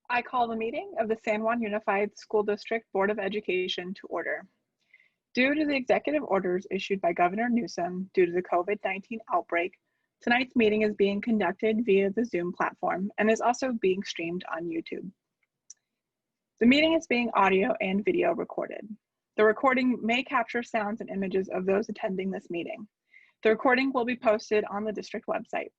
I call the meeting of the San Juan Unified School District Board of Education to order. Due to the executive orders issued by Governor Newsom due to the COVID-19 outbreak, tonight's meeting is being conducted via the Zoom platform and is also being streamed on YouTube. The meeting is being audio and video recorded. The recording may capture sounds and images of those attending this meeting. The recording will be posted on the district website.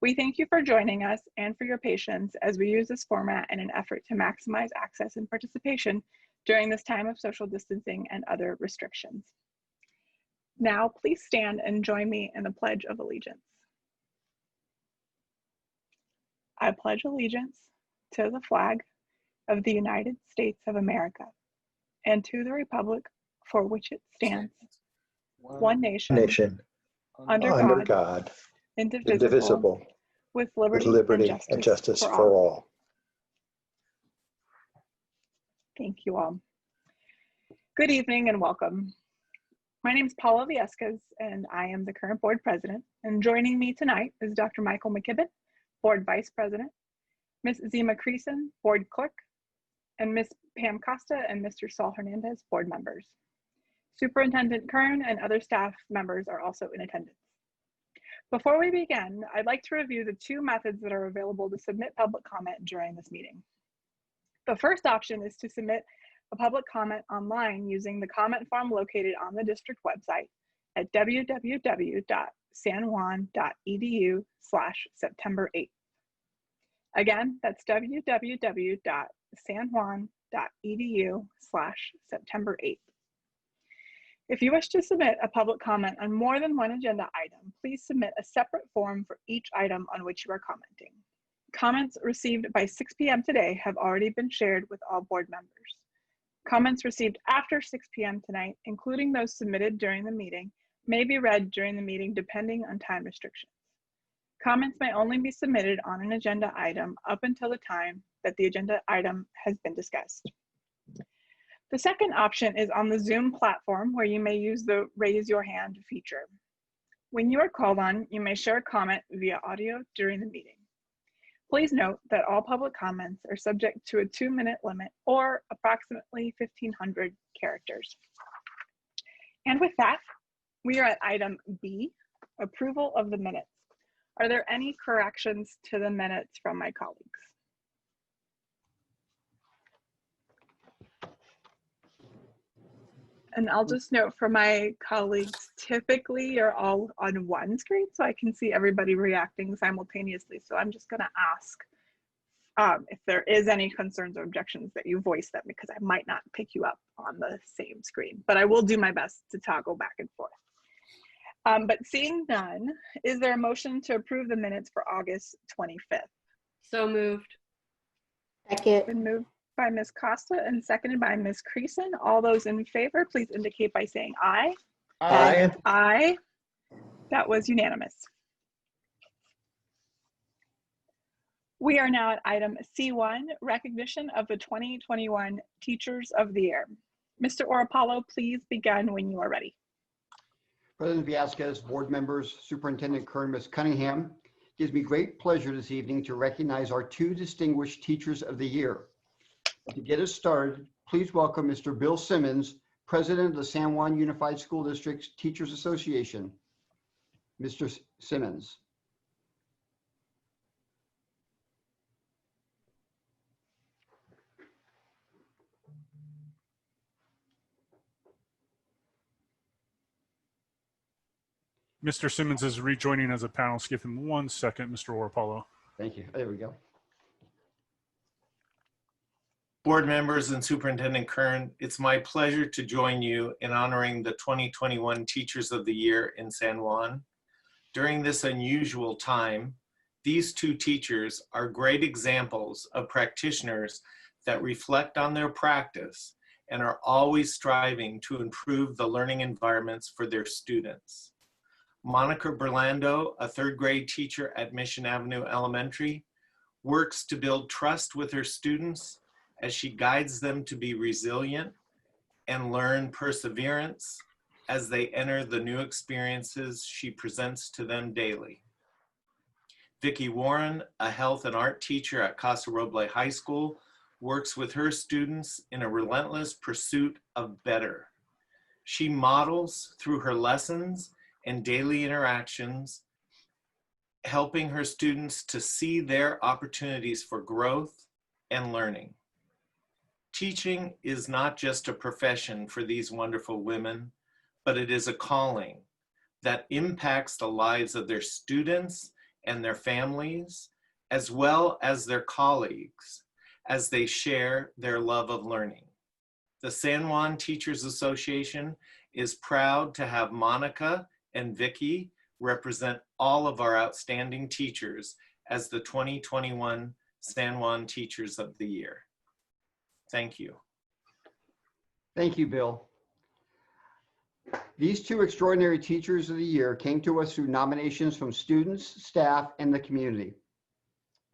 We thank you for joining us and for your patience as we use this format in an effort to maximize access and participation during this time of social distancing and other restrictions. Now, please stand and join me in the Pledge of Allegiance. I pledge allegiance to the flag of the United States of America and to the republic for which it stands, one nation, under God, indivisible, with liberty and justice for all. Thank you all. Good evening and welcome. My name is Paula Viescas and I am the current board president. And joining me tonight is Dr. Michael McKibben, board vice president, Ms. Zima Creason, board clerk, and Ms. Pam Costa and Mr. Saul Hernandez, board members. Superintendent Kern and other staff members are also in attendance. Before we begin, I'd like to review the two methods that are available to submit public comment during this meeting. The first option is to submit a public comment online using the comment form located on the district website at www.sanjuan.edu/September 8th. Again, that's www.sanjuan.edu/September 8th. If you wish to submit a public comment on more than one agenda item, please submit a separate form for each item on which you are commenting. Comments received by 6 p.m. today have already been shared with all board members. Comments received after 6 p.m. tonight, including those submitted during the meeting, may be read during the meeting depending on time restrictions. Comments may only be submitted on an agenda item up until the time that the agenda item has been discussed. The second option is on the Zoom platform where you may use the raise your hand feature. When you are called on, you may share a comment via audio during the meeting. Please note that all public comments are subject to a 2-minute limit or approximately 1,500 characters. And with that, we are at item B, approval of the minutes. Are there any corrections to the minutes from my colleagues? And I'll just note for my colleagues, typically you're all on one screen so I can see everybody reacting simultaneously. So I'm just gonna ask if there is any concerns or objections that you voice them, because I might not pick you up on the same screen, but I will do my best to toggle back and forth. But seeing none, is there a motion to approve the minutes for August 25th? So moved. Second. Been moved by Ms. Costa and seconded by Ms. Creason. All those in favor, please indicate by saying aye. Aye. Aye. That was unanimous. We are now at item C1, recognition of the 2021 Teachers of the Year. Mr. Orapollo, please begin when you are ready. President Viescas, board members, Superintendent Kern, Ms. Cunningham, it gives me great pleasure this evening to recognize our two distinguished Teachers of the Year. To get us started, please welcome Mr. Bill Simmons, President of the San Juan Unified School District's Teachers Association. Mr. Simmons. Mr. Simmons is rejoining as a panelist. Give him 1 second, Mr. Orapollo. Thank you. There we go. Board members and Superintendent Kern, it's my pleasure to join you in honoring the 2021 Teachers of the Year in San Juan. During this unusual time, these two teachers are great examples of practitioners that reflect on their practice and are always striving to improve the learning environments for their students. Monica Berlando, a 3rd grade teacher at Mission Avenue Elementary, works to build trust with her students as she guides them to be resilient and learn perseverance as they enter the new experiences she presents to them daily. Vicki Warren, a health and art teacher at Casa Roble High School, works with her students in a relentless pursuit of better. She models through her lessons and daily interactions, helping her students to see their opportunities for growth and learning. Teaching is not just a profession for these wonderful women, but it is a calling that impacts the lives of their students and their families, as well as their colleagues, as they share their love of learning. The San Juan Teachers Association is proud to have Monica and Vicki represent all of our outstanding teachers as the 2021 San Juan Teachers of the Year. Thank you. Thank you, Bill. These two extraordinary teachers of the year came to us through nominations from students, staff, and the community.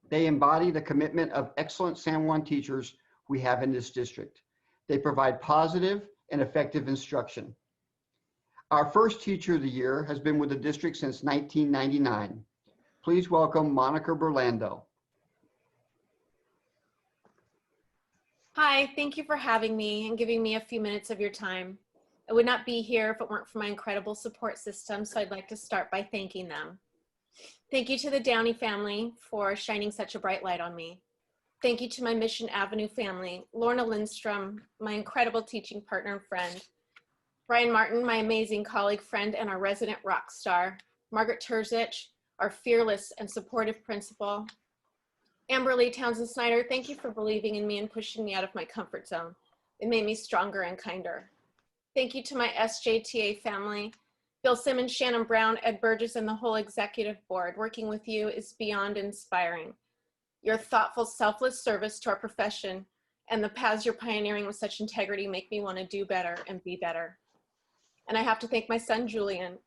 They embody the commitment of excellent San Juan teachers we have in this district. They provide positive and effective instruction. Our first teacher of the year has been with the district since 1999. Please welcome Monica Burlando. Hi, thank you for having me and giving me a few minutes of your time. I would not be here if it weren't for my incredible support system, so I'd like to start by thanking them. Thank you to the Downey family for shining such a bright light on me. Thank you to my Mission Avenue family, Lorna Lindstrom, my incredible teaching partner and friend, Brian Martin, my amazing colleague, friend, and our resident rock star, Margaret Terzich, our fearless and supportive principal, Amber Lee Townsend Snyder, thank you for believing in me and pushing me out of my comfort zone. It made me stronger and kinder. Thank you to my SJTA family, Bill Simmons, Shannon Brown, Ed Burgess, and the whole executive board. Working with you is beyond inspiring. Your thoughtful, selfless service to our profession and the paths you're pioneering with such integrity make me want to do better and be better. And I have to thank my son, Julian,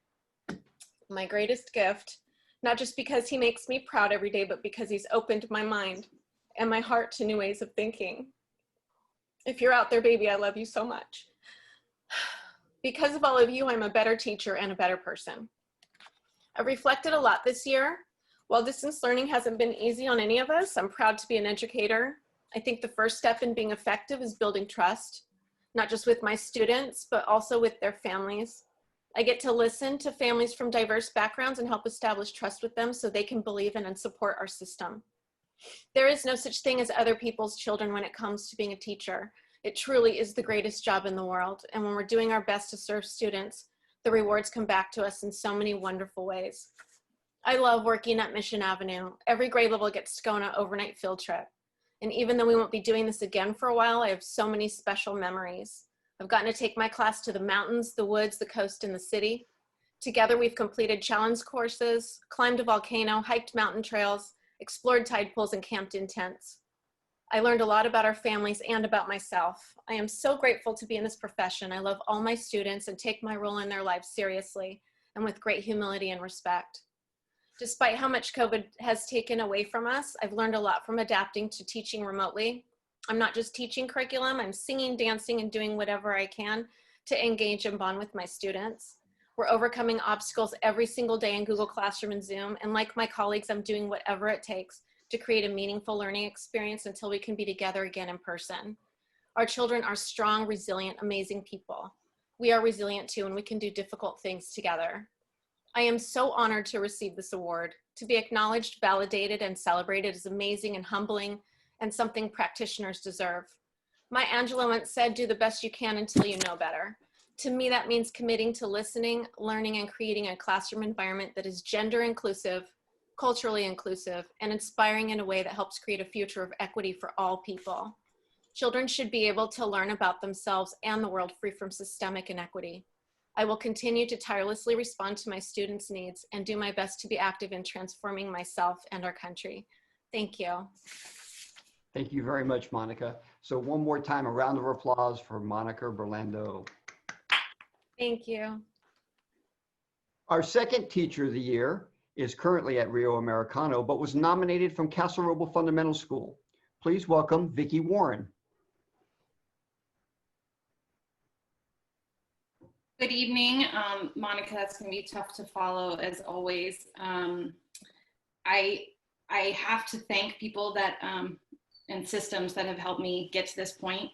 my greatest gift, not just because he makes me proud every day, but because he's opened my mind and my heart to new ways of thinking. If you're out there, baby, I love you so much. Because of all of you, I'm a better teacher and a better person. I've reflected a lot this year. While distance learning hasn't been easy on any of us, I'm proud to be an educator. I think the first step in being effective is building trust, not just with my students, but also with their families. I get to listen to families from diverse backgrounds and help establish trust with them so they can believe in and support our system. There is no such thing as other people's children when it comes to being a teacher. It truly is the greatest job in the world. And when we're doing our best to serve students, the rewards come back to us in so many wonderful ways. I love working at Mission Avenue. Every grade level gets to go on an overnight field trip. And even though we won't be doing this again for a while, I have so many special memories. I've gotten to take my class to the mountains, the woods, the coast, and the city. Together, we've completed challenge courses, climbed a volcano, hiked mountain trails, explored tide pools, and camped in tents. I learned a lot about our families and about myself. I am so grateful to be in this profession. I love all my students and take my role in their lives seriously and with great humility and respect. Despite how much COVID has taken away from us, I've learned a lot from adapting to teaching remotely. I'm not just teaching curriculum, I'm singing, dancing, and doing whatever I can to engage and bond with my students. We're overcoming obstacles every single day in Google Classroom and Zoom, and like my colleagues, I'm doing whatever it takes to create a meaningful learning experience until we can be together again in person. Our children are strong, resilient, amazing people. We are resilient too, and we can do difficult things together. I am so honored to receive this award. To be acknowledged, validated, and celebrated is amazing and humbling, and something practitioners deserve. Maya Angelou once said, do the best you can until you know better. To me, that means committing to listening, learning, and creating a classroom environment that is gender inclusive, culturally inclusive, and inspiring in a way that helps create a future of equity for all people. Children should be able to learn about themselves and the world free from systemic inequity. I will continue to tirelessly respond to my students' needs and do my best to be active in transforming myself and our country. Thank you. Thank you very much, Monica. So one more time, a round of applause for Monica Burlando. Thank you. Our second teacher of the year is currently at Rio Americano, but was nominated from Casa Roble Fundamental School. Please welcome Vicki Warren. Good evening, Monica. It's going to be tough to follow as always. I I have to thank people that and systems that have helped me get to this point.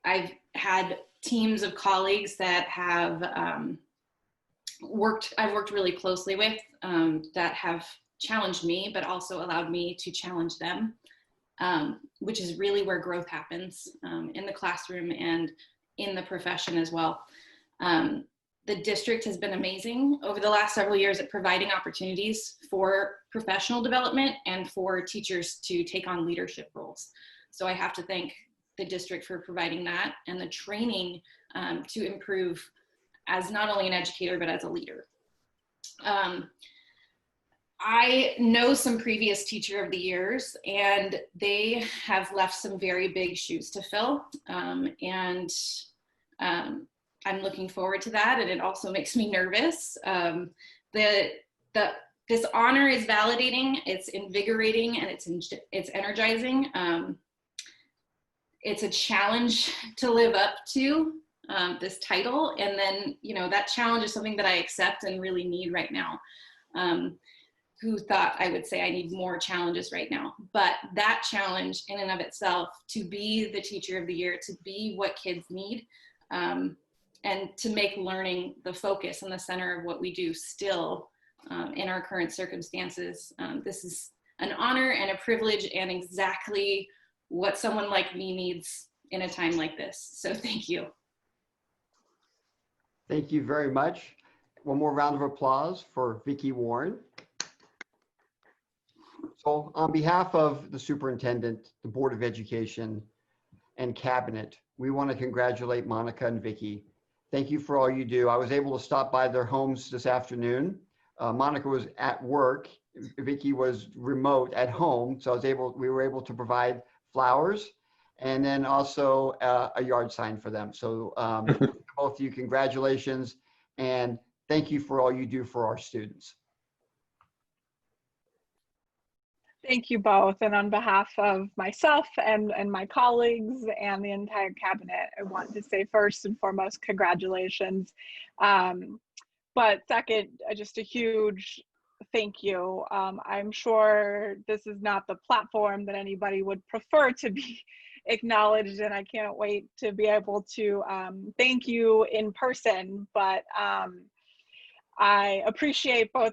I've had teams of colleagues that have I've worked really closely with that have challenged me, but also allowed me to challenge them, which is really where growth happens in the classroom and in the profession as well. The district has been amazing over the last several years at providing opportunities for professional development and for teachers to take on leadership roles. So I have to thank the district for providing that and the training to improve as not only an educator, but as a leader. I know some previous teacher of the years, and they have left some very big shoes to fill. I'm looking forward to that, and it also makes me nervous. This honor is validating, it's invigorating, and it's energizing. It's a challenge to live up to this title, and then that challenge is something that I accept and really need right now. Who thought I would say I need more challenges right now? But that challenge in and of itself, to be the teacher of the year, to be what kids need, and to make learning the focus and the center of what we do still in our current circumstances. This is an honor and a privilege and exactly what someone like me needs in a time like this. So thank you. Thank you very much. One more round of applause for Vicki Warren. So on behalf of the superintendent, the Board of Education, and cabinet, we want to congratulate Monica and Vicki. Thank you for all you do. I was able to stop by their homes this afternoon. Monica was at work. Vicki was remote at home. So we were able to provide flowers and then also a yard sign for them. So both of you, congratulations. And thank you for all you do for our students. Thank you both. And on behalf of myself and my colleagues and the entire cabinet, I want to say first and foremost, congratulations. But second, just a huge thank you. I'm sure this is not the platform that anybody would prefer to be acknowledged, and I can't wait to be able to thank you in person. But I appreciate both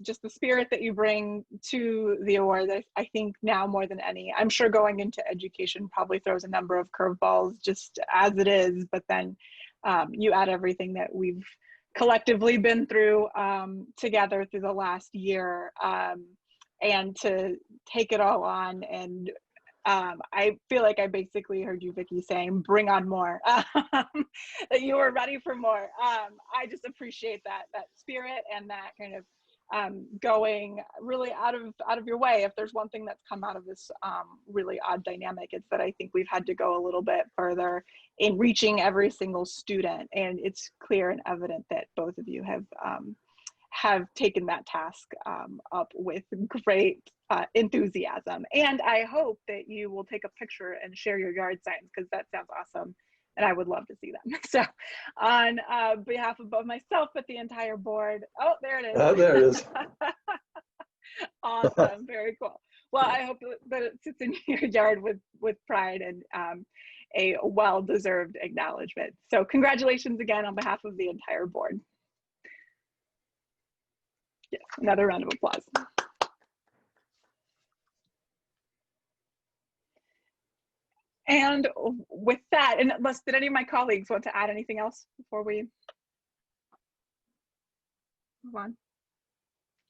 just the spirit that you bring to the award. I think now more than any, I'm sure going into education probably throws a number of curveballs just as it is, but then you add everything that we've collectively been through together through the last year, and to take it all on. And I feel like I basically heard you, Vicki, saying, bring on more, that you were ready for more. I just appreciate that spirit and that kind of going really out of your way. If there's one thing that's come out of this really odd dynamic, it's that I think we've had to go a little bit further in reaching every single student. And it's clear and evident that both of you have taken that task up with great enthusiasm. And I hope that you will take a picture and share your yard signs, because that sounds awesome. And I would love to see them. So on behalf of both myself but the entire board, oh, there it is. Oh, there it is. Awesome, very cool. Well, I hope that it sits in your yard with pride and a well-deserved acknowledgement. So congratulations again on behalf of the entire board. Yes, another round of applause. And with that, and unless, did any of my colleagues want to add anything else before we move on?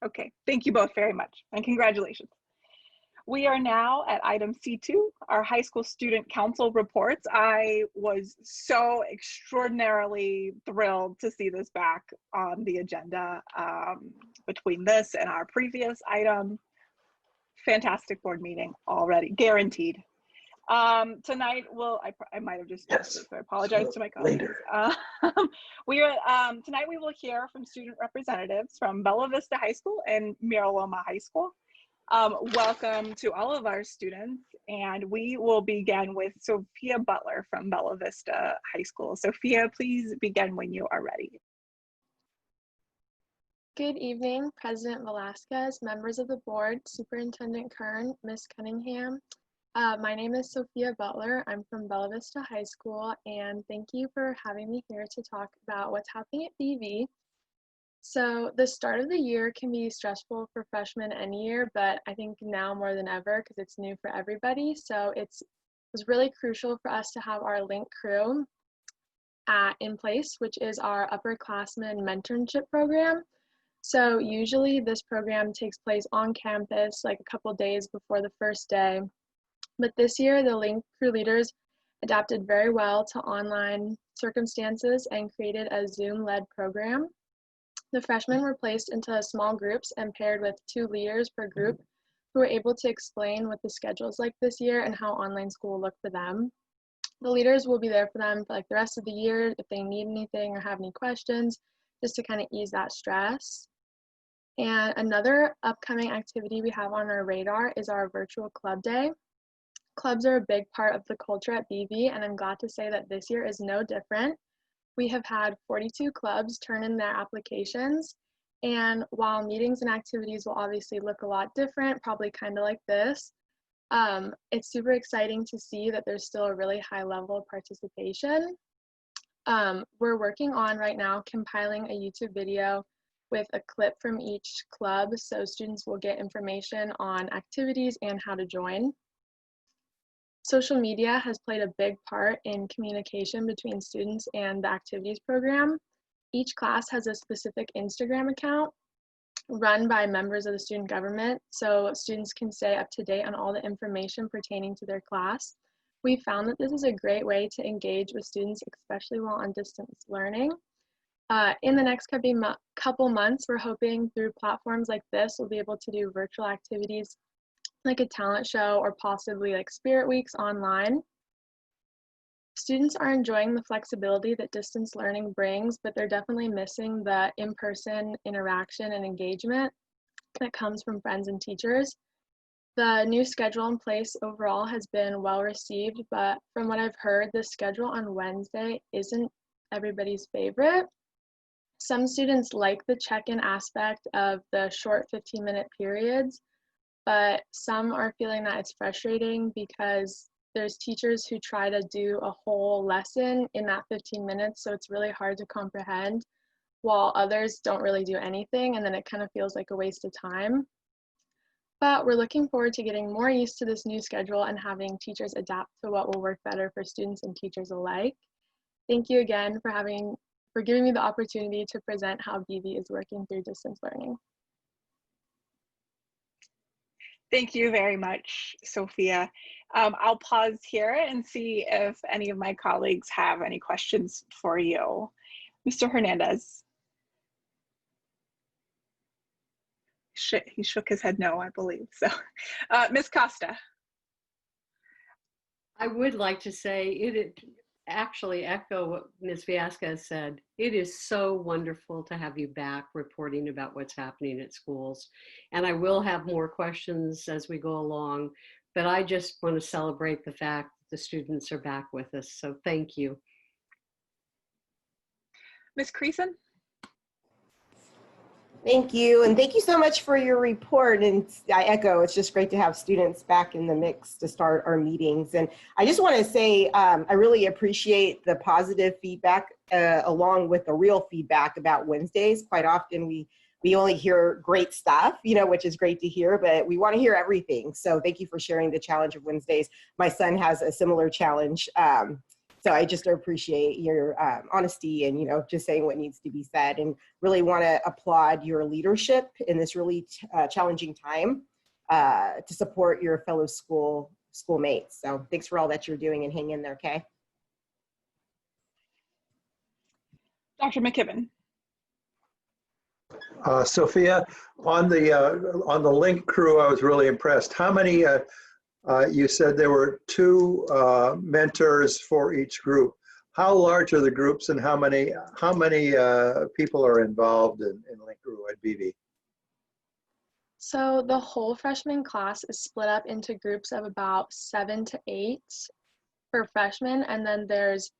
Okay, thank you both very much, and congratulations. We are now at item C2, our high school student council reports. I was so extraordinarily thrilled to see this back on the agenda between this and our previous item. Fantastic board meeting already, guaranteed. Tonight, I might have just Yes. so I apologize to my colleagues. Tonight we will hear from student representatives from Bella Vista High School and Mira Loma High School. Welcome to all of our students, and we will begin with Sophia Butler from Bella Vista High School. Sophia, please begin when you are ready. Good evening, President Velasquez, members of the board, Superintendent Kern, Ms. Cunningham. My name is Sophia Butler. I'm from Bella Vista High School, and thank you for having me here to talk about what's happening at BV. So the start of the year can be stressful for freshmen any year, but I think now more than ever because it's new for everybody. So it was really crucial for us to have our LINK crew in place, which is our upperclassmen mentorship program. So usually this program takes place on campus like a couple days before the first day. But this year, the LINK crew leaders adapted very well to online circumstances and created a Zoom-led program. The freshmen were placed into small groups and paired with 2 leaders per group who were able to explain what the schedule is like this year and how online school will look for them. The leaders will be there for them for like the rest of the year if they need anything or have any questions, just to kind of ease that stress. And another upcoming activity we have on our radar is our virtual club day. Clubs are a big part of the culture at BV, and I'm glad to say that this year is no different. We have had 42 clubs turn in their applications, and while meetings and activities will obviously look a lot different, probably kind of like this, it's super exciting to see that there's still a really high level of participation. We're working on right now compiling a YouTube video with a clip from each club so students will get information on activities and how to join. Social media has played a big part in communication between students and the activities program. Each class has a specific Instagram account run by members of the student government so students can stay up to date on all the information pertaining to their class. We found that this is a great way to engage with students, especially while on distance learning. In the next couple months, we're hoping through platforms like this, we'll be able to do virtual activities like a talent show or possibly like spirit weeks online. Students are enjoying the flexibility that distance learning brings, but they're definitely missing the in-person interaction and engagement that comes from friends and teachers. The new schedule in place overall has been well received, but from what I've heard, the schedule on Wednesday isn't everybody's favorite. Some students like the check-in aspect of the short 15-minute periods, but some are feeling that it's frustrating because there's teachers who try to do a whole lesson in that 15 minutes, so it's really hard to comprehend, while others don't really do anything, and then it kind of feels like a waste of time. But we're looking forward to getting more used to this new schedule and having teachers adapt to what will work better for students and teachers alike. Thank you again for giving me the opportunity to present how BV is working through distance learning. Thank you very much, Sophia. I'll pause here and see if any of my colleagues have any questions for you. Mr. Hernandez. He shook his head no, I believe. So, Ms. Costa. I would like to say it actually echo what Ms. Vasquez said. It is so wonderful to have you back reporting about what's happening at schools. And I will have more questions as we go along, but I just want to celebrate the fact that the students are back with us. So thank you. Ms. Creason? Thank you, and thank you so much for your report. And I echo, it's just great to have students back in the mix to start our meetings. And I just want to say I really appreciate the positive feedback along with the real feedback about Wednesdays. Quite often we only hear great stuff, which is great to hear, but we want to hear everything. So thank you for sharing the challenge of Wednesdays. My son has a similar challenge. So I just appreciate your honesty and, just saying what needs to be said, and really want to applaud your leadership in this really challenging time to support your fellow schoolmates. So thanks for all that you're doing, and hang in there, okay? Dr. McKibben. Sophia, on the LINK crew, I was really impressed. How many, you said there were 2 mentors for each group. How large are the groups, and how many people are involved in LINK crew at BV? So the whole freshman class is split up into groups of about 7 to 8 for freshmen, and then there's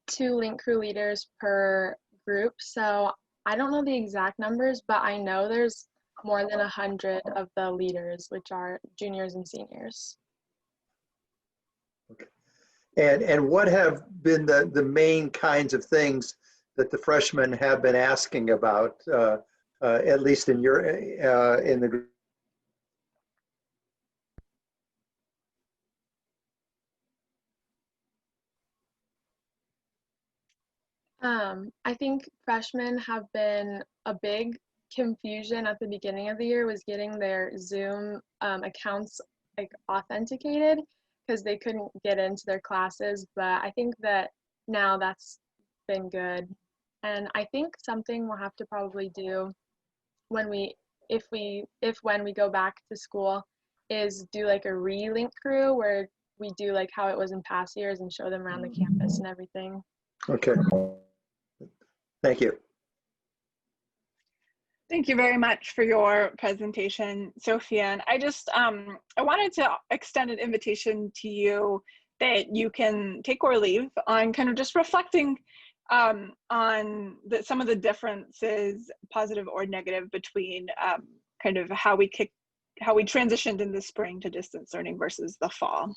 2 LINK crew leaders per group. So I don't know the exact numbers, but I know there's more than 100 of the leaders, which are juniors and seniors. And what have been the main kinds of things that the freshmen have been asking about, at least in your in the group? I think freshmen have been a big confusion at the beginning of the year was getting their Zoom accounts like authenticated because they couldn't get into their classes. But I think that now that's been good. And I think something we'll have to probably do when when we go back to school is do like a relink crew where we do like how it was in past years and show them around the campus and everything. Okay. Thank you. Thank you very much for your presentation, Sophia. And I just, I wanted to extend an invitation to you that you can take or leave on kind of just reflecting on some of the differences, positive or negative, between kind of how we transitioned in the spring to distance learning versus the fall.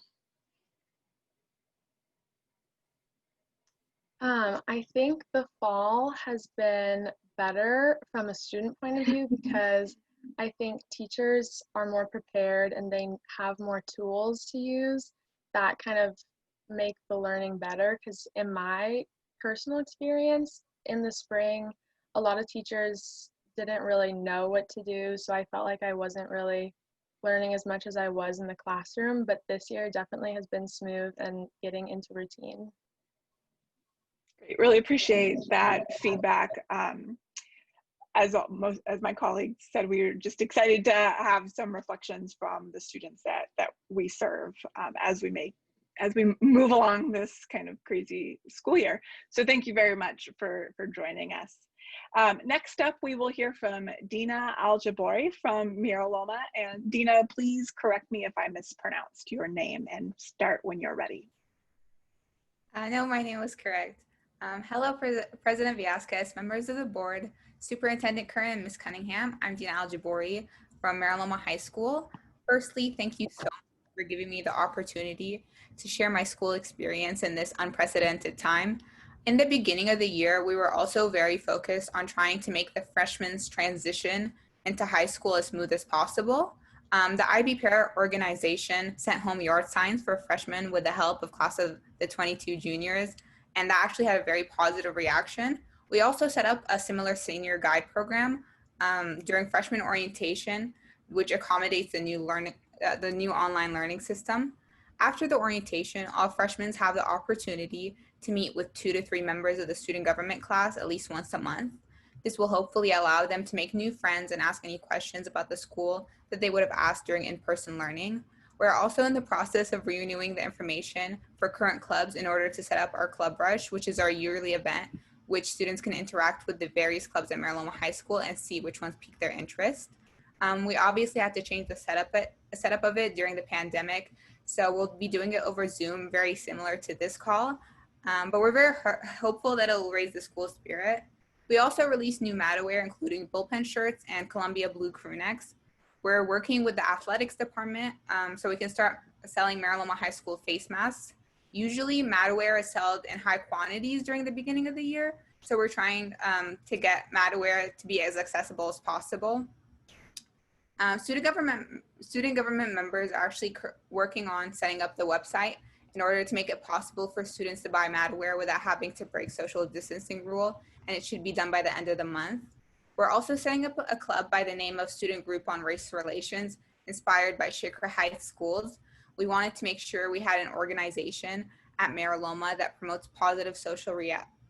I think the fall has been better from a student point of view because I think teachers are more prepared and they have more tools to use that kind of make the learning better. Because in my personal experience in the spring, a lot of teachers didn't really know what to do, so I felt like I wasn't really learning as much as I was in the classroom. But this year definitely has been smooth and getting into routine. Great. Really appreciate that feedback. As my colleagues said, we are just excited to have some reflections from the students that we serve as we move along this kind of crazy school year. So thank you very much for joining us. Next up, we will hear from Dina Al-Jabori from Mira Loma. And Dina, please correct me if I mispronounced your name and start when you're ready. No, my name was correct. Hello, President Villescaz, members of the board, Superintendent Curran, and Ms. Cunningham. I'm Dina Al-Jabori from Mira Loma High School. Firstly, thank you so much for giving me the opportunity to share my school experience in this unprecedented time. In the beginning of the year, we were also very focused on trying to make the freshmen's transition into high school as smooth as possible. The IB Pair organization sent home yard signs for freshmen with the help of class of the 22 juniors, and that actually had a very positive reaction. We also set up a similar senior guide program during freshman orientation, which accommodates the new online learning system. After the orientation, all freshmen have the opportunity to meet with 2 to 3 members of the student government class at least once a month. This will hopefully allow them to make new friends and ask any questions about the school that they would have asked during in-person learning. We're also in the process of renewing the information for current clubs in order to set up our Club Rush, which is our yearly event, which students can interact with the various clubs at Mira Loma High School and see which ones pique their interest. We obviously had to change the setup of it during the pandemic, so we'll be doing it over Zoom, very similar to this call. But we're very hopeful that it will raise the school spirit. We also released new Madaware, including bullpen shirts and Columbia Blue crew necks. We're working with the athletics department so we can start selling Mira Loma High School face masks. Usually Madaware is sold in high quantities during the beginning of the year, so we're trying to get Madaware to be as accessible as possible. Student government members are actually working on setting up the website in order to make it possible for students to buy Madaware without having to break social distancing rule, and it should be done by the end of the month. We're also setting up a club by the name of Student Group on Race Relations, inspired by Shaker Heights schools. We wanted to make sure we had an organization at Mira Loma that promotes positive social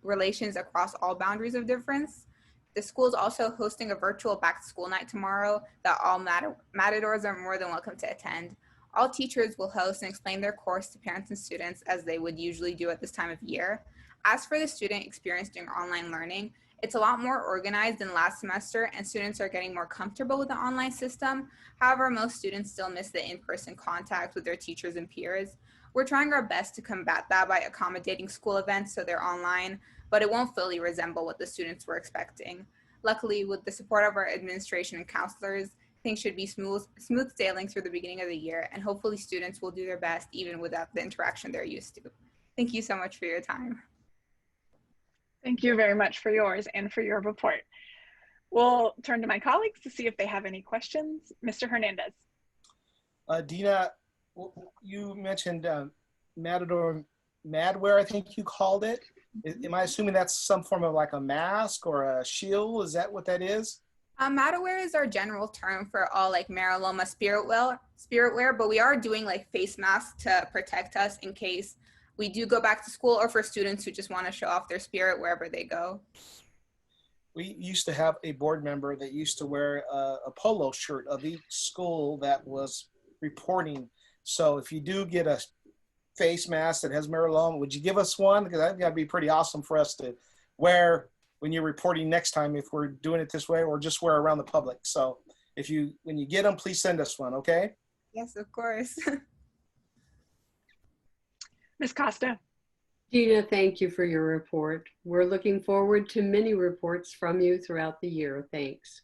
relations across all boundaries of difference. The school is also hosting a virtual back-to-school night tomorrow that all Matadors are more than welcome to attend. All teachers will host and explain their course to parents and students as they would usually do at this time of year. As for the student experience during online learning, it's a lot more organized than last semester, and students are getting more comfortable with the online system. However, most students still miss the in-person contact with their teachers and peers. We're trying our best to combat that by accommodating school events so they're online, but it won't fully resemble what the students were expecting. luckily, with the support of our administration and counselors, things should be smooth sailing through the beginning of the year, and hopefully students will do their best even without the interaction they're used to. Thank you so much for your time. Thank you very much for yours and for your report. We'll turn to my colleagues to see if they have any questions. Mr. Hernandez. Dina, you mentioned Matador Madware, I think you called it. Am I assuming that's some form of like a mask or a shield? Is that what that is? Madaware is our general term for all like Mara Loma spiritware, but we are doing like face masks to protect us in case we do go back to school, or for students who just want to show off their spirit wherever they go. We used to have a board member that used to wear a polo shirt of each school that was reporting. So if you do get a face mask that has Mara Loma, would you give us one? Because that'd be pretty awesome for us to wear when you're reporting next time, if we're doing it this way, or just wear around the public. So if you, when you get them, please send us one, okay? Yes, of course. Ms. Costa. Gina, thank you for your report. We're looking forward to many reports from you throughout the year. Thanks.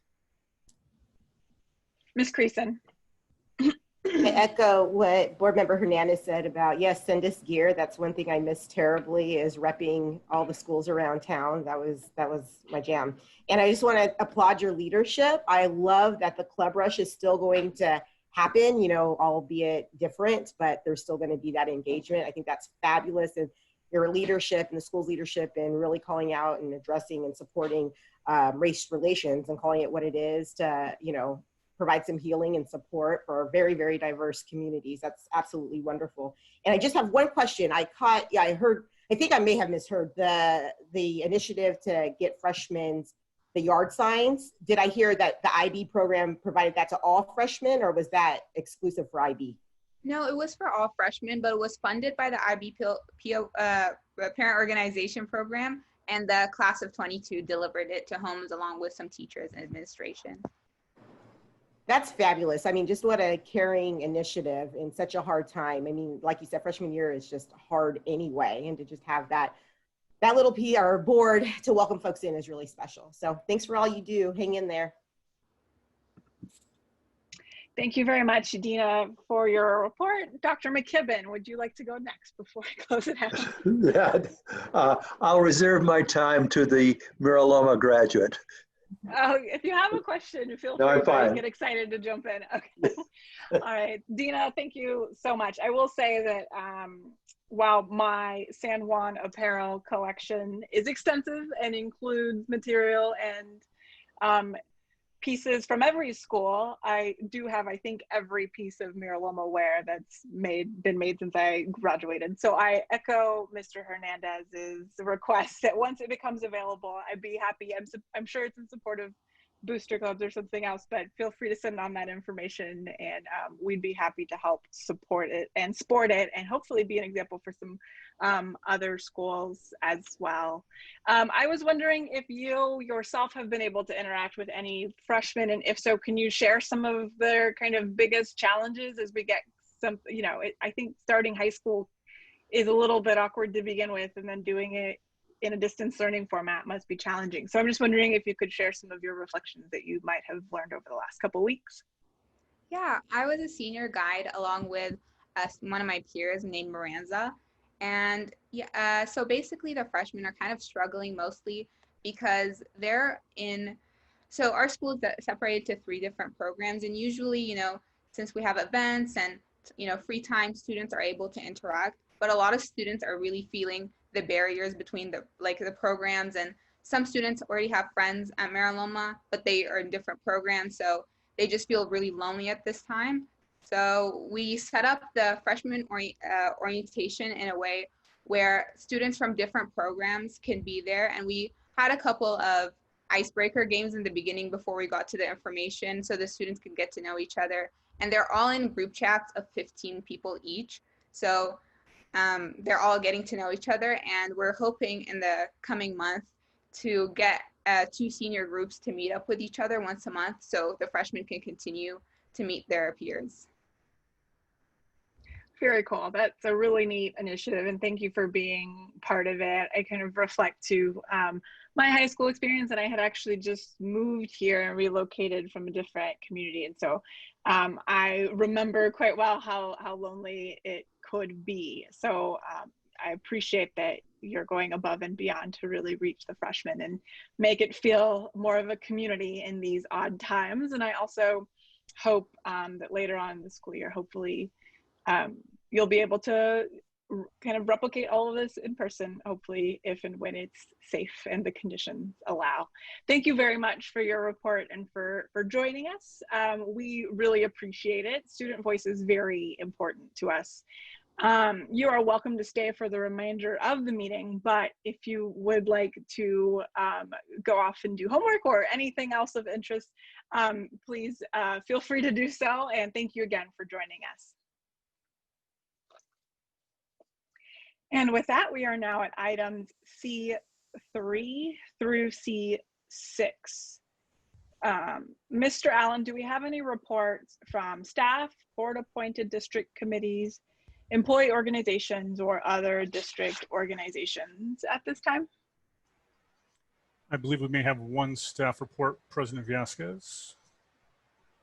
Ms. Creason. I echo what Board Member Hernandez said about, yes, send us gear. That's one thing I miss terribly, is repping all the schools around town. That was my jam. And I just want to applaud your leadership. I love that the Club Rush is still going to happen, you know, albeit different, but there's still going to be that engagement. I think that's fabulous. And your leadership and the school's leadership and really calling out and addressing and supporting race relations and calling it what it is to, you know, provide some healing and support for very, very diverse communities. That's absolutely wonderful. And I just have one question. I think I may have misheard the initiative to get freshmen the yard signs. Did I hear that the IB program provided that to all freshmen, or was that exclusive for IB? No, it was for all freshmen, but it was funded by the IB Parent Organization Program, and the class of 22 delivered it to homes along with some teachers and administration. That's fabulous. I mean, just what a caring initiative in such a hard time. I mean, like you said, freshman year is just hard anyway, and to just have that little PR board to welcome folks in is really special. So thanks for all you do. Hang in there. Thank you very much, Dina, for your report. Dr. McKibben, would you like to go next before I close it out? I'll reserve my time to the Mara Loma graduate. Oh, if you have a question, feel free to get excited to jump in. Okay. All right, Dina, thank you so much. I will say that while my San Juan apparel collection is extensive and includes material and pieces from every school, I do have, I think, every piece of Mira Loma wear that's been made since I graduated. So I echo Mr. Hernandez's request that once it becomes available, I'd be happy. I'm sure it's in support of booster clubs or something else, but feel free to send on that information, and we'd be happy to help support it and sport it, and hopefully be an example for some other schools as well. I was wondering if you yourself have been able to interact with any freshmen, and if so, can you share some of their kind of biggest challenges as we get some, you know, I think starting high school is a little bit awkward to begin with, and then doing it in a distance learning format must be challenging. So I'm just wondering if you could share some of your reflections that you might have learned over the last couple of weeks. Yeah, I was a senior guide along with one of my peers named Miranza. And yeah, so basically the freshmen are kind of struggling mostly because so our school is separated to 3 different programs. And usually, you know, since we have events and, you know, free time, students are able to interact, but a lot of students are really feeling the barriers between the programs, and some students already have friends at Mara Loma, but they are in different programs, so they just feel really lonely at this time. So we set up the freshman orientation in a way where students from different programs can be there, and we had a couple of icebreaker games in the beginning before we got to the information, so the students could get to know each other, and they're all in group chats of 15 people each. So they're all getting to know each other, and we're hoping in the coming month to get 2 senior groups to meet up with each other once a month, so the freshmen can continue to meet their peers. Very cool. That's a really neat initiative, and thank you for being part of it. I kind of reflect to my high school experience, and I had actually just moved here and relocated from a different community, and so I remember quite well how lonely it could be. So I appreciate that you're going above and beyond to really reach the freshmen and make it feel more of a community in these odd times. And I also hope that later on in the school year, hopefully, you'll be able to kind of replicate all of this in person, hopefully, if and when it's safe and the conditions allow. Thank you very much for your report and for joining us. We really appreciate it. Student voice is very important to us. You are welcome to stay for the remainder of the meeting, but if you would like to go off and do homework or anything else of interest, please feel free to do so. And thank you again for joining us. And with that, we are now at items C3 through C6. Mr. Allen, do we have any reports from staff, board-appointed district committees, employee organizations, or other district organizations at this time? I believe we may have one staff report, President Vasquez.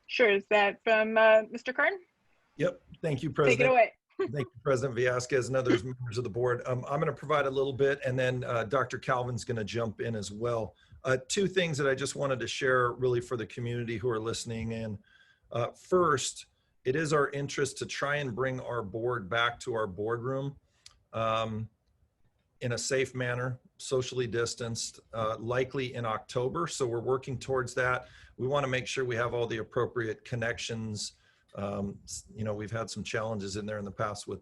Sure, is that from Mr. Kern? Yep, thank you, President. Take it away. Thank you, President Vasquez and others members of the board. I'm going to provide a little bit, and then Dr. Calvin's going to jump in as well. Two things that I just wanted to share really for the community who are listening in. First, it is our interest to try and bring our board back to our boardroom in a safe manner, socially distanced, likely in October. So we're working towards that. We want to make sure we have all the appropriate connections. You know, we've had some challenges in there in the past with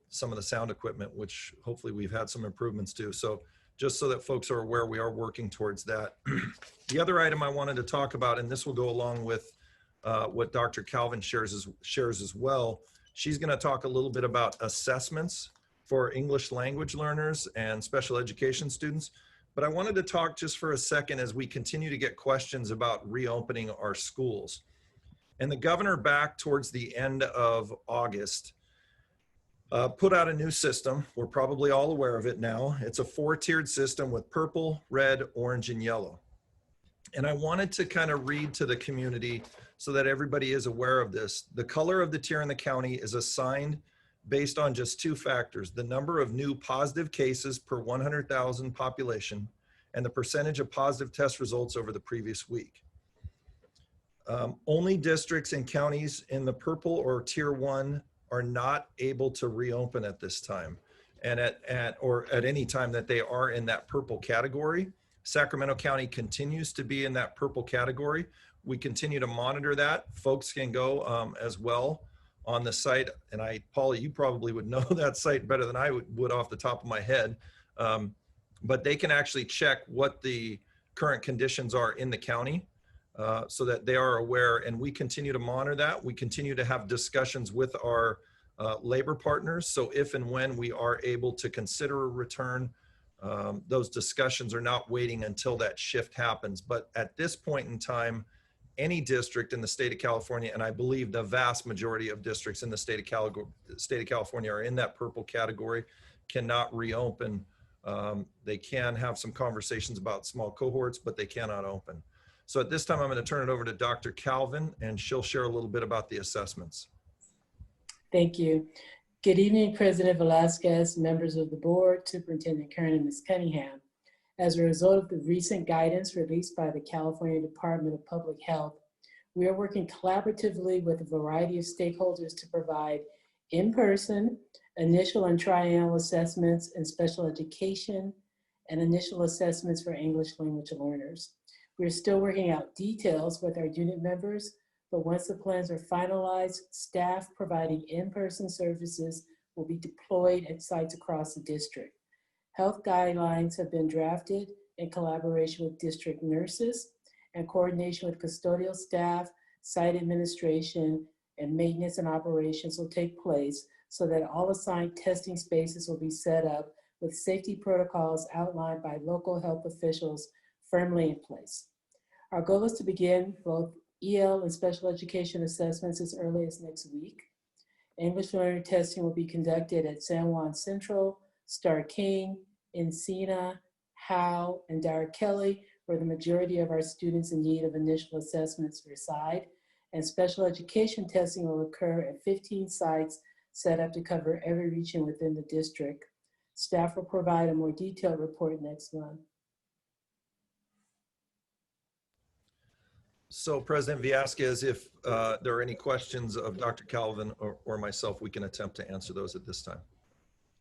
some of the sound equipment, which hopefully we've had some improvements to. So just so that folks are aware, we are working towards that. The other item I wanted to talk about, and this will go along with what Dr. Calvin shares as well. She's going to talk a little bit about assessments for English language learners and special education students. But I wanted to talk just for a second as we continue to get questions about reopening our schools. And the governor, back towards the end of August, put out a new system. We're probably all aware of it now. It's a 4-tiered system with purple, red, orange, and yellow. And I wanted to kind of read to the community so that everybody is aware of this. The color of the tier in the county is assigned based on just 2 factors: the number of new positive cases per 100,000 population and the percentage of positive test results over the previous week. Only districts and counties in the purple or tier 1 are not able to reopen at this time, and at any time that they are in that purple category. Sacramento County continues to be in that purple category. We continue to monitor that. Folks can go as well on the site, and Paula, you probably would know that site better than I would off the top of my head, but they can actually check what the current conditions are in the county. So that they are aware, and we continue to monitor that. We continue to have discussions with our labor partners. So if and when we are able to consider a return, those discussions are not waiting until that shift happens. But at this point in time, any district in the state of California, and I believe the vast majority of districts in the state of California are in that purple category, cannot reopen. They can have some conversations about small cohorts, but they cannot open. So at this time, I'm going to turn it over to Dr. Calvin, and she'll share a little bit about the assessments. Thank you. Good evening, President Velasquez, members of the board, Superintendent Kern, and Ms. Cunningham. As a result of the recent guidance released by the California Department of Public Health, we are working collaboratively with a variety of stakeholders to provide in-person, initial and triennial assessments in special education, and initial assessments for English language learners. We're still working out details with our unit members, but once the plans are finalized, staff providing in-person services will be deployed at sites across the district. Health guidelines have been drafted in collaboration with district nurses, and coordination with custodial staff, site administration, and maintenance and operations will take place so that all assigned testing spaces will be set up with safety protocols outlined by local health officials firmly in place. Our goal is to begin both EL and special education assessments as early as next week. English learner testing will be conducted at San Juan Central, Star King, Encina, Howe, and Dyer Kelly, where the majority of our students in need of initial assessments reside. And special education testing will occur at 15 sites set up to cover every region within the district. Staff will provide a more detailed report next month. So President Villescaz, if there are any questions of Dr. Calvin or myself, we can attempt to answer those at this time.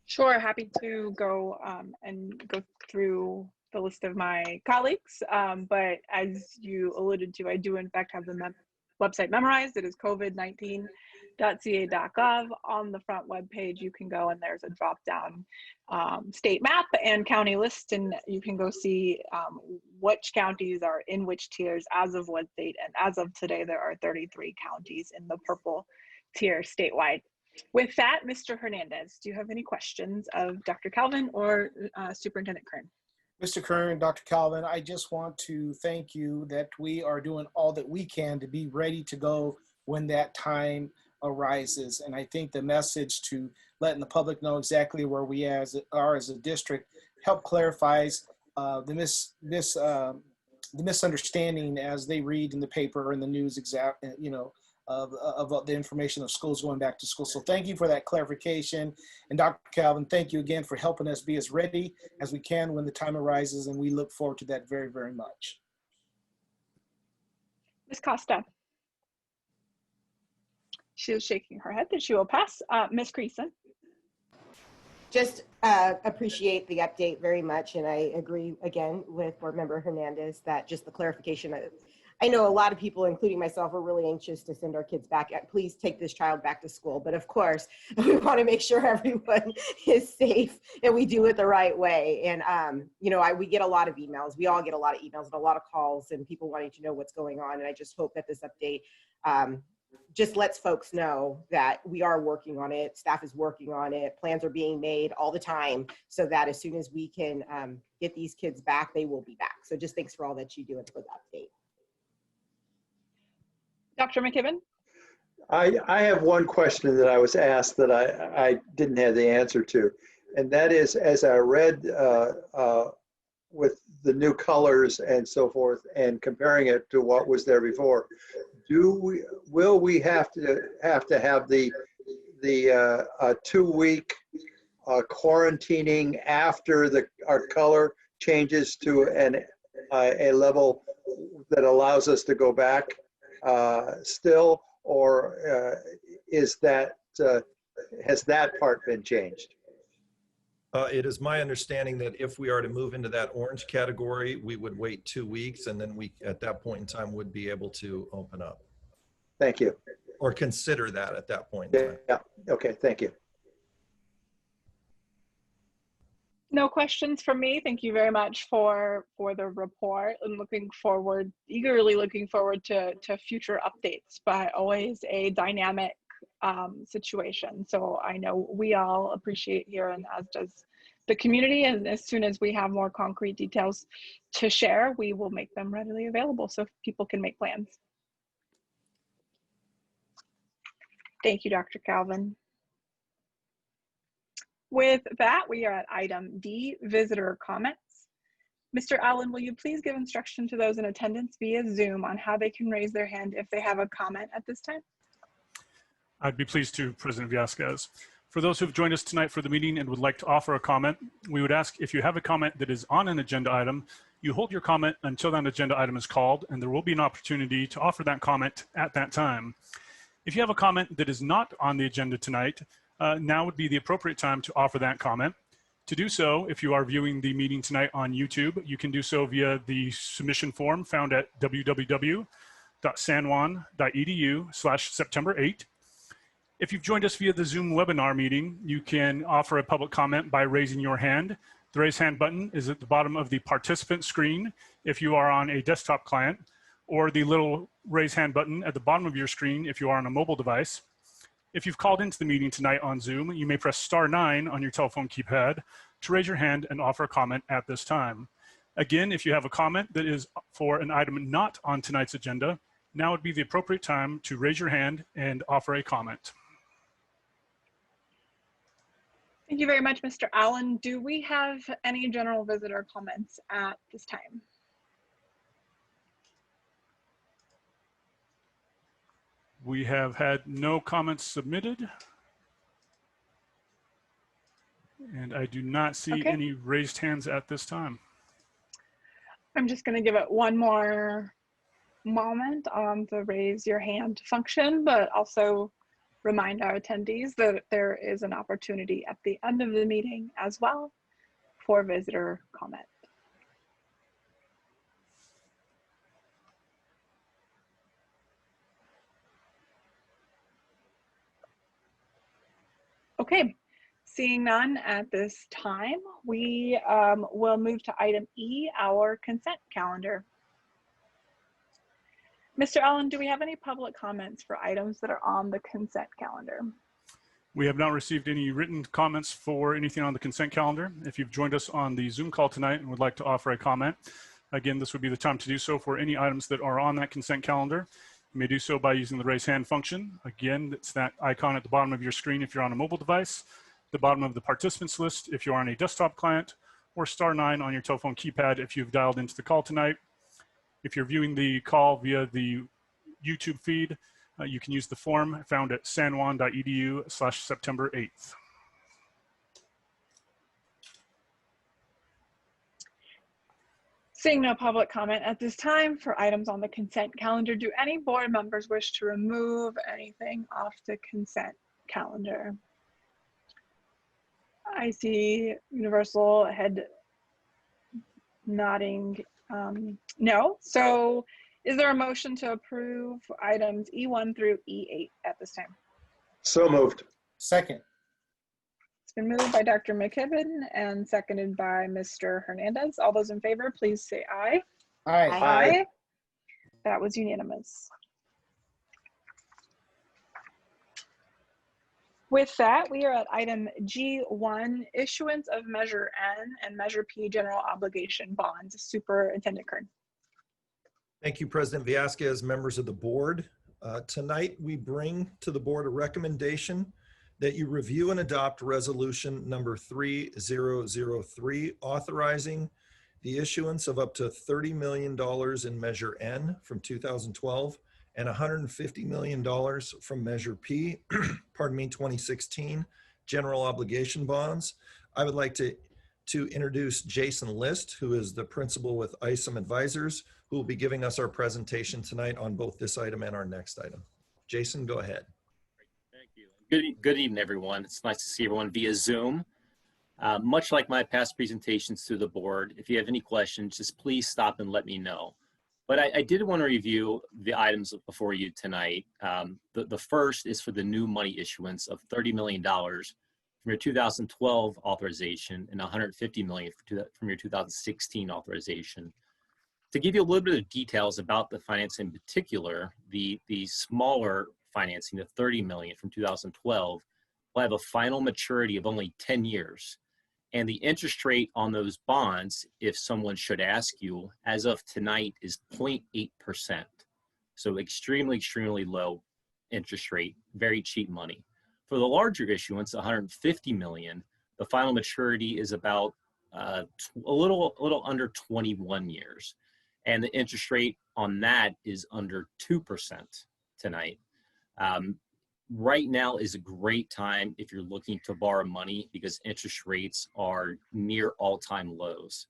Sure, happy to go and go through the list of my colleagues. But as you alluded to, I do in fact have the website memorized. It is covid19.ca.gov. On the front web page, you can go and there's a drop down state map and county list, and you can go see which counties are in which tiers as of what date. And as of today, there are 33 counties in the purple tier statewide. With that, Mr. Hernandez, do you have any questions of Dr. Calvin or Superintendent Kern? Mr. Kern, Dr. Calvin, I just want to thank you that we are doing all that we can to be ready to go when that time arises. And I think the message to letting the public know exactly where we are as a district help clarifies the misunderstanding as they read in the paper and the news of the information of schools going back to school. So thank you for that clarification. And Dr. Calvin, thank you again for helping us be as ready as we can when the time arises. And we look forward to that very, very much. Ms. Costa. She is shaking her head that she will pass. Ms. Creason. Just appreciate the update very much. And I agree again with Board Member Hernandez that just the clarification. I know a lot of people, including myself, are really anxious to send our kids back. Please take this child back to school. But of course, we want to make sure everyone is safe and we do it the right way. And, we get a lot of emails. We all get a lot of emails and a lot of calls and people wanting to know what's going on. And I just hope that this update just lets folks know that we are working on it. Staff is working on it. Plans are being made all the time so that as soon as we can get these kids back, they will be back. So just thanks for all that you do and for the update. Dr. McKibben? I have one question that I was asked that I didn't have the answer to. And that is, as I read with the new colors and so forth and comparing it to what was there before, will we have to have the 2-week quarantining after our color changes to a level that allows us to go back still, or has that part been changed? It is my understanding that if we are to move into that orange category, we would wait 2 weeks, and then we, at that point in time, would be able to open up. Thank you. Or consider that at that point in time. Yeah. Okay. Thank you. No questions from me. Thank you very much for the report, and eagerly looking forward to future updates, but always a dynamic situation. So I know we all appreciate here, and as does the community, and as soon as we have more concrete details to share, we will make them readily available so people can make plans. Thank you, Dr. Calvin. With that, we are at item D, visitor comments. Mr. Allen, will you please give instruction to those in attendance via Zoom on how they can raise their hand if they have a comment at this time? I'd be pleased to, President Villescaz. For those who've joined us tonight for the meeting and would like to offer a comment, we would ask if you have a comment that is on an agenda item, you hold your comment until that agenda item is called, and there will be an opportunity to offer that comment at that time. If you have a comment that is not on the agenda tonight, now would be the appropriate time to offer that comment. To do so, if you are viewing the meeting tonight on YouTube, you can do so via the submission form found at www.sanjuan.edu/September 8. If you've joined us via the Zoom webinar meeting, you can offer a public comment by raising your hand. The raise hand button is at the bottom of the participant screen if you are on a desktop client, or the little raise hand button at the bottom of your screen if you are on a mobile device. If you've called into the meeting tonight on Zoom, you may press *9 on your telephone keypad to raise your hand and offer a comment at this time. Again, if you have a comment that is for an item not on tonight's agenda, now would be the appropriate time to raise your hand and offer a comment. Thank you very much, Mr. Allen. Do we have any general visitor comments at this time? We have had no comments submitted. And I do not see any raised hands at this time. I'm just going to give it one more moment on the raise your hand function, but also remind our attendees that there is an opportunity at the end of the meeting as well for visitor comment. Okay, seeing none at this time, we will move to item E, our consent calendar. Mr. Allen, do we have any public comments for items that are on the consent calendar? We have not received any written comments for anything on the consent calendar. If you've joined us on the Zoom call tonight and would like to offer a comment, again, this would be the time to do so for any items that are on that consent calendar. You may do so by using the raise hand function. Again, it's that icon at the bottom of your screen if you're on a mobile device, the bottom of the participants list if you're on a desktop client, or *9 on your telephone keypad if you've dialed into the call tonight. If you're viewing the call via the YouTube feed, you can use the form found at sanjuan.edu/September 8th. Seeing no public comment at this time for items on the consent calendar, do any board members wish to remove anything off the consent calendar? I see universal head nodding no. So is there a motion to approve items E1 through E8 at this time? So moved. Second. It's been moved by Dr. McKibben and seconded by Mr. Hernandez. All those in favor, please say aye. Aye. Aye. That was unanimous. With that, we are at item G1, issuance of Measure N and Measure P general obligation bonds. Superintendent Kern. Thank you, President Villescaz, members of the board. Tonight, we bring to the board a recommendation that you review and adopt resolution number 3003, authorizing the issuance of up to $30 million in Measure N from 2012 and $150 million from Measure P, 2016, general obligation bonds. I would like to introduce Jason List, who is the principal with ISOM Advisors, who will be giving us our presentation tonight on both this item and our next item. Jason, go ahead. Thank you. Good evening, everyone. It's nice to see everyone via Zoom. Much like my past presentations to the board, if you have any questions, just please stop and let me know. But I did want to review the items before you tonight. The first is for the new money issuance of $30 million from your 2012 authorization and $150 million from your 2016 authorization. To give you a little bit of details about the finance in particular, the smaller financing, the $30 million from 2012, will have a final maturity of only 10 years. And the interest rate on those bonds, if someone should ask you, as of tonight is 0.8%. So extremely, extremely low interest rate, very cheap money. For the larger issuance, 150 million, the final maturity is about a little under 21 years. And the interest rate on that is under 2% tonight. Right now is a great time if you're looking to borrow money because interest rates are near all-time lows.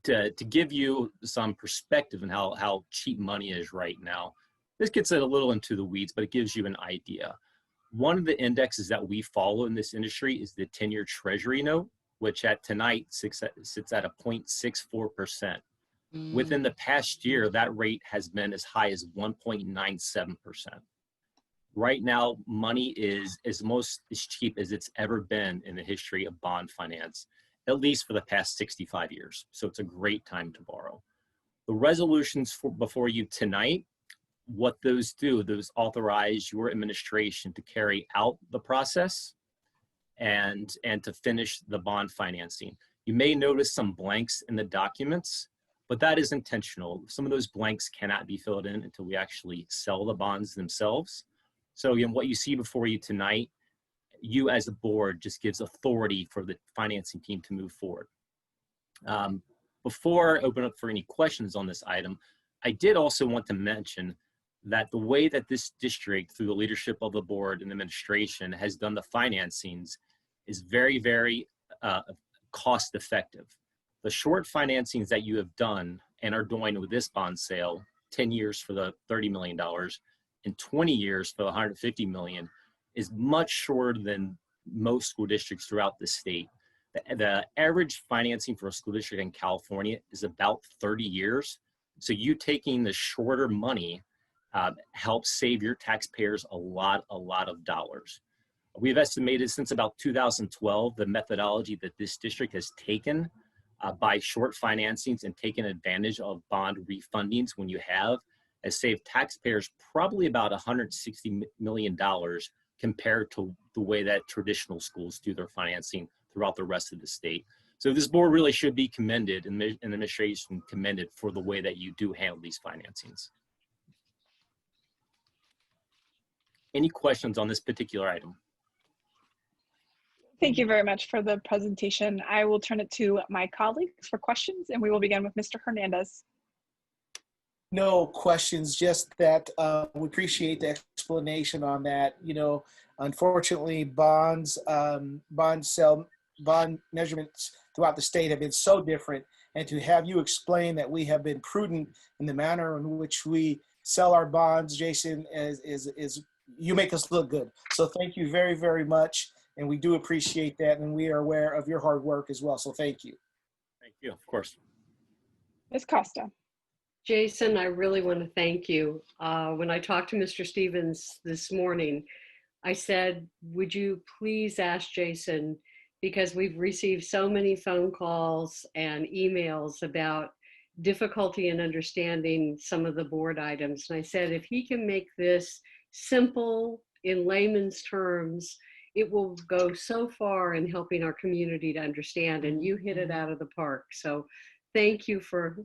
To give you some perspective on how cheap money is right now, this gets a little into the weeds, but it gives you an idea. One of the indexes that we follow in this industry is the 10-year Treasury note, which at tonight sits at a 0.64%. Within the past year, that rate has been as high as 1.97%. Right now, money is as cheap as it's ever been in the history of bond finance, at least for the past 65 years. So it's a great time to borrow. The resolutions before you tonight, what those do, those authorize your administration to carry out the process and to finish the bond financing. You may notice some blanks in the documents, but that is intentional. Some of those blanks cannot be filled in until we actually sell the bonds themselves. So again, what you see before you tonight you as a board just gives authority for the financing team to move forward. Before I open up for any questions on this item, I did also want to mention that the way that this district, through the leadership of the board and administration, has done the financings is very, very cost effective. The short financings that you have done and are doing with this bond sale, 10 years for the $30 million and 20 years for the $150 million, is much shorter than most school districts throughout the state. The average financing for a school district in California is about 30 years. So you taking the shorter money helps save your taxpayers a lot of dollars. We've estimated since about 2012, the methodology that this district has taken by short financings and taken advantage of bond refundings when you have, has saved taxpayers probably about $160 million compared to the way that traditional schools do their financing throughout the rest of the state. So this board really should be commended and the administration commended for the way that you do handle these financings. Any questions on this particular item? Thank you very much for the presentation. I will turn it to my colleagues for questions, and we will begin with Mr. Hernandez. No questions, just that we appreciate the explanation on that. You know, unfortunately, bond measurements throughout the state have been so different, and to have you explain that we have been prudent in the manner in which we sell our bonds, Jason, is you make us look good. So thank you very, very much, and we do appreciate that, and we are aware of your hard work as well. So thank you. Thank you, of course. Ms. Costa. Jason, I really want to thank you. When I talked to Mr. Stevens this morning, I said, would you please ask Jason, because we've received so many phone calls and emails about difficulty in understanding some of the board items. And I said, if he can make this simple in layman's terms, it will go so far in helping our community to understand, and you hit it out of the park. So thank you for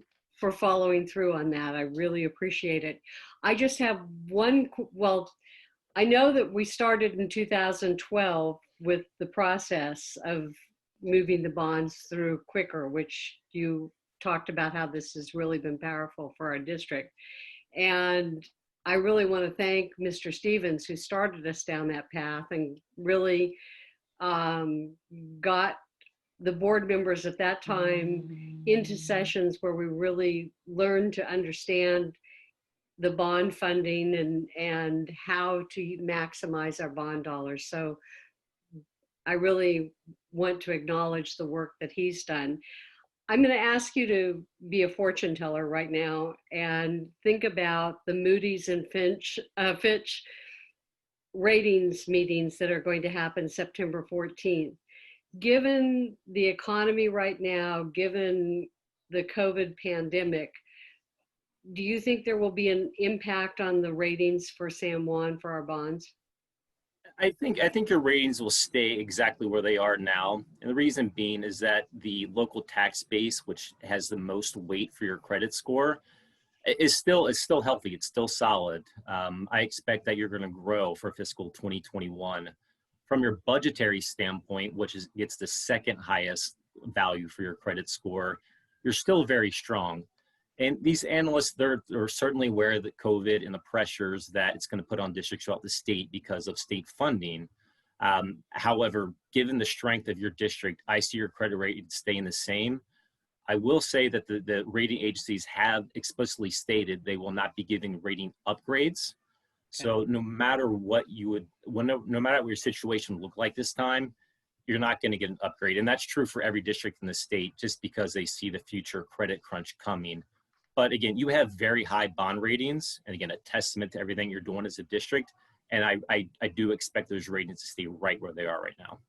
following through on that. I really appreciate it. I just have one, well, I know that we started in 2012 with the process of moving the bonds through quicker, which you talked about how this has really been powerful for our district. And I really want to thank Mr. Stevens, who started us down that path and really got the board members at that time into sessions where we really learned to understand the bond funding and how to maximize our bond dollars. So I really want to acknowledge the work that he's done. I'm going to ask you to be a fortune teller right now and think about the Moody's and Fitch ratings meetings that are going to happen September 14th. Given the economy right now, given the COVID pandemic, do you think there will be an impact on the ratings for San Juan for our bonds? I think your ratings will stay exactly where they are now. And the reason being is that the local tax base, which has the most weight for your credit score, is still healthy. It's still solid. I expect that you're going to grow for fiscal 2021. From your budgetary standpoint, which gets the second highest value for your credit score, you're still very strong. And these analysts, they're certainly aware that COVID and the pressures that it's going to put on districts throughout the state because of state funding. However, given the strength of your district, I see your credit rating staying the same. I will say that the rating agencies have explicitly stated they will not be giving rating upgrades. So no matter what no matter what your situation will look like this time, you're not going to get an upgrade. And that's true for every district in the state, just because they see the future credit crunch coming. But again, you have very high bond ratings, and again, a testament to everything you're doing as a district. And I do expect those ratings to stay right where they are right now.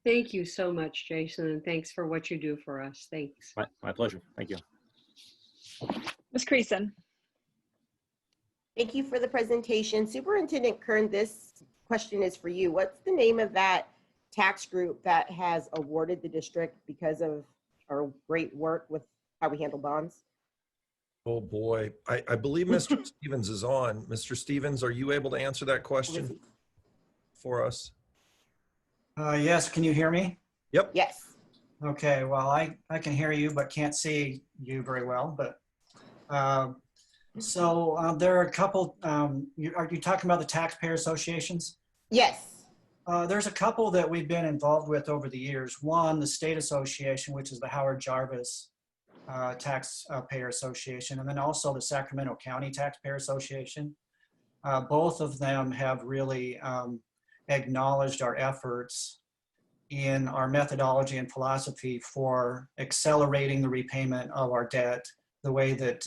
Thank you so much, Jason, and thanks for what you do for us. Thanks. My pleasure. Thank you. Ms. Creason. Thank you for the presentation. Superintendent Kern, this question is for you. What's the name of that tax group that has awarded the district because of our great work with how we handle bonds? Oh boy, I believe Mr. Stevens is on. Mr. Stevens, are you able to answer that question for us? Yes, can you hear me? Yep. Yes. Okay, well, I can hear you, but can't see you very well. But there are a couple, are you talking about the taxpayer associations? Yes. There's a couple that we've been involved with over the years. One, the state association, which is the Howard Jarvis Taxpayer Association, and then also the Sacramento County Taxpayer Association. Both of them have really acknowledged our efforts in our methodology and philosophy for accelerating the repayment of our debt the way that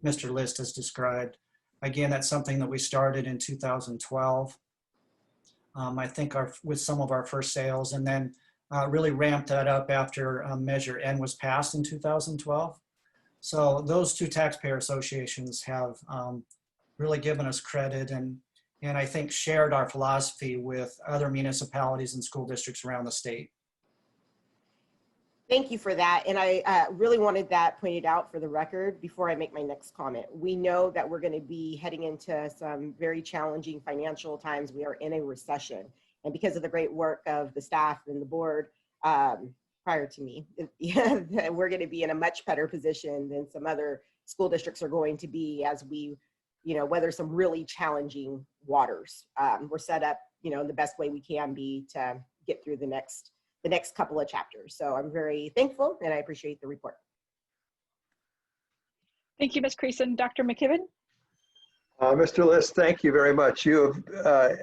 Mr. List has described. Again, that's something that we started in 2012. I think with some of our first sales, and then really ramped that up after Measure N was passed in 2012. So those two taxpayer associations have really given us credit and I think shared our philosophy with other municipalities and school districts around the state. Thank you for that. And I really wanted that pointed out for the record before I make my next comment. We know that we're going to be heading into some very challenging financial times. We are in a recession. And because of the great work of the staff and the board prior to me, we're going to be in a much better position than some other school districts are going to be as we weather some really challenging waters. We're set up, the best way we can be to get through the next couple of chapters. So I'm very thankful and I appreciate the report. Thank you, Ms. Creason. Dr. McKibben? Mr. List, thank you very much. You have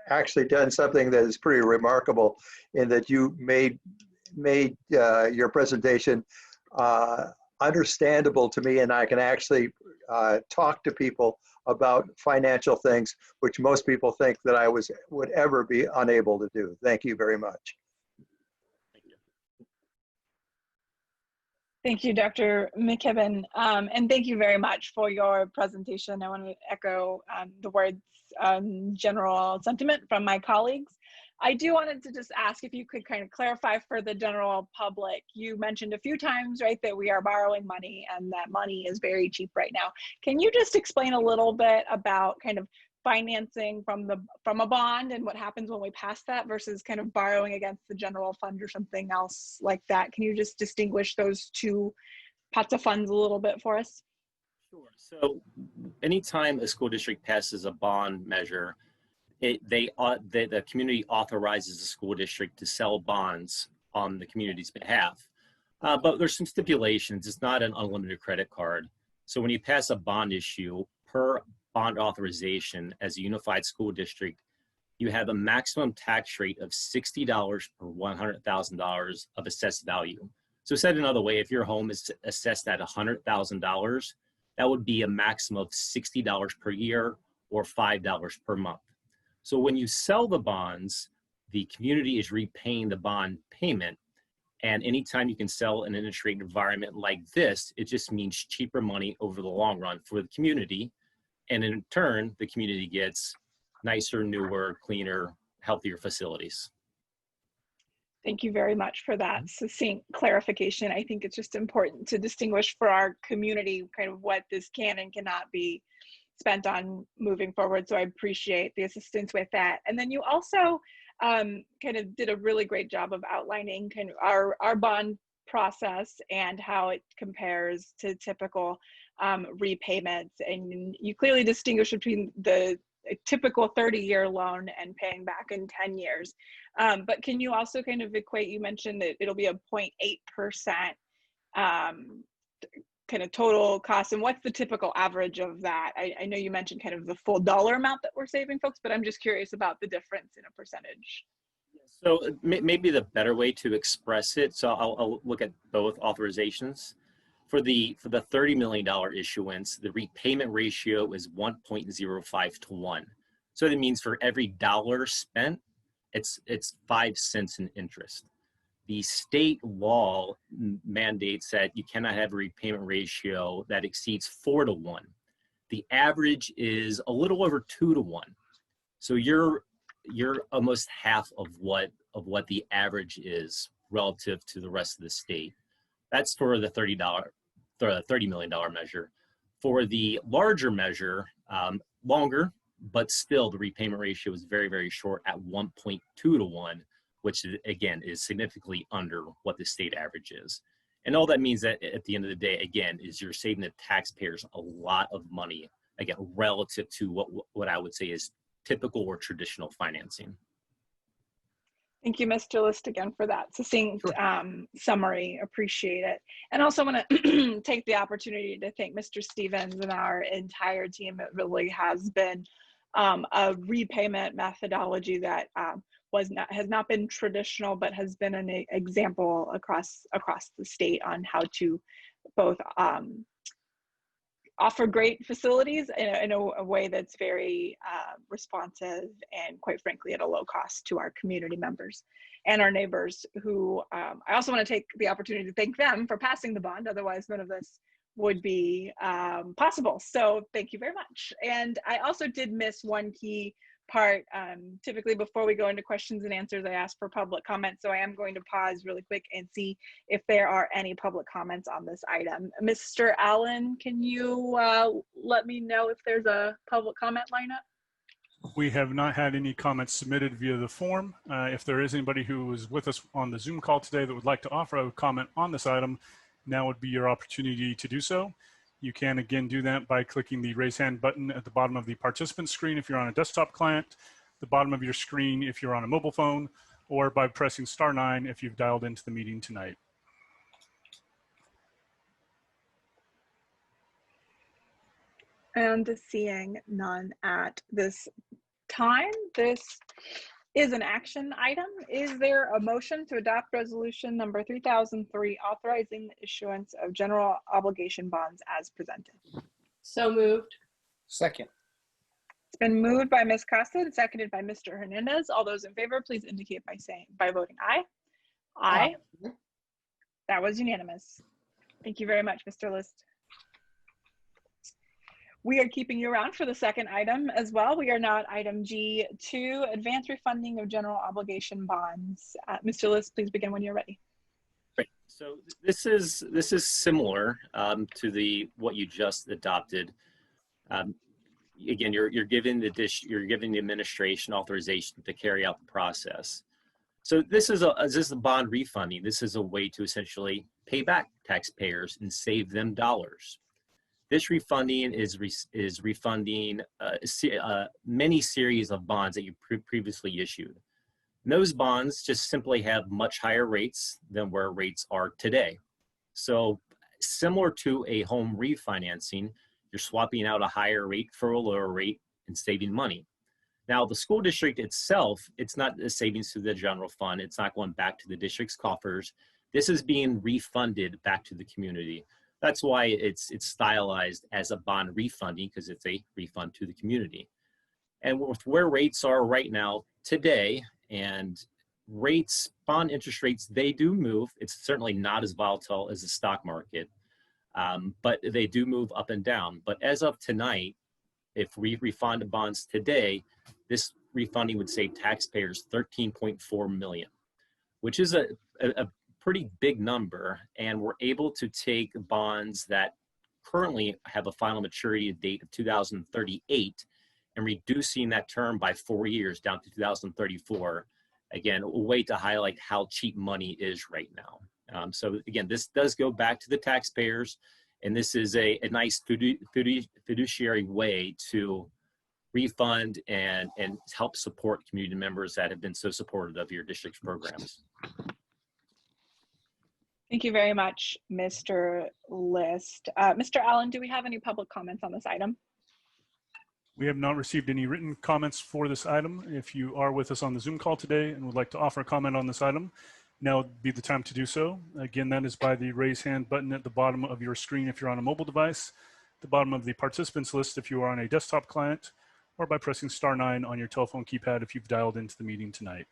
actually done something that is pretty remarkable in that you made your presentation understandable to me, and I can actually talk to people about financial things, which most people think that I would ever be unable to do. Thank you very much. Thank you, Dr. McKibben, and thank you very much for your presentation. I want to echo the words general sentiment from my colleagues. I do wanted to just ask if you could kind of clarify for the general public. You mentioned a few times, right, that we are borrowing money and that money is very cheap right now. Can you just explain a little bit about kind of financing from a bond and what happens when we pass that versus kind of borrowing against the general fund or something else like that? Can you just distinguish those two pots of funds a little bit for us? Sure. So anytime a school district passes a bond measure, the community authorizes the school district to sell bonds on the community's behalf. But there's some stipulations. It's not an unlimited credit card. So when you pass a bond issue, per bond authorization as a unified school district, you have a maximum tax rate of $60 per $100,000 of assessed value. So said another way, if your home is assessed at $100,000, that would be a maximum of $60 per year or $5 per month. So when you sell the bonds, the community is repaying the bond payment. And anytime you can sell in an interest rate environment like this, it just means cheaper money over the long run for the community. And in turn, the community gets nicer, newer, cleaner, healthier facilities. Thank you very much for that succinct clarification. I think it's just important to distinguish for our community kind of what this can and cannot be spent on moving forward. So I appreciate the assistance with that. And then you also kind of did a really great job of outlining kind of our bond process and how it compares to typical repayments. And you clearly distinguish between the typical 30-year loan and paying back in 10 years. But can you also kind of equate, you mentioned that it'll be a 0.8% kind of total cost, and what's the typical average of that? I know you mentioned kind of the full dollar amount that we're saving folks, but I'm just curious about the difference in a percentage. So maybe the better way to express it, so I'll look at both authorizations. For the $30 million issuance, the repayment ratio is 1.05 to 1. So that means for every dollar spent, it's 5 cents in interest. The state law mandates that you cannot have a repayment ratio that exceeds 4 to 1. The average is a little over 2 to 1. So you're almost half of what the average is relative to the rest of the state. That's for the $30 million measure. For the larger measure, longer, but still the repayment ratio is very, very short at 1.2 to 1. which again is significantly under what the state average is. And all that means that at the end of the day, again, is you're saving the taxpayers a lot of money, again, relative to what I would say is typical or traditional financing. Thank you, Mr. List, again for that succinct summary. Appreciate it. And also want to take the opportunity to thank Mr. Stevens and our entire team. It really has been a repayment methodology that has not been traditional, but has been an example across the state on how to both offer great facilities in a way that's very responsive and, quite frankly, at a low cost to our community members and our neighbors who I also want to take the opportunity to thank them for passing the bond. Otherwise, none of this would be possible. So thank you very much. And I also did miss one key part. Typically before we go into questions and answers, I ask for public comment. So I am going to pause really quick and see if there are any public comments on this item. Mr. Allen, can you let me know if there's a public comment lineup? We have not had any comments submitted via the form. If there is anybody who is with us on the Zoom call today that would like to offer a comment on this item, now would be your opportunity to do so. You can again do that by clicking the raise hand button at the bottom of the participant screen if you're on a desktop client, the bottom of your screen if you're on a mobile phone, or by pressing *9 if you've dialed into the meeting tonight. And seeing none at this time, this is an action item. Is there a motion to adopt resolution number 3003 authorizing the issuance of general obligation bonds as presented? So moved. Second. It's been moved by Ms. Costa and seconded by Mr. Hernandez. All those in favor, please indicate by voting aye. Aye. That was unanimous. Thank you very much, Mr. List. We are keeping you around for the second item as well. We are now at item G2, advance refunding of general obligation bonds. Mr. List, please begin when you're ready. Right. So this is similar to what you just adopted. Again, you're giving the administration authorization to carry out the process. So this is a bond refunding. This is a way to essentially pay back taxpayers and save them dollars. This refunding is refunding many series of bonds that you previously issued. And those bonds just simply have much higher rates than where rates are today. So similar to a home refinancing, you're swapping out a higher rate for a lower rate and saving money. Now, the school district itself, it's not a savings to the general fund. It's not going back to the district's coffers. This is being refunded back to the community. That's why it's stylized as a bond refunding, because it's a refund to the community. And with where rates are right now today, and bond interest rates, they do move. It's certainly not as volatile as the stock market, but they do move up and down. But as of tonight, if we refund bonds today, this refunding would save taxpayers $13.4 million, which is a pretty big number. And we're able to take bonds that currently have a final maturity date of 2038 and reducing that term by 4 years down to 2034. Again, a way to highlight how cheap money is right now. So again, this does go back to the taxpayers, and this is a nice fiduciary way to refund and help support community members that have been so supportive of your district's programs. Thank you very much, Mr. List. Mr. Allen, do we have any public comments on this item? We have not received any written comments for this item. If you are with us on the Zoom call today and would like to offer a comment on this item, now would be the time to do so. Again, that is by the raise hand button at the bottom of your screen if you're on a mobile device, the bottom of the participants list if you are on a desktop client, or by pressing *9 on your telephone keypad if you've dialed into the meeting tonight.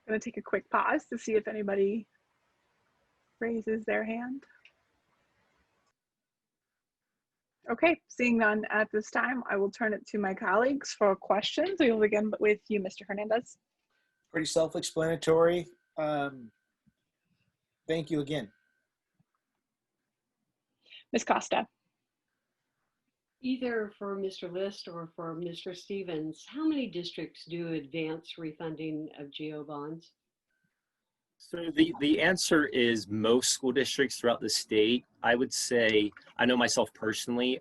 I'm going to take a quick pause to see if anybody raises their hand. Okay, seeing none at this time, I will turn it to my colleagues for questions. We will begin with you, Mr. Hernandez. Pretty self-explanatory. Thank you again. Ms. Costa. Either for Mr. List or for Mr. Stevens, how many districts do advance refunding of GO bonds? So the answer is most school districts throughout the state. I would say, I know myself personally,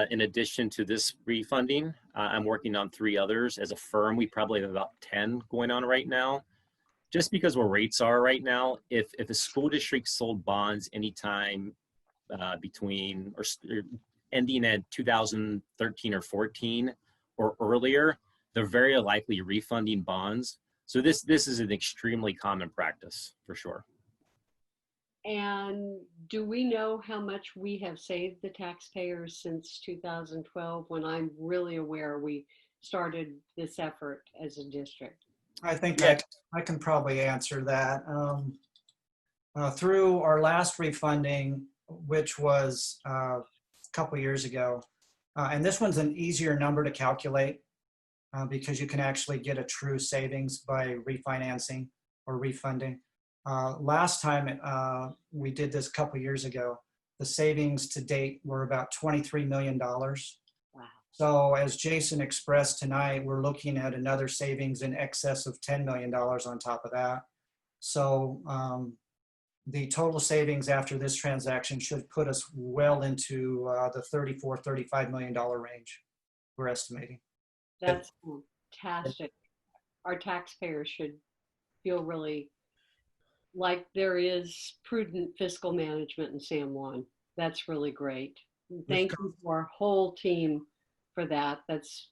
in addition to this refunding, I'm working on 3 others. As a firm, we probably have about 10 going on right now. Just because where rates are right now, if a school district sold bonds anytime between or ending at 2013 or 14 or earlier, they're very likely refunding bonds. So this is an extremely common practice for sure. And do we know how much we have saved the taxpayers since 2012, when I'm really aware we started this effort as a district? I think I can probably answer that. Through our last refunding, which was a couple years ago, and this one's an easier number to calculate because you can actually get a true savings by refinancing or refunding. Last time we did this a couple years ago, the savings to date were about $23 million. Wow. So as Jason expressed tonight, we're looking at another savings in excess of $10 million on top of that. So the total savings after this transaction should put us well into the $34, $35 million range, we're estimating. That's fantastic. Our taxpayers should feel really like there is prudent fiscal management in San Juan. That's really great. Thank you to our whole team for that. That's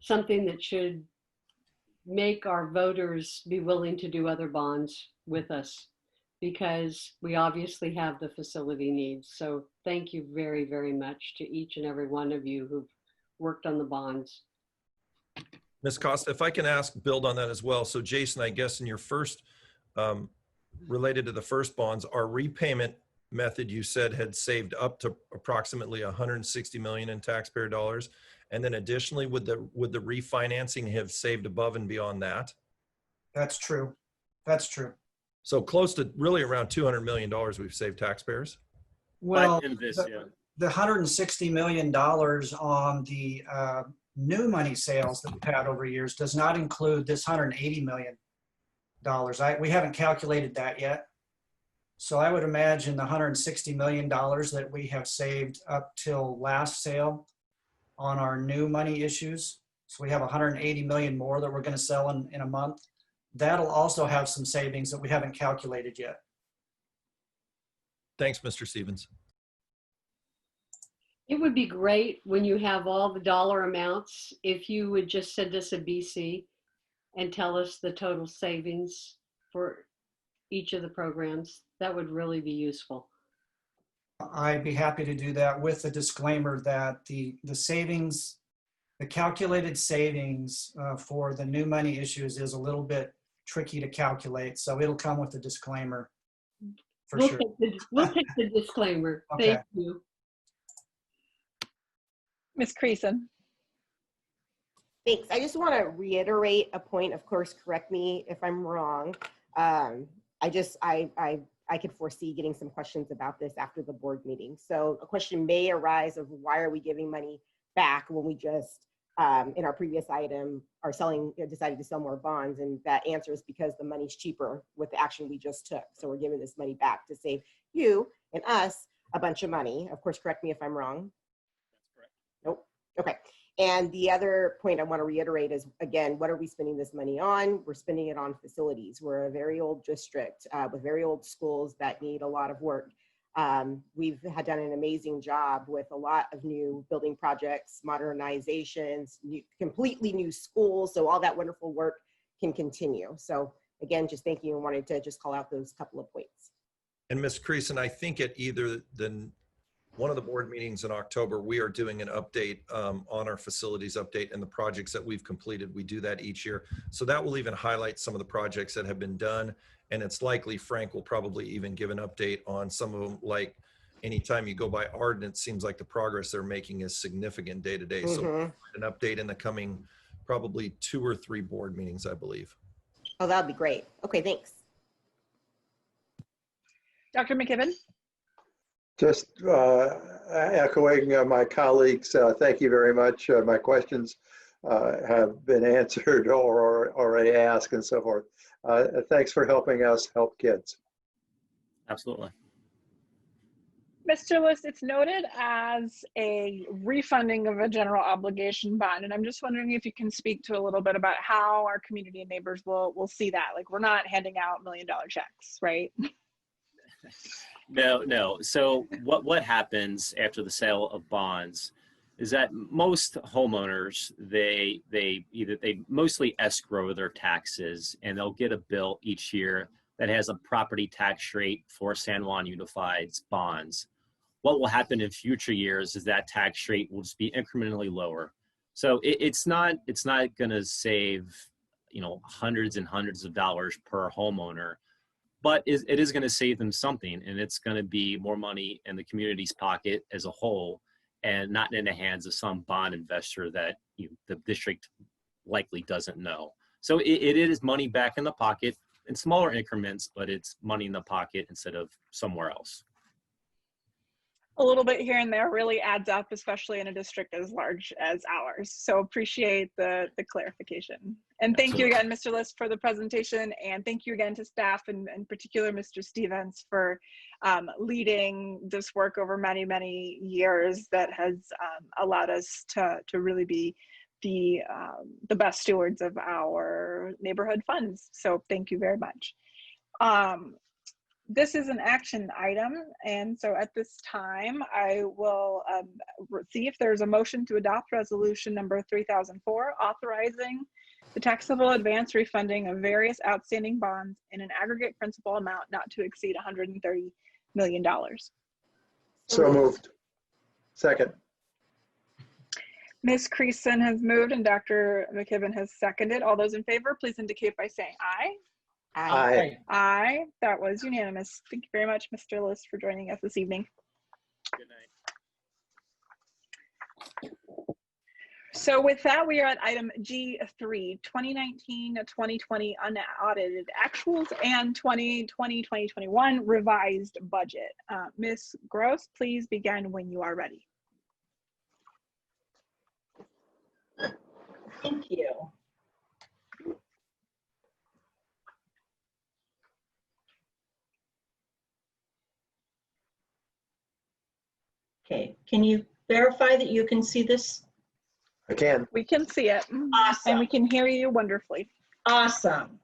something that should make our voters be willing to do other bonds with us, because we obviously have the facility needs. So thank you very, very much to each and every one of you who've worked on the bonds. Ms. Costa, if I can build on that as well. So Jason, I guess in your first, related to the first bonds, our repayment method, you said, had saved up to approximately $160 million in taxpayer dollars. And then additionally, would the refinancing have saved above and beyond that? That's true. That's true. So close to really around $200 million we've saved taxpayers. Well, the $160 million on the new money sales that we've had over years does not include this $180 million. We haven't calculated that yet. So I would imagine the $160 million that we have saved up till last sale on our new money issues. So we have 180 million more that we're going to sell in a month. That'll also have some savings that we haven't calculated yet. Thanks, Mr. Stevens. It would be great when you have all the dollar amounts, if you would just send us a BC and tell us the total savings for each of the programs. That would really be useful. I'd be happy to do that with the disclaimer that the savings, the calculated savings for the new money issues is a little bit tricky to calculate. So it'll come with a disclaimer for sure. We'll take the disclaimer. Okay. Thank you. Ms. Creason. Thanks. I just want to reiterate a point. Of course, correct me if I'm wrong. I could foresee getting some questions about this after the board meeting. So a question may arise of why are we giving money back when we just, in our previous item, are decided to sell more bonds? And that answer is because the money's cheaper with the action we just took. So we're giving this money back to save you and us a bunch of money. Of course, correct me if I'm wrong. That's correct. Nope. Okay. And the other point I want to reiterate is, again, what are we spending this money on? We're spending it on facilities. We're a very old district with very old schools that need a lot of work. We've done an amazing job with a lot of new building projects, modernizations, completely new schools. So all that wonderful work can continue. So again, just thank you, and wanted to just call out those couple of points. And Ms. Creason, I think at either one of the board meetings in October, we are doing an update on our facilities update and the projects that we've completed. We do that each year. So that will even highlight some of the projects that have been done. And it's likely Frank will probably even give an update on some of them. Like anytime you go by Arden, it seems like the progress they're making is significant day to day. So an update in the coming probably 2 or 3 board meetings, I believe. Oh, that'd be great. Okay, thanks. Dr. McKibben. Just echoing my colleagues, thank you very much. My questions have been answered or already asked and so forth. Thanks for helping us help kids. Absolutely. Mr. List, it's noted as a refunding of a general obligation bond, and I'm just wondering if you can speak to a little bit about how our community and neighbors will see that. Like, we're not handing out $1 million checks, right? No. So what happens after the sale of bonds is that most homeowners, they mostly escrow their taxes, and they'll get a bill each year that has a property tax rate for San Juan Unified's bonds. What will happen in future years is that tax rate will just be incrementally lower. So it's not going to save, hundreds and hundreds of dollars per homeowner, but it is going to save them something, and it's going to be more money in the community's pocket as a whole, and not in the hands of some bond investor that the district likely doesn't know. So it is money back in the pocket in smaller increments, but it's money in the pocket instead of somewhere else. A little bit here and there really adds up, especially in a district as large as ours. So appreciate the clarification. And thank you again, Mr. List, for the presentation. And thank you again to staff, and in particular, Mr. Stevens, for leading this work over many, many years that has allowed us to really be the best stewards of our neighborhood funds. So thank you very much. This is an action item, and so at this time, I will see if there's a motion to adopt resolution number 3004, authorizing the taxable advance refunding of various outstanding bonds in an aggregate principal amount not to exceed $130 million. So moved. Second. Ms. Creason has moved and Dr. McKibben has seconded. All those in favor, please indicate by saying aye. Aye. Aye. That was unanimous. Thank you very much, Mr. List, for joining us this evening. Good night. So with that, we are at item G3, 2019-2020 unaudited actuals and 2020-2021 revised budget. Ms. Gross, please begin when you are ready. Thank you. Okay, can you verify that you can see this? I can. We can see it. Awesome. And we can hear you wonderfully. Awesome.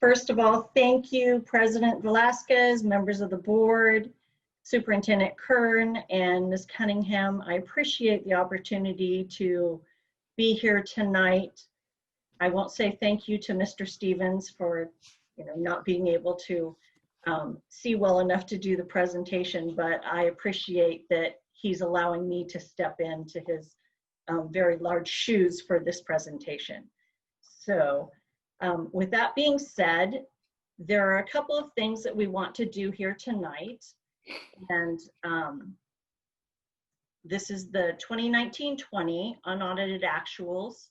First of all, thank you, President Velasquez, members of the board, Superintendent Kern, and Ms. Cunningham. I appreciate the opportunity to be here tonight. I won't say thank you to Mr. Stevens for not being able to see well enough to do the presentation, but I appreciate that he's allowing me to step into his very large shoes for this presentation. So with that being said, there are a couple of things that we want to do here tonight. And this is the 2019-20 unaudited actuals.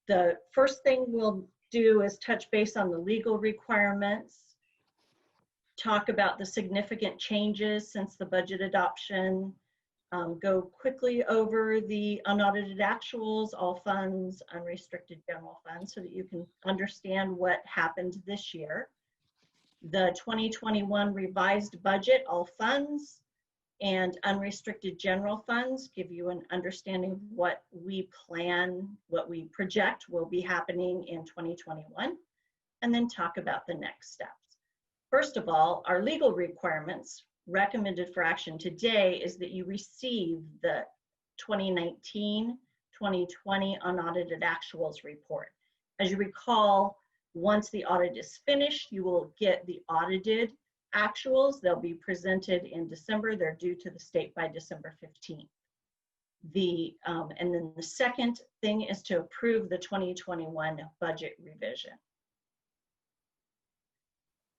The first thing we'll do is touch base on the legal requirements, talk about the significant changes since the budget adoption, go quickly over the unaudited actuals, all funds, unrestricted general funds, so that you can understand what happened this year. The 2021 revised budget, all funds, and unrestricted general funds give you an understanding of what we plan, what we project will be happening in 2021, and then talk about the next steps. First of all, our legal requirements recommended for action today is that you receive the 2019-2020 unaudited actuals report. As you recall, once the audit is finished, you will get the audited actuals. They'll be presented in December. They're due to the state by December 15th. And then the second thing is to approve the 2021 budget revision.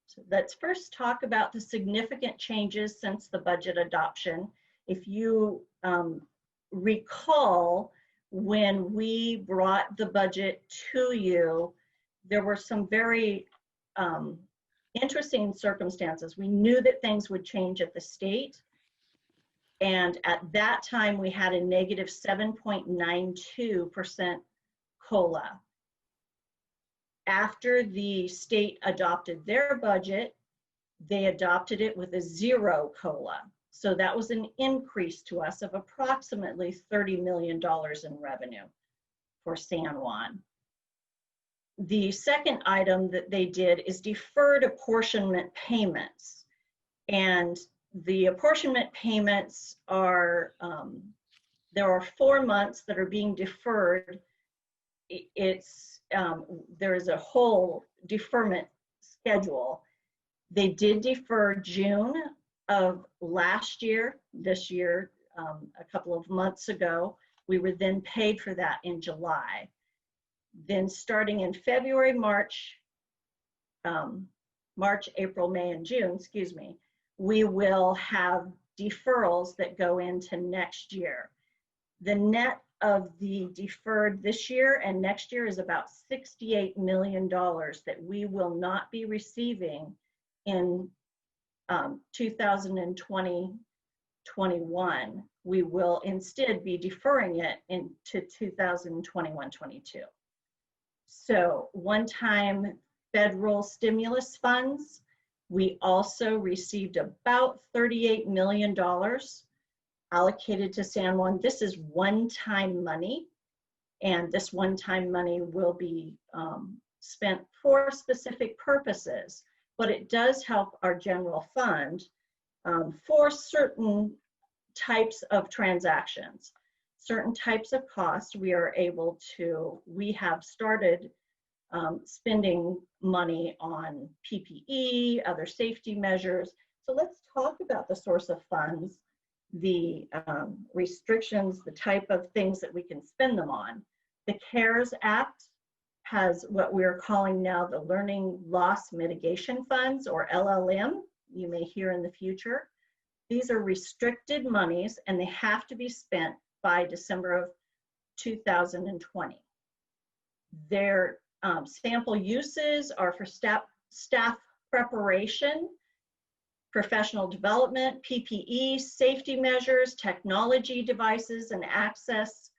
So let's first talk about the significant changes since the budget adoption. If you recall, when we brought the budget to you, there were some very interesting circumstances. We knew that things would change at the state. And at that time, we had a negative 7.92% COLA. After the state adopted their budget, they adopted it with a 0 COLA. So that was an increase to us of approximately $30 million in revenue for San Juan. The second item that they did is deferred apportionment payments. And the apportionment payments are, there are 4 months that are being deferred. There is a whole deferment schedule. They did defer June of last year. This year, a couple of months ago, we were then paid for that in July. Then starting in February, March, April, May, and June, excuse me, we will have deferrals that go into next year. The net of the deferred this year and next year is about $68 million that we will not be receiving in 2020-21. We will instead be deferring it into 2021-22. So one-time federal stimulus funds, we also received about $38 million allocated to San Juan. This is one-time money, and this one-time money will be spent for specific purposes, but it does help our general fund for certain types of transactions, certain types of costs. We have started spending money on PPE, other safety measures. So let's talk about the source of funds, the restrictions, the type of things that we can spend them on. The CARES Act has what we're calling now the Learning Loss Mitigation Funds, or LLM, you may hear in the future. These are restricted monies, and they have to be spent by December of 2020. Their sample uses are for staff preparation, professional development, PPE, safety measures, technology devices and access,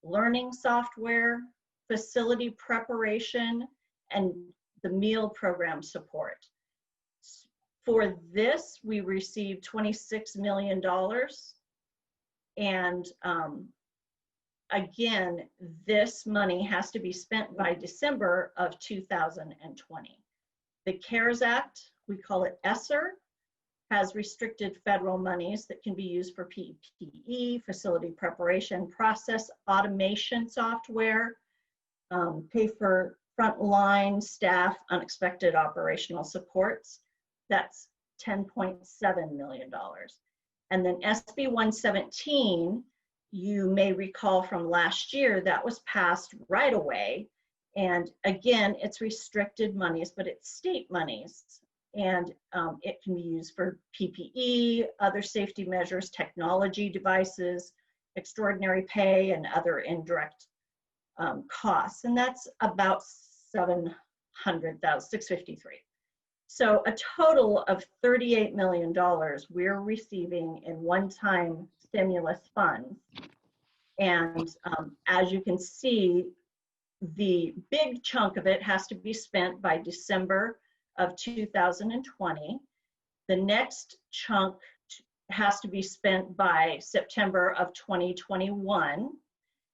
learning software, facility preparation, and the meal program support. For this, we received $26 million. And again, this money has to be spent by December of 2020. The CARES Act, we call it ESSER, has restricted federal monies that can be used for PPE, facility preparation, process automation software, pay for frontline staff, unexpected operational supports. That's $10.7 million. And then SB 117, you may recall from last year, that was passed right away. And again, it's restricted monies, but it's state monies. And it can be used for PPE, other safety measures, technology devices, extraordinary pay, and other indirect costs. And that's about $653. So a total of $38 million we're receiving in one-time stimulus funds. And as you can see, the big chunk of it has to be spent by December of 2020. The next chunk has to be spent by September of 2021.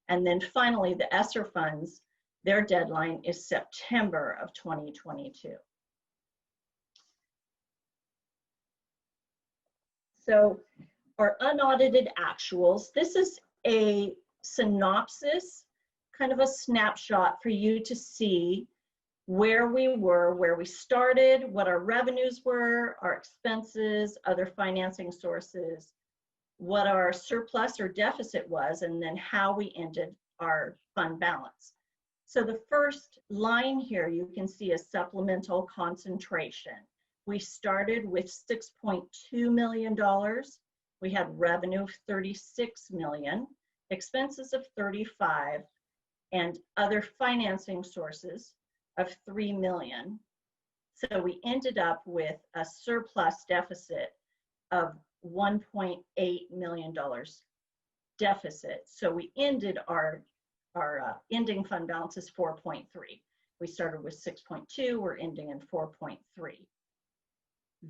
And then finally, the ESSER funds, their deadline is September of 2022. So our unaudited actuals, this is a synopsis, kind of a snapshot for you to see where we were, where we started, what our revenues were, our expenses, other financing sources, what our surplus or deficit was, and then how we ended our fund balance. So the first line here, you can see a supplemental concentration. We started with $6.2 million. We had revenue of $36 million, expenses of $35, and other financing sources of $3 million. So we ended up with a surplus deficit of $1.8 million deficit. So we ended our ending fund balance is 4.3. We started with 6.2, we're ending in 4.3.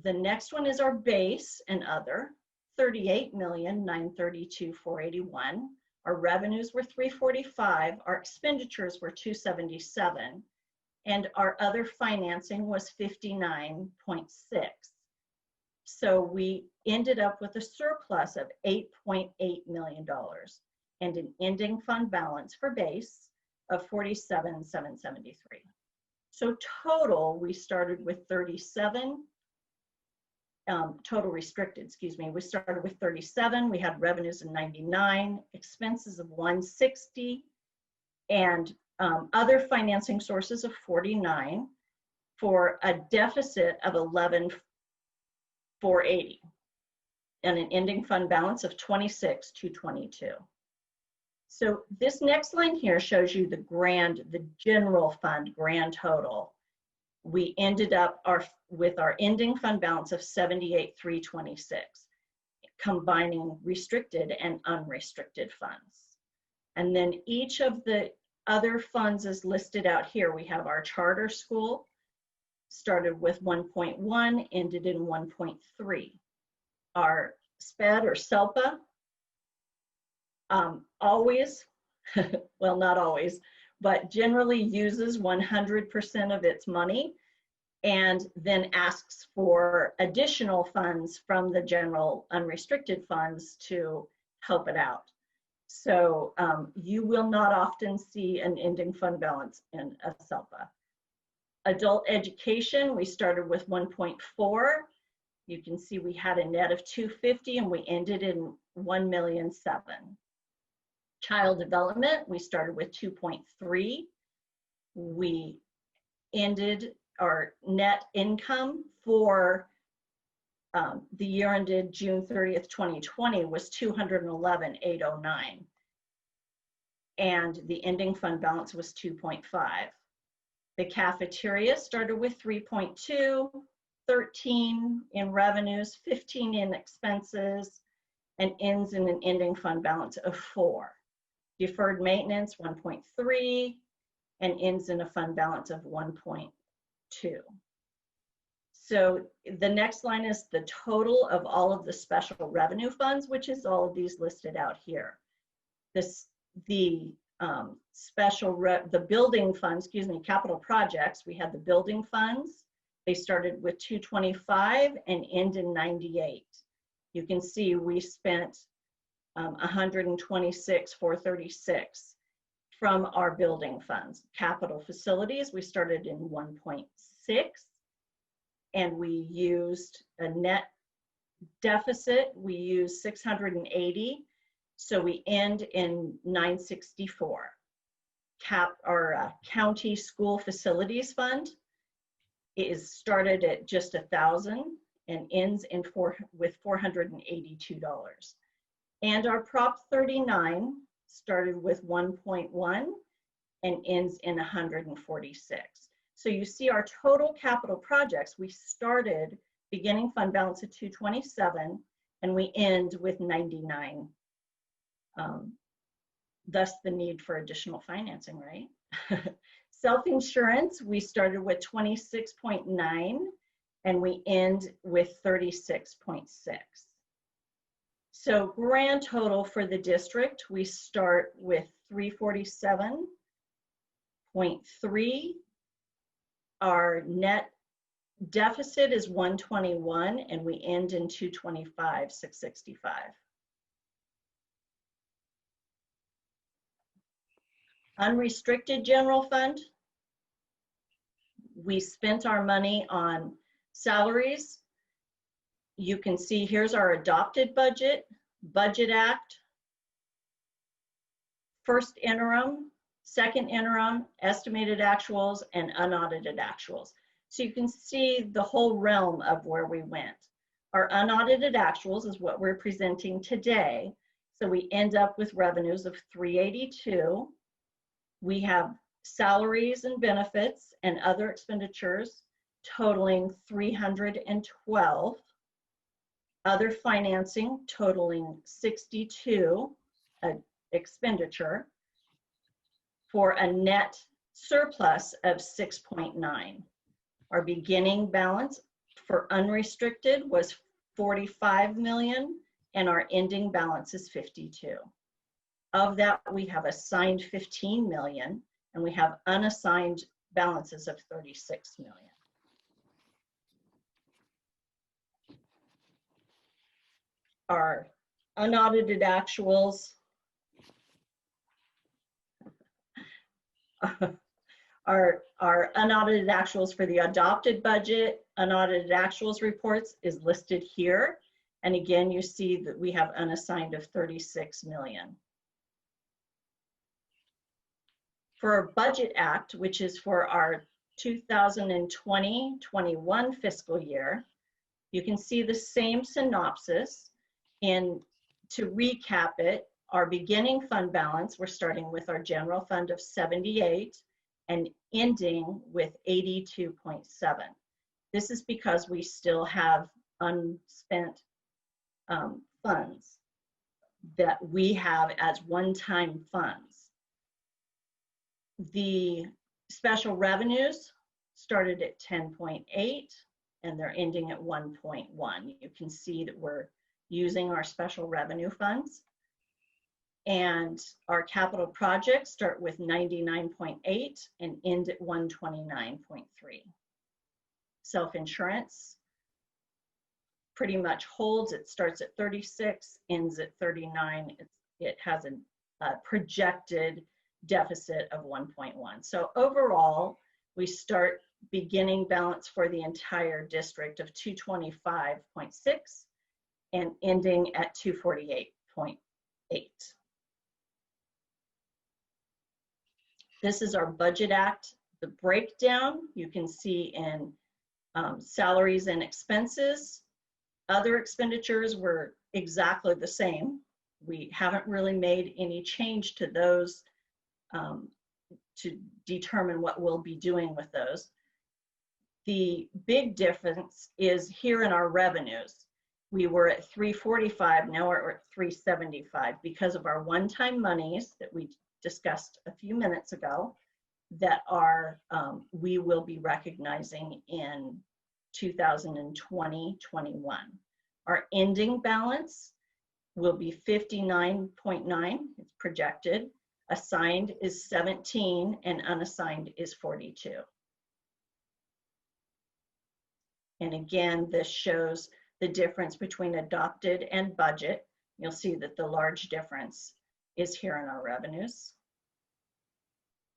The next one is our base and other, 38,932,481. Our revenues were 345, our expenditures were 277, and our other financing was 59.6. So we ended up with a surplus of $8.8 million and an ending fund balance for base of 47,773. So total, we started with 37, total restricted, excuse me. We started with 37, we had revenues of 99, expenses of 160, and other financing sources of 49 for a deficit of 11,480 and an ending fund balance of 26,222. So this next line here shows you the general fund grand total. We ended up with our ending fund balance of 78,326, combining restricted and unrestricted funds. And then each of the other funds is listed out here. We have our charter school, started with 1.1, ended in 1.3. Our SPED or SELPA, always, well, not always, but generally uses 100% of its money and then asks for additional funds from the general unrestricted funds to help it out. So you will not often see an ending fund balance in a SELPA. Adult education, we started with 1.4. You can see we had a net of 250 and we ended in 1,000,007. Child development, we started with 2.3. We ended our net income for the year ended June 30th, 2020 was 211,809. And the ending fund balance was 2.5. The cafeteria started with 3.2, 13 in revenues, 15 in expenses, and ends in an ending fund balance of 4. Deferred maintenance, 1.3, and ends in a fund balance of 1.2. So the next line is the total of all of the special revenue funds, which is all of these listed out here. The building funds, excuse me, capital projects, we had the building funds. They started with 225 and end in 98. You can see we spent 126,436 from our building funds. Capital facilities, we started in 1.6 and we used a net deficit. We used 680, so we end in 964. County school facilities fund is started at just 1,000 and ends in with $482. And our Prop 39 started with 1.1 and ends in 146. So you see our total capital projects, we started beginning fund balance at 227 and we end with 99. Thus the need for additional financing, right? Self-insurance, we started with 26.9 and we end with 36.6. So grand total for the district, we start with 347.3. Our net deficit is 121 and we end in 225,665. Unrestricted general fund, we spent our money on salaries. You can see here's our adopted budget, Budget Act, first interim, second interim, estimated actuals, and unaudited actuals. So you can see the whole realm of where we went. Our unaudited actuals is what we're presenting today. So we end up with revenues of 382. We have salaries and benefits and other expenditures totaling 312, other financing totaling 62 expenditure, for a net surplus of 6.9. Our beginning balance for unrestricted was 45 million, and our ending balance is 52. Of that, we have assigned 15 million, and we have unassigned balances of 36 million. Our unaudited actuals our unaudited actuals for the adopted budget, unaudited actuals reports is listed here. And again, you see that we have unassigned of 36 million. For our Budget Act, which is for our 2020-21 fiscal year, you can see the same synopsis. And to recap it, our beginning fund balance, we're starting with our general fund of 78 and ending with 82.7. This is because we still have unspent funds that we have as one-time funds. The special revenues started at 10.8 and they're ending at 1.1. You can see that we're using our special revenue funds. And our capital projects start with 99.8 and end at 129.3. Self-insurance pretty much holds. It starts at 36, ends at 39. It has a projected deficit of 1.1. So overall, we start beginning balance for the entire district of 225.6 and ending at 248.8. This is our Budget Act. The breakdown you can see in salaries and expenses. Other expenditures were exactly the same. We haven't really made any change to those to determine what we'll be doing with those. The big difference is here in our revenues. We were at 345, now we're at 375 because of our one-time monies that we discussed a few minutes ago that are we will be recognizing in 2020-21. Our ending balance will be 59.9, it's projected. Assigned is 17 and unassigned is 42. And again, this shows the difference between adopted and budget. You'll see that the large difference is here in our revenues.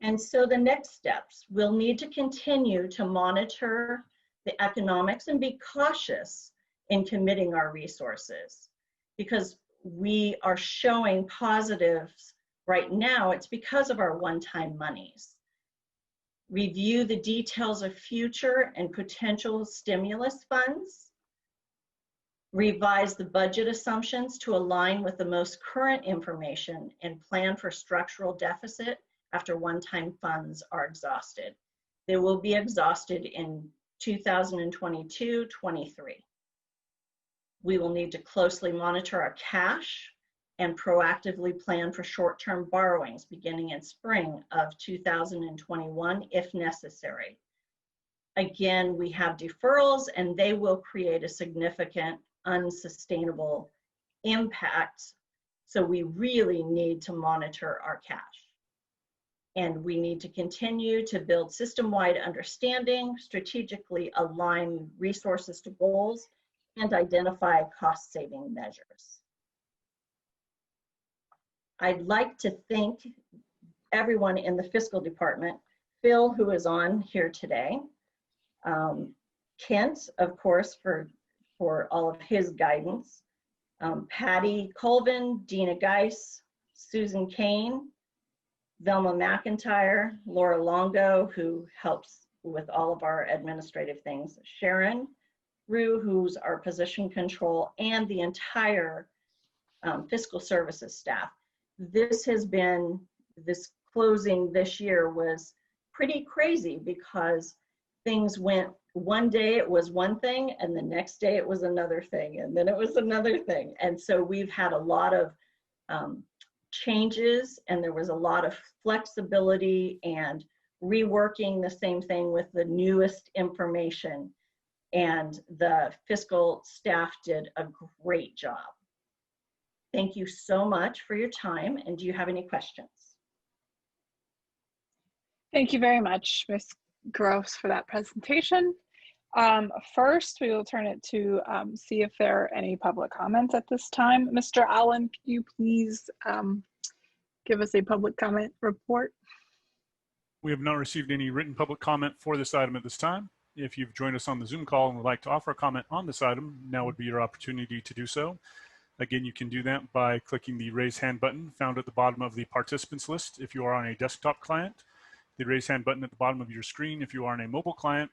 And so the next steps, we'll need to continue to monitor the economics and be cautious in committing our resources because we are showing positives right now. It's because of our one-time monies. Review the details of future and potential stimulus funds. Revise the budget assumptions to align with the most current information and plan for structural deficit after one-time funds are exhausted. They will be exhausted in 2022-23. We will need to closely monitor our cash and proactively plan for short-term borrowings beginning in spring of 2021 if necessary. Again, we have deferrals and they will create a significant unsustainable impact. So we really need to monitor our cash. And we need to continue to build system-wide understanding, strategically align resources to goals, and identify cost-saving measures. I'd like to thank everyone in the fiscal department, Phil, who is on here today, Kent, of course, for all of his guidance, Patty Colvin, Dina Geis, Susan Kane, Velma McIntyre, Laura Longo, who helps with all of our administrative things, Sharon Rue, who's our position control, and the entire fiscal services staff. This closing this year was pretty crazy because things went one day it was one thing, and the next day it was another thing, and then it was another thing. And so we've had a lot of changes, and there was a lot of flexibility and reworking the same thing with the newest information. And the fiscal staff did a great job. Thank you so much for your time. And do you have any questions? Thank you very much, Ms. Gross, for that presentation. First, we will turn it to see if there are any public comments at this time. Mr. Allen, can you please give us a public comment report? We have not received any written public comment for this item at this time. If you've joined us on the Zoom call and would like to offer a comment on this item, now would be your opportunity to do so. Again, you can do that by clicking the raise hand button found at the bottom of the participants list if you are on a desktop client, the raise hand button at the bottom of your screen if you are on a mobile client,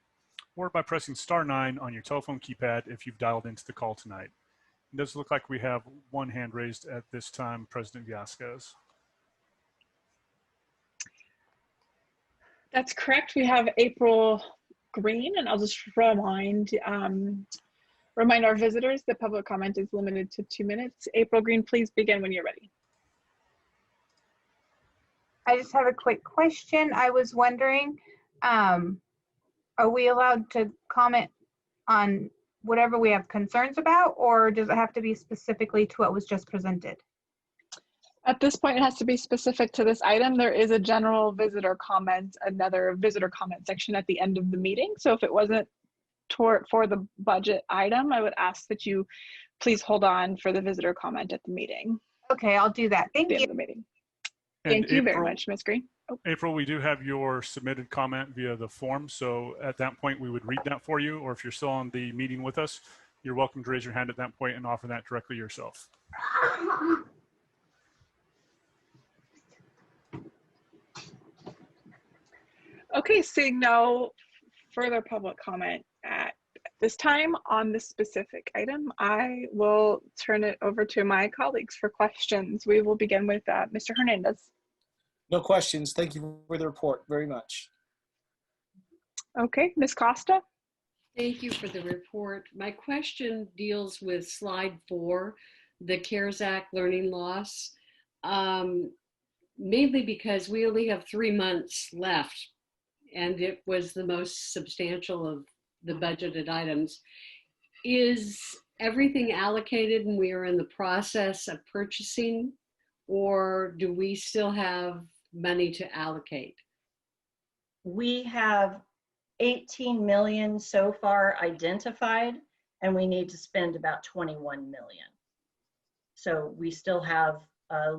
or by pressing *9 on your telephone keypad if you've dialed into the call tonight. It does look like we have one hand raised at this time, President Vasquez. That's correct. We have April Green, and I'll just remind our visitors that public comment is limited to 2 minutes. April Green, please begin when you're ready. I just have a quick question. I was wondering, are we allowed to comment on whatever we have concerns about, or does it have to be specifically to what was just presented? At this point, it has to be specific to this item. There is a general visitor comment, another visitor comment section at the end of the meeting. So if it wasn't for the budget item, I would ask that you please hold on for the visitor comment at the meeting. Okay, I'll do that. Thank you. End of the meeting. Thank you very much, Ms. Green. Oh. April, we do have your submitted comment via the form. So at that point, we would read that for you, or if you're still on the meeting with us, you're welcome to raise your hand at that point and offer that directly yourself. Okay, seeing no further public comment at this time on this specific item, I will turn it over to my colleagues for questions. We will begin with Mr. Hernandez. No questions. Thank you for the report very much. Okay, Ms. Costa. Thank you for the report. My question deals with slide 4, the CARES Act learning loss, mainly because we only have 3 months left, and it was the most substantial of the budgeted items. Is everything allocated and we are in the process of purchasing, or do we still have money to allocate? We have 18 million so far identified, and we need to spend about 21 million. So we still have a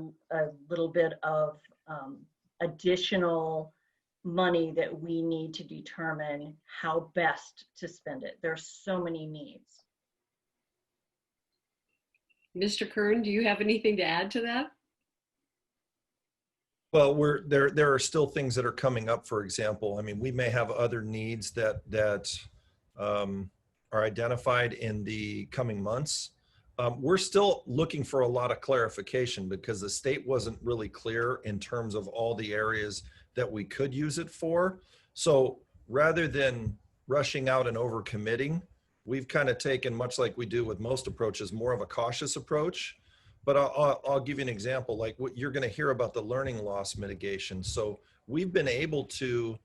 little bit of additional money that we need to determine how best to spend it. There's so many needs. Mr. Kern, do you have anything to add to that? Well, there are still things that are coming up. For example, I mean, we may have other needs that are identified in the coming months. We're still looking for a lot of clarification because the state wasn't really clear in terms of all the areas that we could use it for. So rather than rushing out and overcommitting, we've kind of taken, much like we do with most approaches, more of a cautious approach. But I'll give you an example, like what you're going to hear about the learning loss mitigation. So we've been able to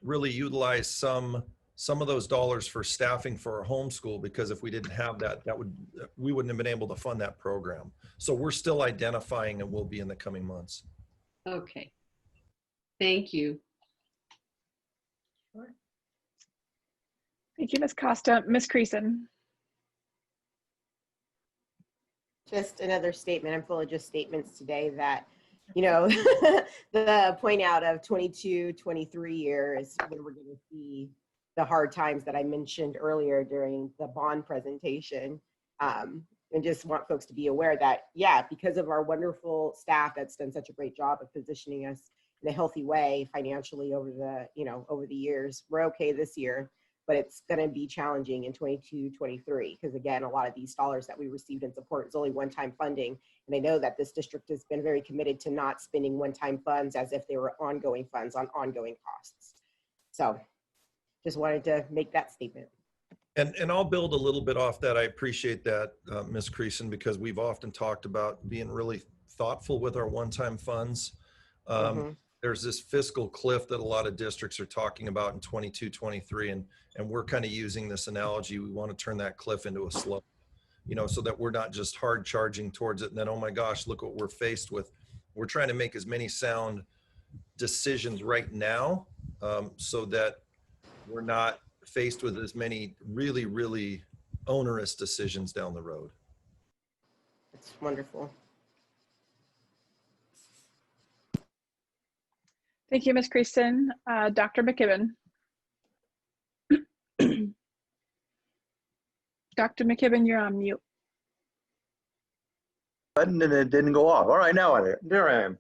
really utilize some of those dollars for staffing for our homeschool, because if we didn't have that, we wouldn't have been able to fund that program. So we're still identifying and will be in the coming months. Okay. Thank you. Sure. Thank you, Ms. Costa. Ms. Creason. Just another statement. I'm full of just statements today that, you know, the point out of 22, 23 years when we're going to see the hard times that I mentioned earlier during the bond presentation. And just want folks to be aware that, yeah, because of our wonderful staff that's done such a great job of positioning us in a healthy way financially over the years, we're okay this year. But it's going to be challenging in 22, 23, because again, a lot of these dollars that we received in support is only one-time funding. And I know that this district has been very committed to not spending one-time funds as if they were ongoing funds on ongoing costs. So Just wanted to make that statement. And I'll build a little bit off that. I appreciate that, Ms. Creason, because we've often talked about being really thoughtful with our one-time funds. There's this fiscal cliff that a lot of districts are talking about in 22, 23, and we're kind of using this analogy. We want to turn that cliff into a slope, you know, so that we're not just hard charging towards it and then, oh my gosh, look what we're faced with. We're trying to make as many sound decisions right now so that we're not faced with as many really, really onerous decisions down the road. It's wonderful. Thank you, Ms. Creaston. Dr. McKibben. Dr. McKibben, you're on mute. Button and it didn't go off. All right, now there I am.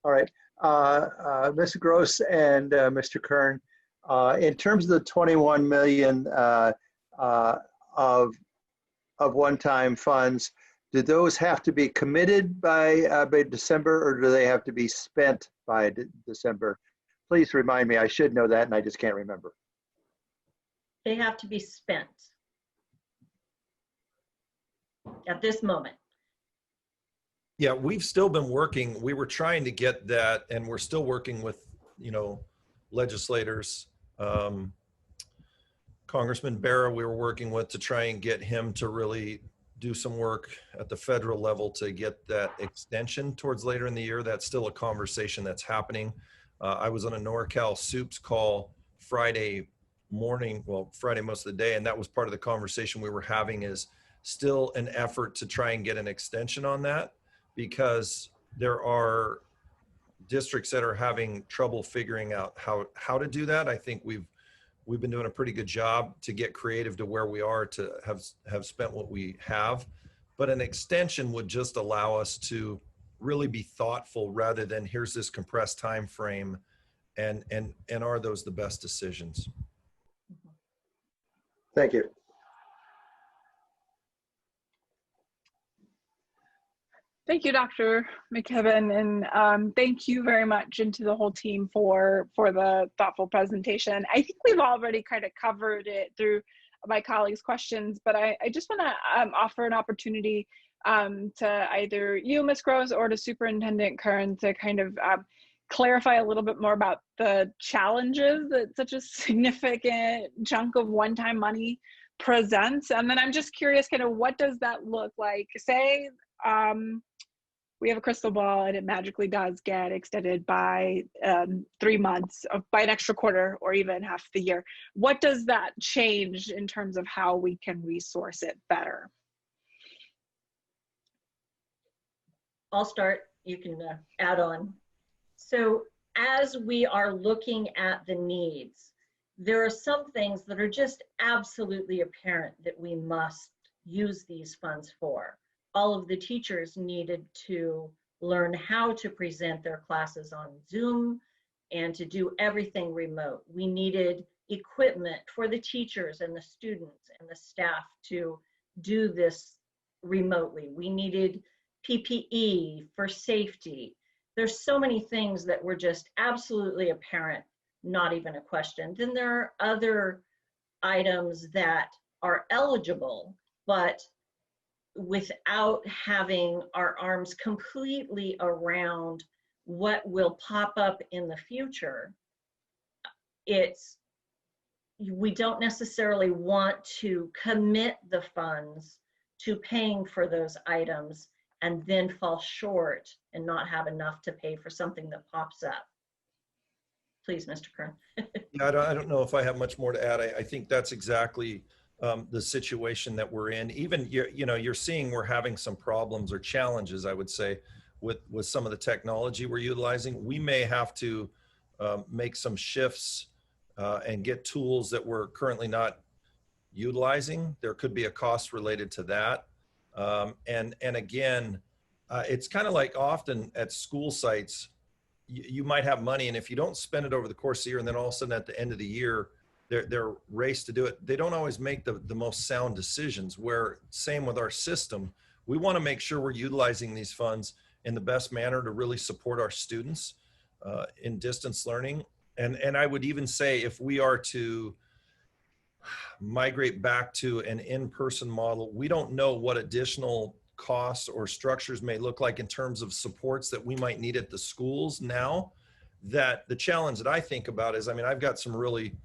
All right, Mr. Gross and Mr. Kern, in terms of the 21 million of one-time funds, do those have to be committed by December, or do they have to be spent by December? Please remind me. I should know that, and I just can't remember. They have to be spent at this moment. Yeah, we've still been working. We were trying to get that, and we're still working with, you know, legislators. Congressman Barra, we were working with to try and get him to really do some work at the federal level to get that extension towards later in the year. That's still a conversation that's happening. I was on a NorCal Soups call Friday morning, well, Friday most of the day, and that was part of the conversation we were having, is still an effort to try and get an extension on that, because there are districts that are having trouble figuring out how to do that. I think we've been doing a pretty good job to get creative to where we are to have spent what we have, but an extension would just allow us to really be thoughtful rather than here's this compressed time frame, and are those the best decisions? Thank you. Thank you, Dr. McKibben, and thank you very much, and to the whole team for the thoughtful presentation. I think we've already kind of covered it through my colleagues' questions, but I just want to offer an opportunity to either you, Ms. Gross, or to Superintendent Kern to kind of clarify a little bit more about the challenges that such a significant chunk of one-time money presents. And then I'm just curious, kind of what does that look like? Say, we have a crystal ball and it magically does get extended by 3 months, by an extra quarter, or even half the year. What does that change in terms of how we can resource it better? I'll start, you can add on. So as we are looking at the needs, there are some things that are just absolutely apparent that we must use these funds for. All of the teachers needed to learn how to present their classes on Zoom and to do everything remote. We needed equipment for the teachers and the students and the staff to do this remotely. We needed PPE for safety. There's so many things that were just absolutely apparent, not even a question. Then there are other items that are eligible, but without having our arms completely around what will pop up in the future, we don't necessarily want to commit the funds to paying for those items and then fall short and not have enough to pay for something that pops up. Please, Mr. Kern. Yeah, I don't know if I have much more to add. I think that's exactly the situation that we're in. Even you're seeing we're having some problems or challenges, I would say, with some of the technology we're utilizing. We may have to make some shifts and get tools that we're currently not utilizing. There could be a cost related to that. And again, it's kind of like often at school sites, you might have money, and if you don't spend it over the course of the year, and then all of a sudden at the end of the year, they're raced to do it, they don't always make the most sound decisions. Where same with our system, we want to make sure we're utilizing these funds in the best manner to really support our students in distance learning. And I would even say, if we are to migrate back to an in-person model. We don't know what additional costs or structures may look like in terms of supports that we might need at the schools now. That the challenge that I think about is, I mean, I've got some really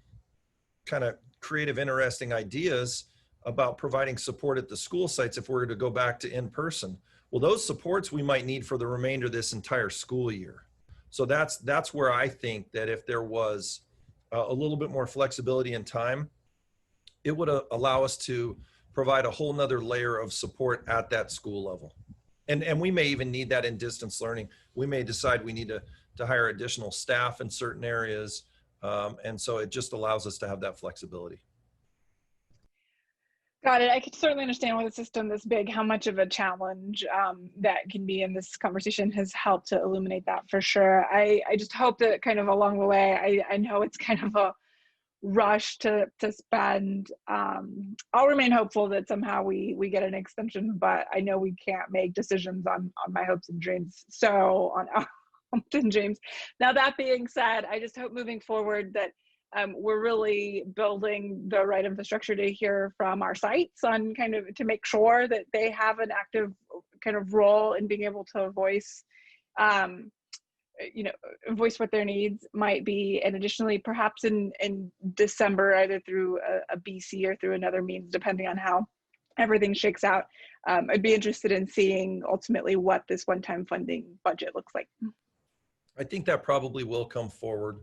kind of creative, interesting ideas about providing support at the school sites if we're to go back to in-person. Well, those supports we might need for the remainder of this entire school year. So that's where I think that if there was a little bit more flexibility in time, it would allow us to provide a whole nother layer of support at that school level. And we may even need that in distance learning. We may decide we need to hire additional staff in certain areas. And so it just allows us to have that flexibility. Got it. I could certainly understand with a system this big, how much of a challenge that can be, and this conversation has helped to illuminate that for sure. I just hope that kind of along the way, I know it's kind of a rush to spend. I'll remain hopeful that somehow we get an extension, but I know we can't make decisions on my hopes and dreams. So on hopes and dreams. Now that being said, I just hope moving forward that we're really building the right infrastructure to hear from our sites on kind of to make sure that they have an active kind of role in being able to voice, voice what their needs might be. And additionally, perhaps in December, either through a BC or through another means, depending on how everything shakes out, I'd be interested in seeing ultimately what this one-time funding budget looks like. I think that probably will come forward.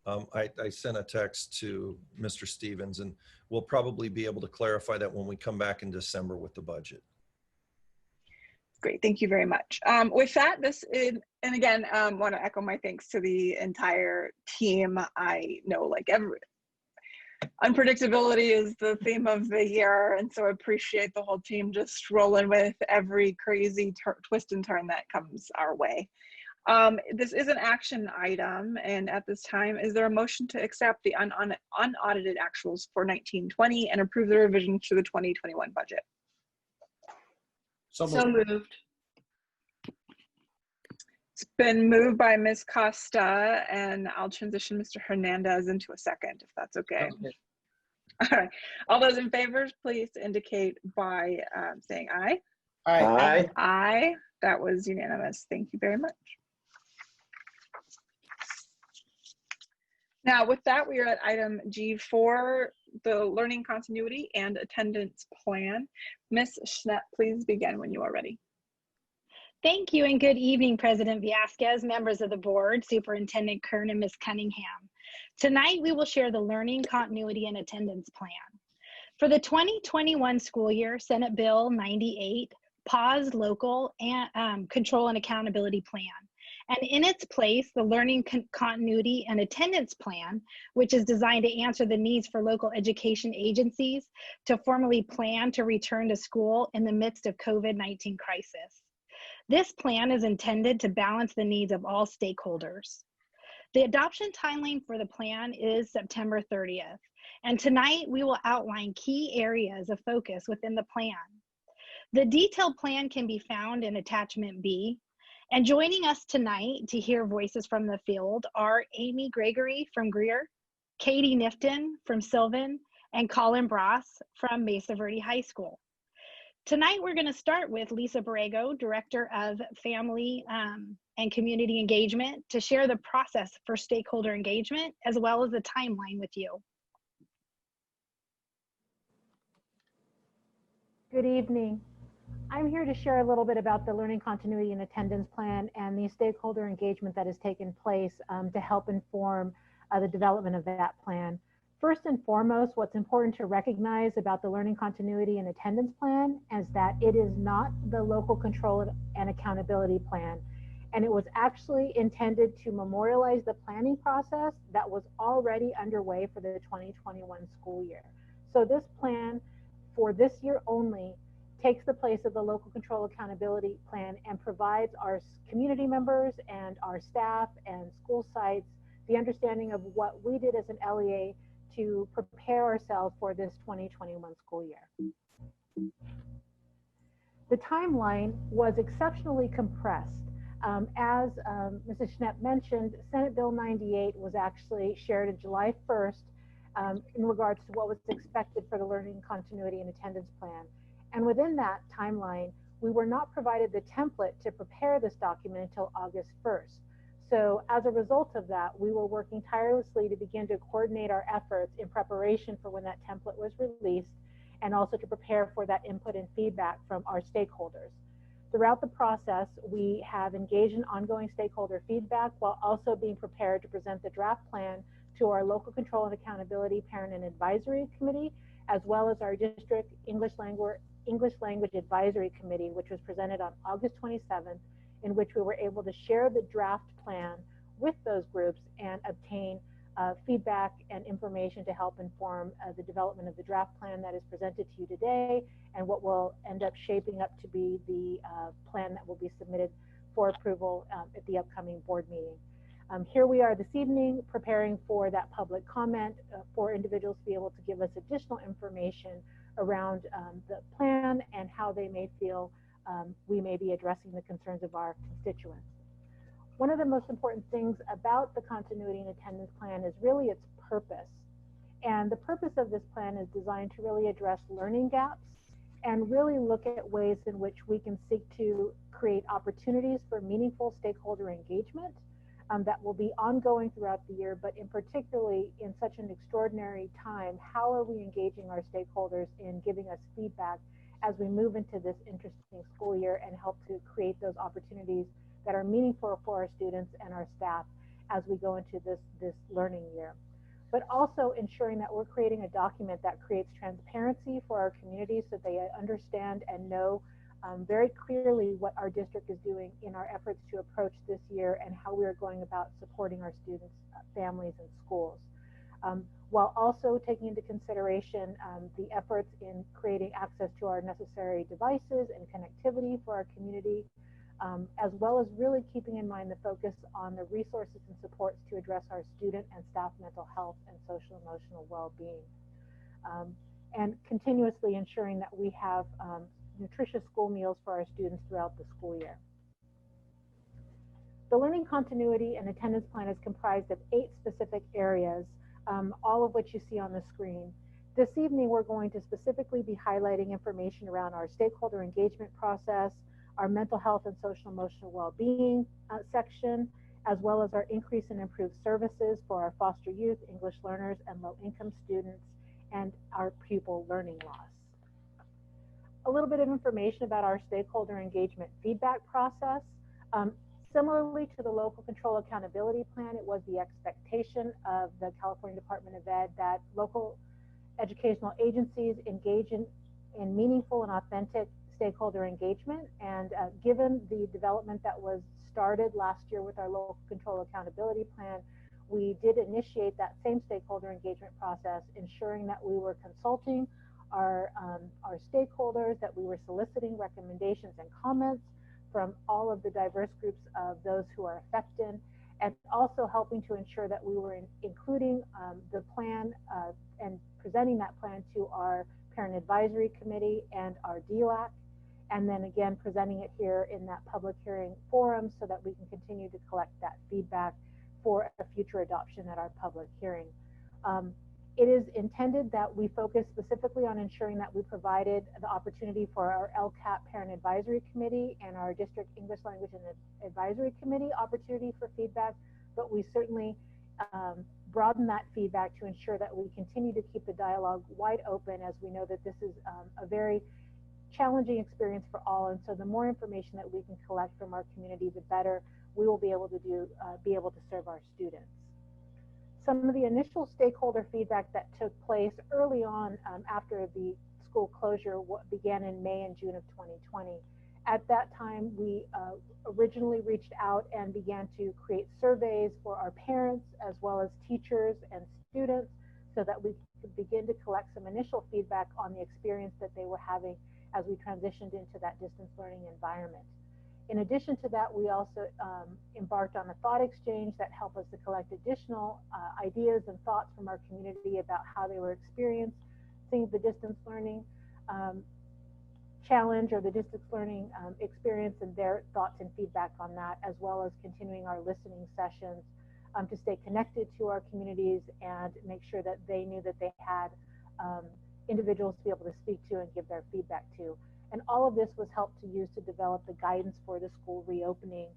I sent a text to Mr. Stevens, and we'll probably be able to clarify that when we come back in December with the budget. Great, thank you very much. With that, and again, want to echo my thanks to the entire team. I know like unpredictability is the theme of the year, and so I appreciate the whole team just rolling with every crazy twist and turn that comes our way. This is an action item, and at this time, is there a motion to accept the unaudited actuals for 1920 and approve the revisions to the 2021 budget? So moved. It's been moved by Ms. Costa, and I'll transition Mr. Hernandez into a second, if that's okay. Okay. All right. All those in favor, please indicate by saying aye. Aye. Aye. Aye. That was unanimous. Thank you very much. Now, with that, we are at item G4, the learning continuity and attendance plan. Ms. Schnepp, please begin when you are ready. Thank you and good evening, President Villescaz, members of the board, Superintendent Kern, and Ms. Cunningham. Tonight, we will share the learning continuity and attendance plan. For the 2021 school year, Senate Bill 98 paused local and control and accountability plan. And in its place, the learning continuity and attendance plan, which is designed to answer the needs for local education agencies to formally plan to return to school in the midst of COVID-19 crisis. This plan is intended to balance the needs of all stakeholders. The adoption timeline for the plan is September 30th, and tonight we will outline key areas of focus within the plan. The detailed plan can be found in attachment B. And joining us tonight to hear voices from the field are Amy Gregory from Greer, Katie Nifton from Sylvan, and Colin Bross from Mesa Verde High School. Tonight, we're going to start with Lisa Borrego, Director of Family and Community Engagement, to share the process for stakeholder engagement, as well as the timeline with you. Good evening. I'm here to share a little bit about the learning continuity and attendance plan and the stakeholder engagement that has taken place to help inform the development of that plan. First and foremost, what's important to recognize about the learning continuity and attendance plan is that it is not the local control and accountability plan. And it was actually intended to memorialize the planning process that was already underway for the 2021 school year. So this plan for this year only takes the place of the local control accountability plan and provides our community members and our staff and school sites the understanding of what we did as an LEA to prepare ourselves for this 2021 school year. The timeline was exceptionally compressed. As Mrs. Schnepp mentioned, Senate Bill 98 was actually shared on July 1st in regards to what was expected for the learning continuity and attendance plan. And within that timeline, we were not provided the template to prepare this document until August 1st. So as a result of that, we were working tirelessly to begin to coordinate our efforts in preparation for when that template was released, and also to prepare for that input and feedback from our stakeholders. Throughout the process, we have engaged in ongoing stakeholder feedback while also being prepared to present the draft plan to our local control and accountability parent and advisory committee, as well as our district English language advisory committee, which was presented on August 27th, in which we were able to share the draft plan with those groups and obtain feedback and information to help inform the development of the draft plan that is presented to you today, and what will end up shaping up to be the plan that will be submitted for approval at the upcoming board meeting. Here we are this evening preparing for that public comment for individuals to be able to give us additional information around the plan and how they may feel we may be addressing the concerns of our constituents. One of the most important things about the continuity and attendance plan is really its purpose. And the purpose of this plan is designed to really address learning gaps and really look at ways in which we can seek to create opportunities for meaningful stakeholder engagement that will be ongoing throughout the year, but in particularly in such an extraordinary time, how are we engaging our stakeholders in giving us feedback as we move into this interesting school year and help to create those opportunities that are meaningful for our students and our staff as we go into this learning year. But also ensuring that we're creating a document that creates transparency for our community so they understand and know very clearly what our district is doing in our efforts to approach this year and how we are going about supporting our students, families, and schools. While also taking into consideration the efforts in creating access to our necessary devices and connectivity for our community, as well as really keeping in mind the focus on the resources and supports to address our student and staff mental health and social emotional well-being. And continuously ensuring that we have nutritious school meals for our students throughout the school year. The learning continuity and attendance plan is comprised of 8 specific areas, all of which you see on the screen. This evening, we're going to specifically be highlighting information around our stakeholder engagement process, our mental health and social emotional well-being section, as well as our increase in improved services for our foster youth, English learners, and low-income students, and our pupil learning loss. A little bit of information about our stakeholder engagement feedback process. Similarly to the local control accountability plan, it was the expectation of the California Department of Ed that local educational agencies engage in meaningful and authentic stakeholder engagement. And given the development that was started last year with our local control accountability plan, we did initiate that same stakeholder engagement process, ensuring that we were consulting our stakeholders, that we were soliciting recommendations and comments from all of the diverse groups of those who are affected, and also helping to ensure that we were including the plan and presenting that plan to our parent advisory committee and our DLAC, and then again presenting it here in that public hearing forum so that we can continue to collect that feedback for a future adoption at our public hearing. It is intended that we focus specifically on ensuring that we provided the opportunity for our LCAP Parent Advisory Committee and our District English Language and Advisory Committee opportunity for feedback, but we certainly broaden that feedback to ensure that we continue to keep the dialogue wide open, as we know that this is a very challenging experience for all, and so the more information that we can collect from our community, the better we will be able to serve our students. Some of the initial stakeholder feedback that took place early on after the school closure began in May and June of 2020. At that time, we originally reached out and began to create surveys for our parents as well as teachers and students so that we could begin to collect some initial feedback on the experience that they were having as we transitioned into that distance learning environment. In addition to that, we also embarked on a thought exchange that helped us to collect additional ideas and thoughts from our community about how they were experiencing the distance learning challenge or the distance learning experience, and their thoughts and feedback on that, as well as continuing our listening sessions to stay connected to our communities and make sure that they knew that they had individuals to be able to speak to and give their feedback to. And all of this was helped to use to develop the guidance for the school reopening,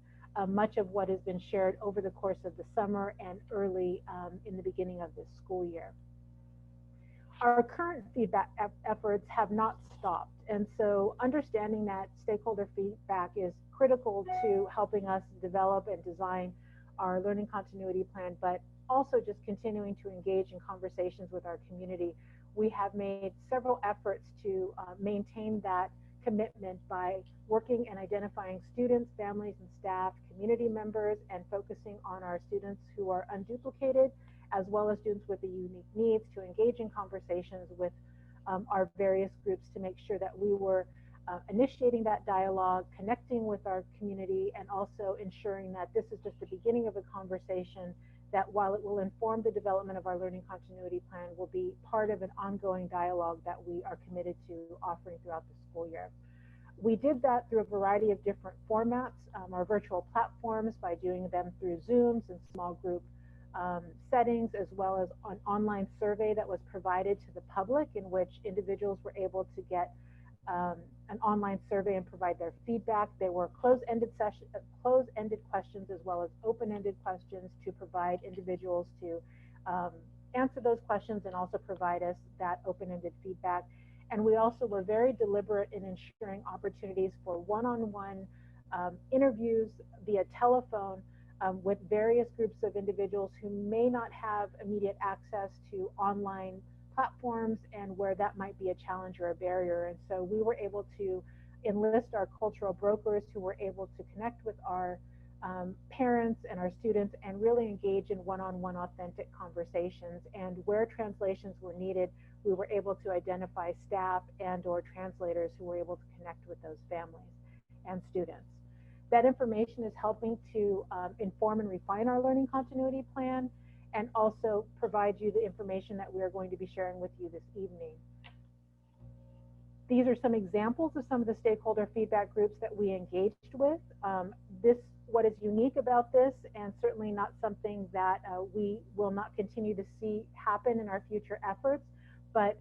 much of what has been shared over the course of the summer and early in the beginning of this school year. Our current feedback efforts have not stopped. And so understanding that stakeholder feedback is critical to helping us develop and design our learning continuity plan, but also just continuing to engage in conversations with our community. We have made several efforts to maintain that commitment by working and identifying students, families, and staff, community members, and focusing on our students who are unduplicated, as well as students with the unique needs, to engage in conversations with our various groups to make sure that we were initiating that dialogue, connecting with our community, and also ensuring that this is just the beginning of a conversation that, while it will inform the development of our learning continuity plan, will be part of an ongoing dialogue that we are committed to offering throughout the school year. We did that through a variety of different formats, our virtual platforms, by doing them through Zooms and small group settings, as well as an online survey that was provided to the public, in which individuals were able to get an online survey and provide their feedback. There were closed-ended questions as well as open-ended questions to provide individuals to answer those questions and also provide us that open-ended feedback. And we also were very deliberate in ensuring opportunities for one-on-one interviews via telephone with various groups of individuals who may not have immediate access to online platforms and where that might be a challenge or a barrier. And so we were able to enlist our cultural brokers who were able to connect with our parents and our students and really engage in one-on-one authentic conversations. And where translations were needed, we were able to identify staff and or translators who were able to connect with those families and students. That information is helping to inform and refine our learning continuity plan, and also provide you the information that we are going to be sharing with you this evening. These are some examples of some of the stakeholder feedback groups that we engaged with. What is unique about this, and certainly not something that we will not continue to see happen in our future efforts, but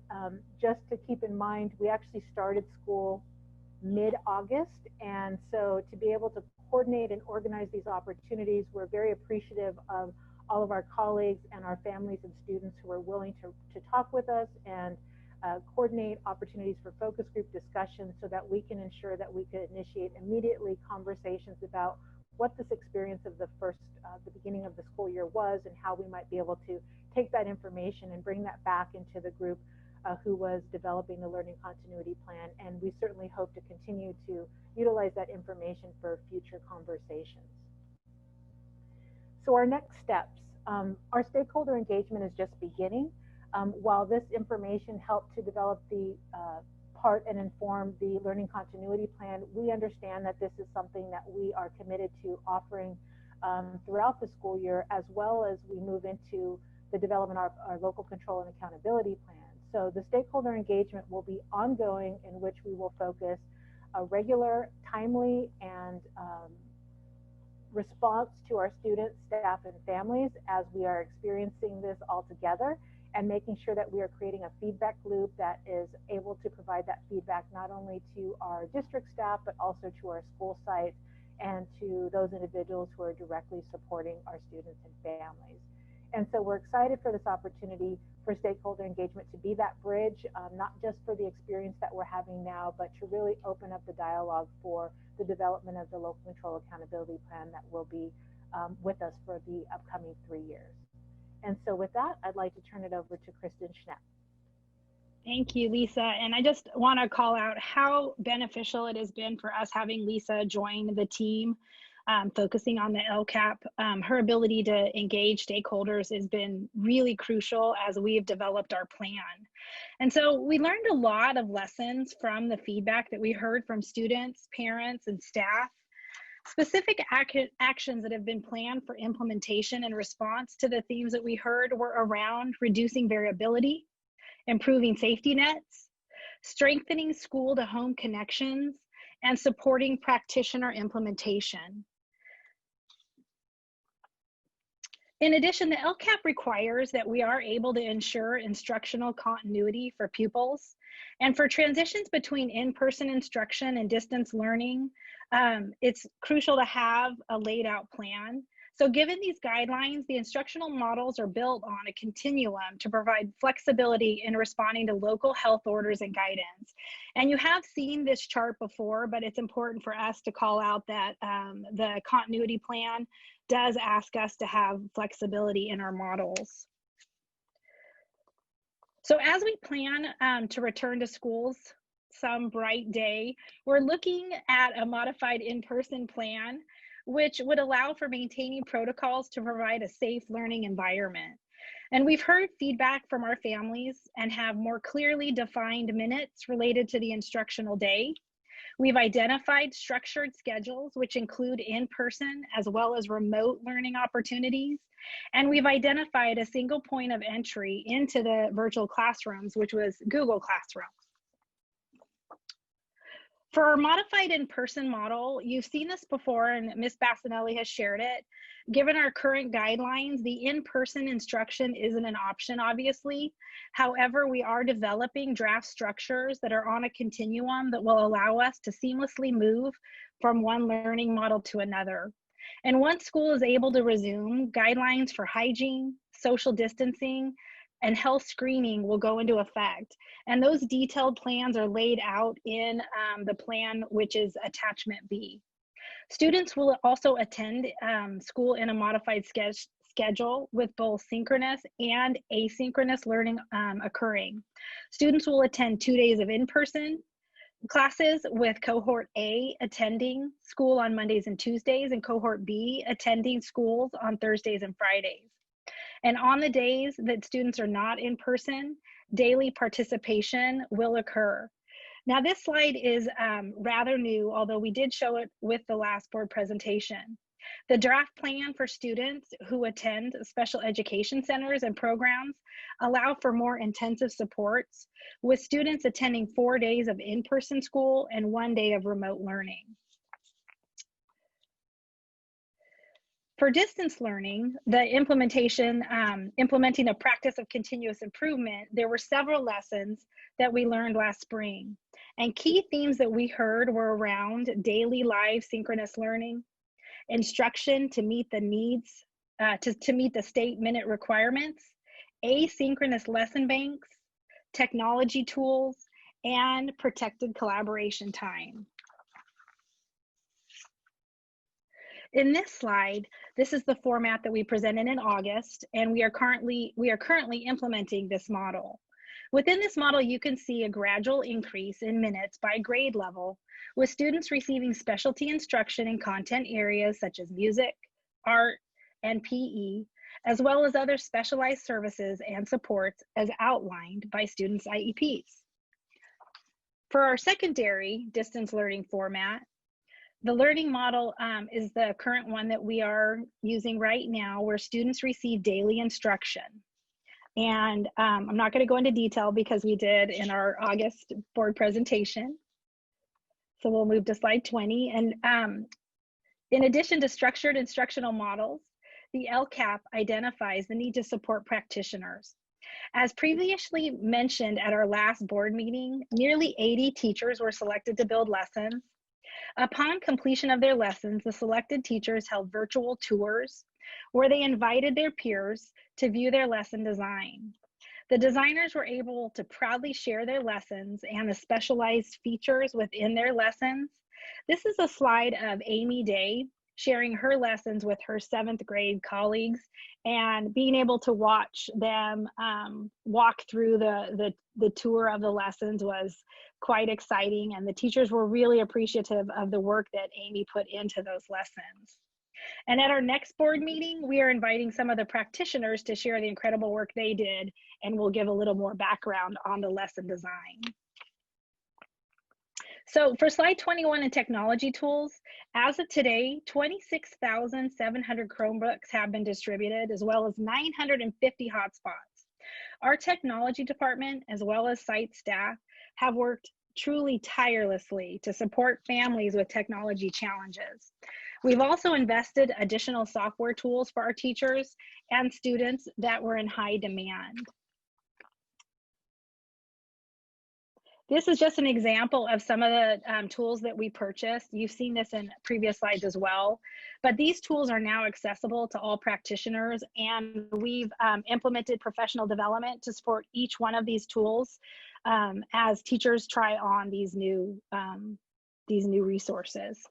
just to keep in mind, we actually started school mid-August, and so to be able to coordinate and organize these opportunities, we're very appreciative of all of our colleagues and our families and students who are willing to talk with us and coordinate opportunities for focus group discussions so that we can ensure that we could initiate immediately conversations about what this experience of the beginning of the school year was, and how we might be able to take that information and bring that back into the group who was developing the learning continuity plan. And we certainly hope to continue to utilize that information for future conversations. So our next steps, our stakeholder engagement is just beginning. While this information helped to develop the part and inform the learning continuity plan, we understand that this is something that we are committed to offering throughout the school year, as well as we move into the development of our local control and accountability plan. So the stakeholder engagement will be ongoing, in which we will focus a regular, timely, and response to our students, staff, and families as we are experiencing this all together, and making sure that we are creating a feedback loop that is able to provide that feedback not only to our district staff, but also to our school sites and to those individuals who are directly supporting our students and families. And so we're excited for this opportunity for stakeholder engagement to be that bridge, not just for the experience that we're having now, but to really open up the dialogue for the development of the local control accountability plan that will be with us for the upcoming 3 years. And so with that, I'd like to turn it over to Kristen Schnepp. Thank you, Lisa. And I just want to call out how beneficial it has been for us having Lisa join the team, focusing on the LCAP. Her ability to engage stakeholders has been really crucial as we have developed our plan. And so we learned a lot of lessons from the feedback that we heard from students, parents, and staff. Specific actions that have been planned for implementation in response to the themes that we heard were around reducing variability, improving safety nets, strengthening school-to-home connections, and supporting practitioner implementation. In addition, the LCAP requires that we are able to ensure instructional continuity for pupils. And for transitions between in-person instruction and distance learning, it's crucial to have a laid out plan. So given these guidelines, the instructional models are built on a continuum to provide flexibility in responding to local health orders and guidance. And you have seen this chart before, but it's important for us to call out that the continuity plan does ask us to have flexibility in our models. So as we plan to return to schools some bright day, we're looking at a modified in-person plan, which would allow for maintaining protocols to provide a safe learning environment. And we've heard feedback from our families and have more clearly defined minutes related to the instructional day. We've identified structured schedules, which include in-person as well as remote learning opportunities. And we've identified a single point of entry into the virtual classrooms, which was Google Classroom. For our modified in-person model, you've seen this before and Ms. Bassanelli has shared it. Given our current guidelines, the in-person instruction isn't an option, obviously. However, we are developing draft structures that are on a continuum that will allow us to seamlessly move from one learning model to another. And once school is able to resume, guidelines for hygiene, social distancing, and health screening will go into effect. And those detailed plans are laid out in the plan, which is attachment B. Students will also attend school in a modified schedule with both synchronous and asynchronous learning occurring. Students will attend 2 days of in-person classes, with cohort A attending school on Mondays and Tuesdays and cohort B attending schools on Thursdays and Fridays. And on the days that students are not in person, daily participation will occur. Now this slide is rather new, although we did show it with the last board presentation. The draft plan for students who attend special education centers and programs allow for more intensive supports, with students attending 4 days of in-person school and 1 day of remote learning. For distance learning, the implementing a practice of continuous improvement, there were several lessons that we learned last spring. And key themes that we heard were around daily live synchronous learning, instruction to meet the needs, to meet the state minute requirements, asynchronous lesson banks, technology tools, and protected collaboration time. In this slide, this is the format that we presented in August, and we are currently implementing this model. Within this model, you can see a gradual increase in minutes by grade level, with students receiving specialty instruction in content areas such as music, art, and PE, as well as other specialized services and supports as outlined by students' IEPs. For our secondary distance learning format, the learning model is the current one that we are using right now, where students receive daily instruction. And I'm not going to go into detail because we did in our August board presentation. So we'll move to slide 20. And in addition to structured instructional models, the LCAP identifies the need to support practitioners. As previously mentioned at our last board meeting, nearly 80 teachers were selected to build lessons. Upon completion of their lessons, the selected teachers held virtual tours where they invited their peers to view their lesson design. The designers were able to proudly share their lessons and the specialized features within their lessons. This is a slide of Amy Day sharing her lessons with her 7th grade colleagues, and being able to watch them walk through the tour of the lessons was quite exciting, and the teachers were really appreciative of the work that Amy put into those lessons. And at our next board meeting, we are inviting some of the practitioners to share the incredible work they did, and we'll give a little more background on the lesson design. So for slide 21 in technology tools, as of today, 26,700 Chromebooks have been distributed, as well as 950 hotspots. Our technology department, as well as site staff, have worked truly tirelessly to support families with technology challenges. We've also invested additional software tools for our teachers and students that were in high demand. This is just an example of some of the tools that we purchased. You've seen this in previous slides as well, but these tools are now accessible to all practitioners, and we've implemented professional development to support each one of these tools as teachers try on these new resources.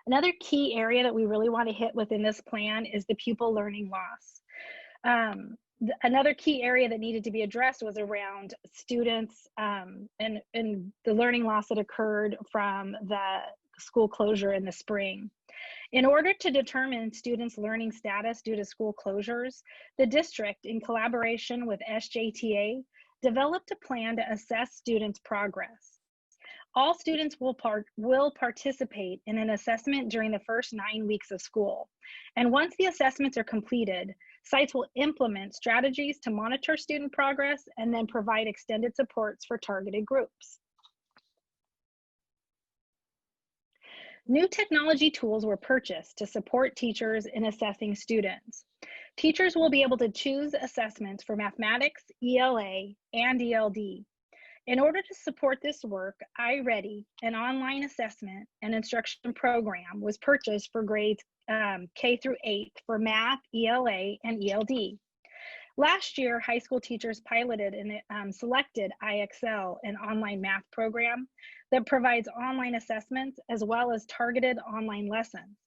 Another key area that we really want to hit within this plan is the pupil learning loss. Another key area that needed to be addressed was around students and the learning loss that occurred from the school closure in the spring. In order to determine students' learning status due to school closures, the district, in collaboration with SJTA, developed a plan to assess students' progress. All students will participate in an assessment during the first 9 weeks of school. And once the assessments are completed, sites will implement strategies to monitor student progress and then provide extended supports for targeted groups. New technology tools were purchased to support teachers in assessing students. Teachers will be able to choose assessments for mathematics, ELA, and ELD. In order to support this work, iReady, an online assessment and instruction program, was purchased for grades K through 8 for math, ELA, and ELD. Last year, high school teachers piloted and selected IXL, an online math program that provides online assessments as well as targeted online lessons.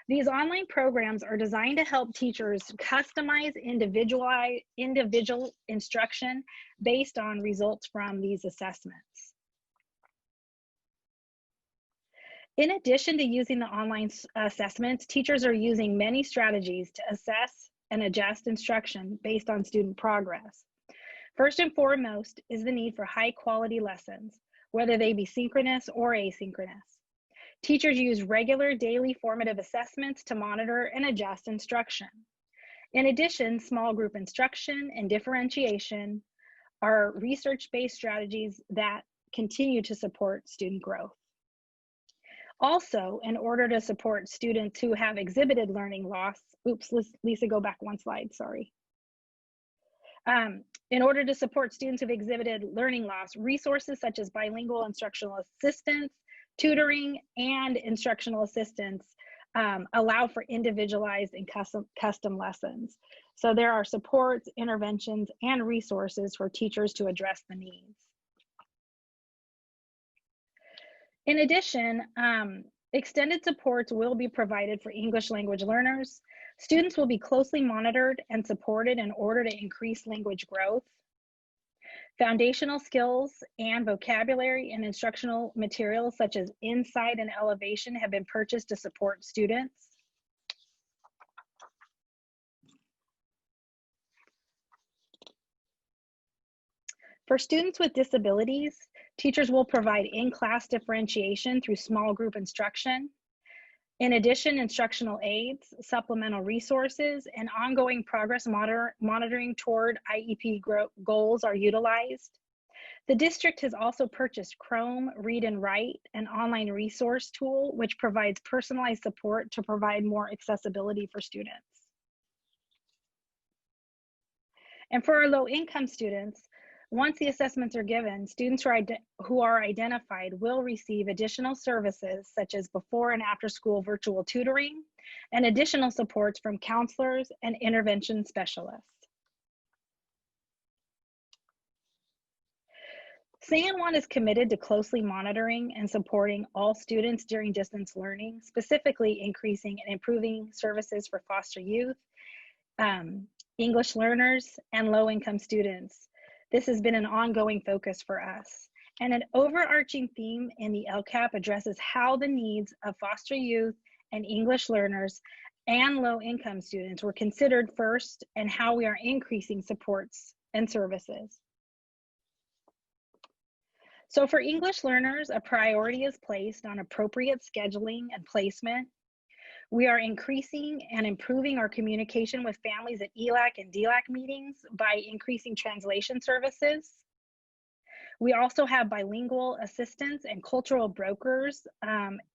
These online programs are designed to help teachers customize individual instruction based on results from these assessments. In addition to using the online assessments, teachers are using many strategies to assess and adjust instruction based on student progress. First and foremost is the need for high quality lessons, whether they be synchronous or asynchronous. Teachers use regular daily formative assessments to monitor and adjust instruction. In addition, small group instruction and differentiation are research-based strategies that continue to support student growth. Also, in order to support students who have exhibited learning loss, oops, Lisa, go back one slide, sorry. In order to support students who've exhibited learning loss, resources such as bilingual instructional assistance, tutoring, and instructional assistance allow for individualized and custom lessons. So there are supports, interventions, and resources for teachers to address the needs. In addition, extended supports will be provided for English language learners. Students will be closely monitored and supported in order to increase language growth. Foundational skills and vocabulary and instructional materials such as Insight and Elevation have been purchased to support students. For students with disabilities, teachers will provide in-class differentiation through small group instruction. In addition, instructional aids, supplemental resources, and ongoing progress monitoring toward IEP goals are utilized. The district has also purchased Chrome Read and Write, an online resource tool, which provides personalized support to provide more accessibility for students. And for our low-income students, once the assessments are given, students who are identified will receive additional services such as before and after school virtual tutoring and additional supports from counselors and intervention specialists. San Juan is committed to closely monitoring and supporting all students during distance learning, specifically increasing and improving services for foster youth, English learners, and low-income students. This has been an ongoing focus for us. And an overarching theme in the LCAP addresses how the needs of foster youth and English learners and low-income students were considered first and how we are increasing supports and services. So for English learners, a priority is placed on appropriate scheduling and placement. We are increasing and improving our communication with families at ELAC and DLAC meetings by increasing translation services. We also have bilingual assistants and cultural brokers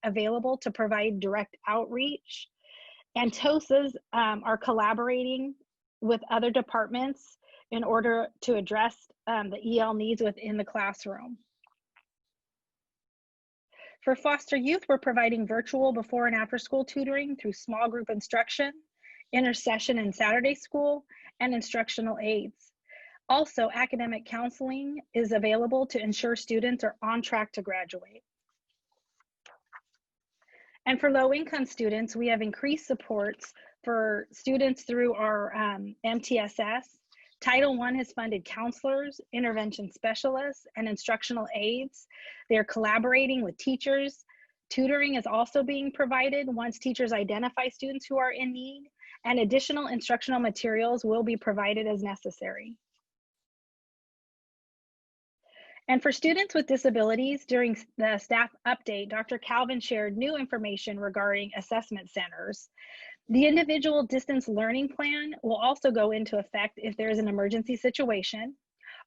available to provide direct outreach. And TOSAs are collaborating with other departments in order to address the EL needs within the classroom. For foster youth, we're providing virtual before and after school tutoring through small group instruction, intercession and Saturday school, and instructional aids. Also, academic counseling is available to ensure students are on track to graduate. And for low-income students, we have increased supports for students through our MTSS. Title I has funded counselors, intervention specialists, and instructional aides. They're collaborating with teachers. Tutoring is also being provided once teachers identify students who are in need, and additional instructional materials will be provided as necessary. And for students with disabilities, during the staff update, Dr. Calvin shared new information regarding assessment centers. The individual distance learning plan will also go into effect if there is an emergency situation.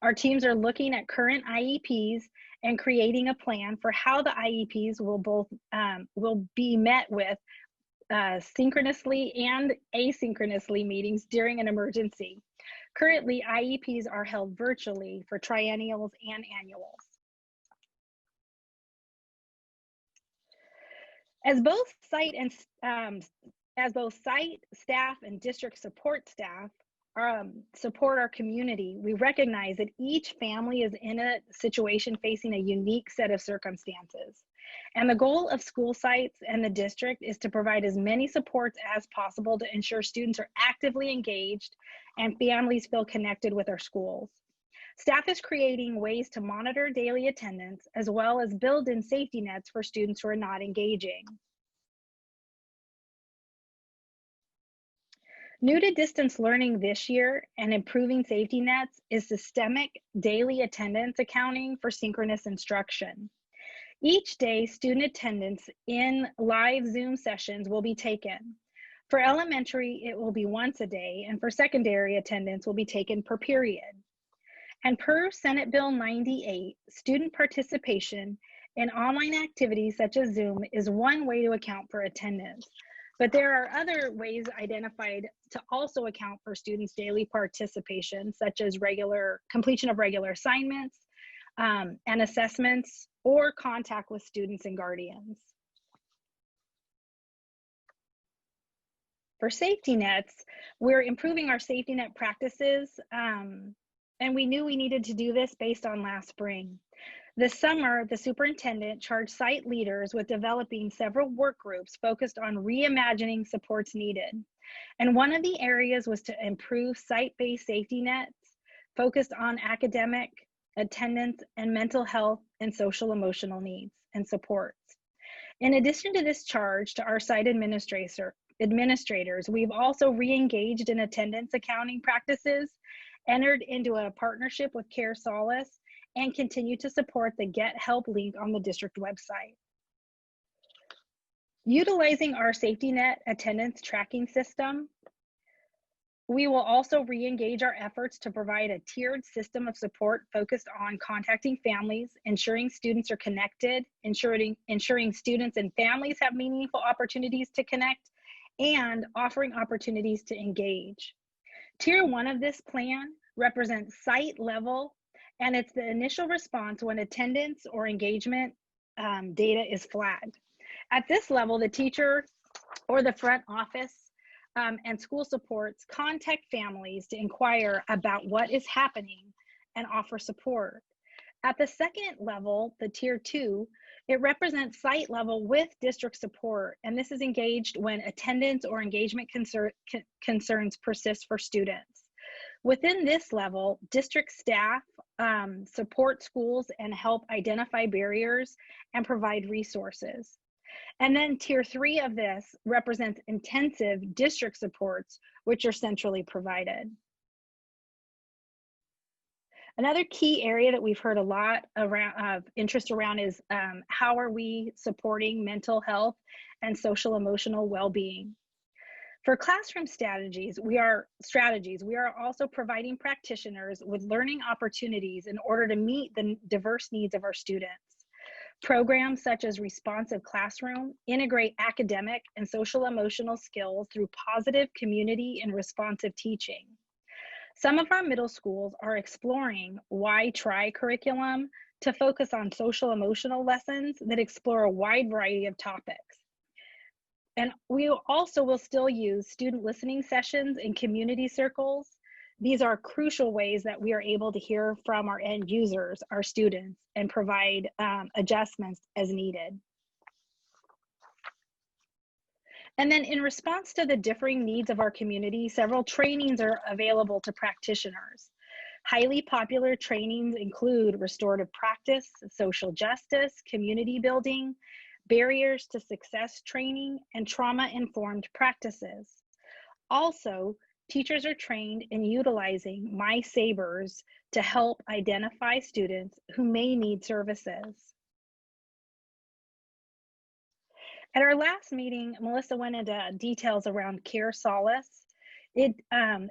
Our teams are looking at current IEPs and creating a plan for how the IEPs will be met with synchronously and asynchronously meetings during an emergency. Currently, IEPs are held virtually for triennials and annuals. As both site staff and district support staff support our community, we recognize that each family is in a situation facing a unique set of circumstances. And the goal of school sites and the district is to provide as many supports as possible to ensure students are actively engaged and families feel connected with our schools. Staff is creating ways to monitor daily attendance as well as build in safety nets for students who are not engaging. New to distance learning this year and improving safety nets is systemic daily attendance accounting for synchronous instruction. Each day, student attendance in live Zoom sessions will be taken. For elementary, it will be once a day, and for secondary, attendance will be taken per period. And per Senate Bill 98, student participation in online activities such as Zoom is one way to account for attendance. But there are other ways identified to also account for students' daily participation, such as completion of regular assignments and assessments, or contact with students and guardians. For safety nets, we're improving our safety net practices, and we knew we needed to do this based on last spring. This summer, the superintendent charged site leaders with developing several work groups focused on reimagining supports needed. And one of the areas was to improve site-based safety nets focused on academic, attendance, and mental health and social emotional needs and supports. In addition to this charge to our site administrators, we've also re-engaged in attendance accounting practices, entered into a partnership with Care Solace, and continue to support the Get Help link on the district website. Utilizing our safety net attendance tracking system, we will also re-engage our efforts to provide a tiered system of support focused on contacting families, ensuring students are connected, ensuring students and families have meaningful opportunities to connect, and offering opportunities to engage. Tier 1 of this plan represents site level, and it's the initial response when attendance or engagement data is flagged. At this level, the teacher or the front office and school supports contact families to inquire about what is happening and offer support. At the second level, the tier 2, it represents site level with district support, and this is engaged when attendance or engagement concerns persist for students. Within this level, district staff support schools and help identify barriers and provide resources. And then tier 3 of this represents intensive district supports, which are centrally provided. Another key area that we've heard a lot of interest around is how are we supporting mental health and social emotional well-being. For classroom strategies, we are also providing practitioners with learning opportunities in order to meet the diverse needs of our students. Programs such as Responsive Classroom integrate academic and social emotional skills through positive community and responsive teaching. Some of our middle schools are exploring Why Try curriculum to focus on social emotional lessons that explore a wide variety of topics. And we also will still use student listening sessions and community circles. These are crucial ways that we are able to hear from our end users, our students, and provide adjustments as needed. And then in response to the differing needs of our community, several trainings are available to practitioners. Highly popular trainings include restorative practice, social justice, community building, barriers to success training, and trauma-informed practices. Also, teachers are trained in utilizing My Sabers to help identify students who may need services. At our last meeting, Melissa went into details around Care Solace. It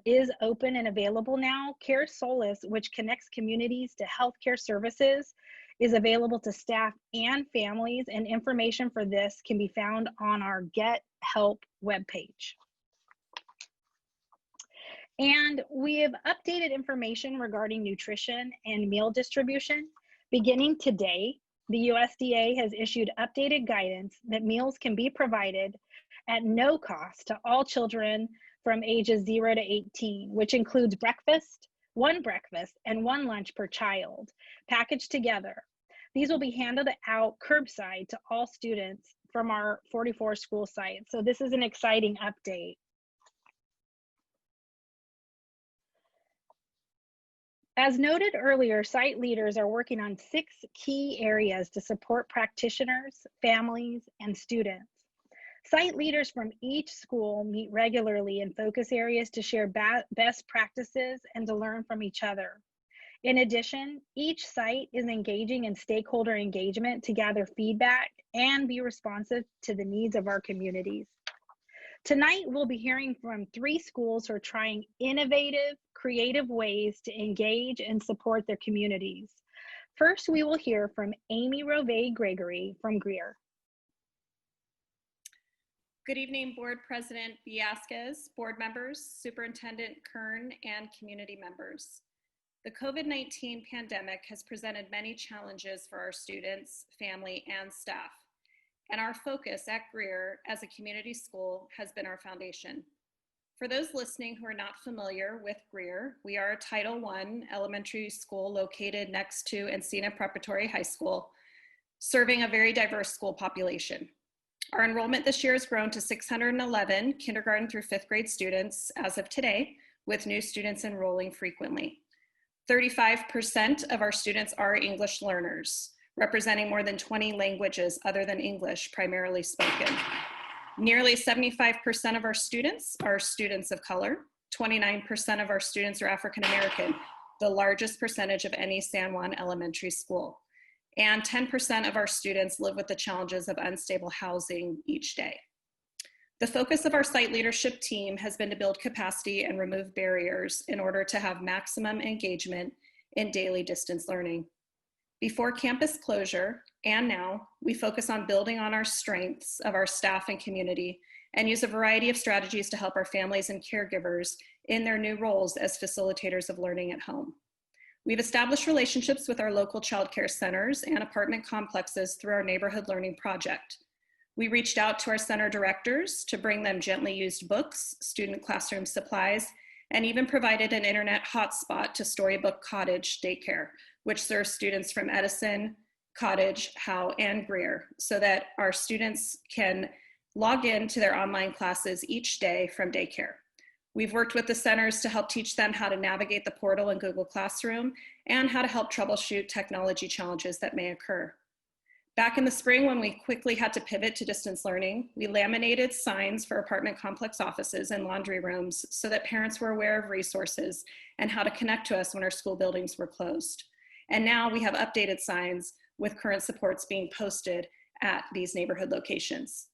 is open and available now. Care Solace, which connects communities to healthcare services, is available to staff and families, and information for this can be found on our Get Help webpage. And we have updated information regarding nutrition and meal distribution. Beginning today, the USDA has issued updated guidance that meals can be provided at no cost to all children from ages 0 to 18, which includes one breakfast and one lunch per child, packaged together. These will be handed out curbside to all students from our 44 school sites. So this is an exciting update. As noted earlier, site leaders are working on 6 key areas to support practitioners, families, and students. Site leaders from each school meet regularly in focus areas to share best practices and to learn from each other. In addition, each site is engaging in stakeholder engagement to gather feedback and be responsive to the needs of our communities. Tonight, we'll be hearing from 3 schools who are trying innovative, creative ways to engage and support their communities. First, we will hear from Amy Rove Gregory from Greer. Good evening, Board President Villasquez, board members, Superintendent Kern, and community members. The COVID-19 pandemic has presented many challenges for our students, family, and staff. And our focus at Greer as a community school has been our foundation. For those listening who are not familiar with Greer, we are a Title I elementary school located next to Encina Preparatory High School, serving a very diverse school population. Our enrollment this year has grown to 611 kindergarten through 5th grade students as of today, with new students enrolling frequently. 35% of our students are English learners, representing more than 20 languages other than English primarily spoken. Nearly 75% of our students are students of color. 29% of our students are African American, the largest percentage of any San Juan elementary school. And 10% of our students live with the challenges of unstable housing each day. The focus of our site leadership team has been to build capacity and remove barriers in order to have maximum engagement in daily distance learning. Before campus closure, and now, we focus on building on our strengths of our staff and community and use a variety of strategies to help our families and caregivers in their new roles as facilitators of learning at home. We've established relationships with our local child care centers and apartment complexes through our Neighborhood Learning Project. We reached out to our center directors to bring them gently used books, student classroom supplies, and even provided an internet hotspot to Storybook Cottage Daycare, which serves students from Edison, Cottage, Howe, and Greer, so that our students can log in to their online classes each day from daycare. We've worked with the centers to help teach them how to navigate the portal in Google Classroom and how to help troubleshoot technology challenges that may occur. Back in the spring, when we quickly had to pivot to distance learning, we laminated signs for apartment complex offices and laundry rooms so that parents were aware of resources and how to connect to us when our school buildings were closed. And now we have updated signs with current supports being posted at these neighborhood locations.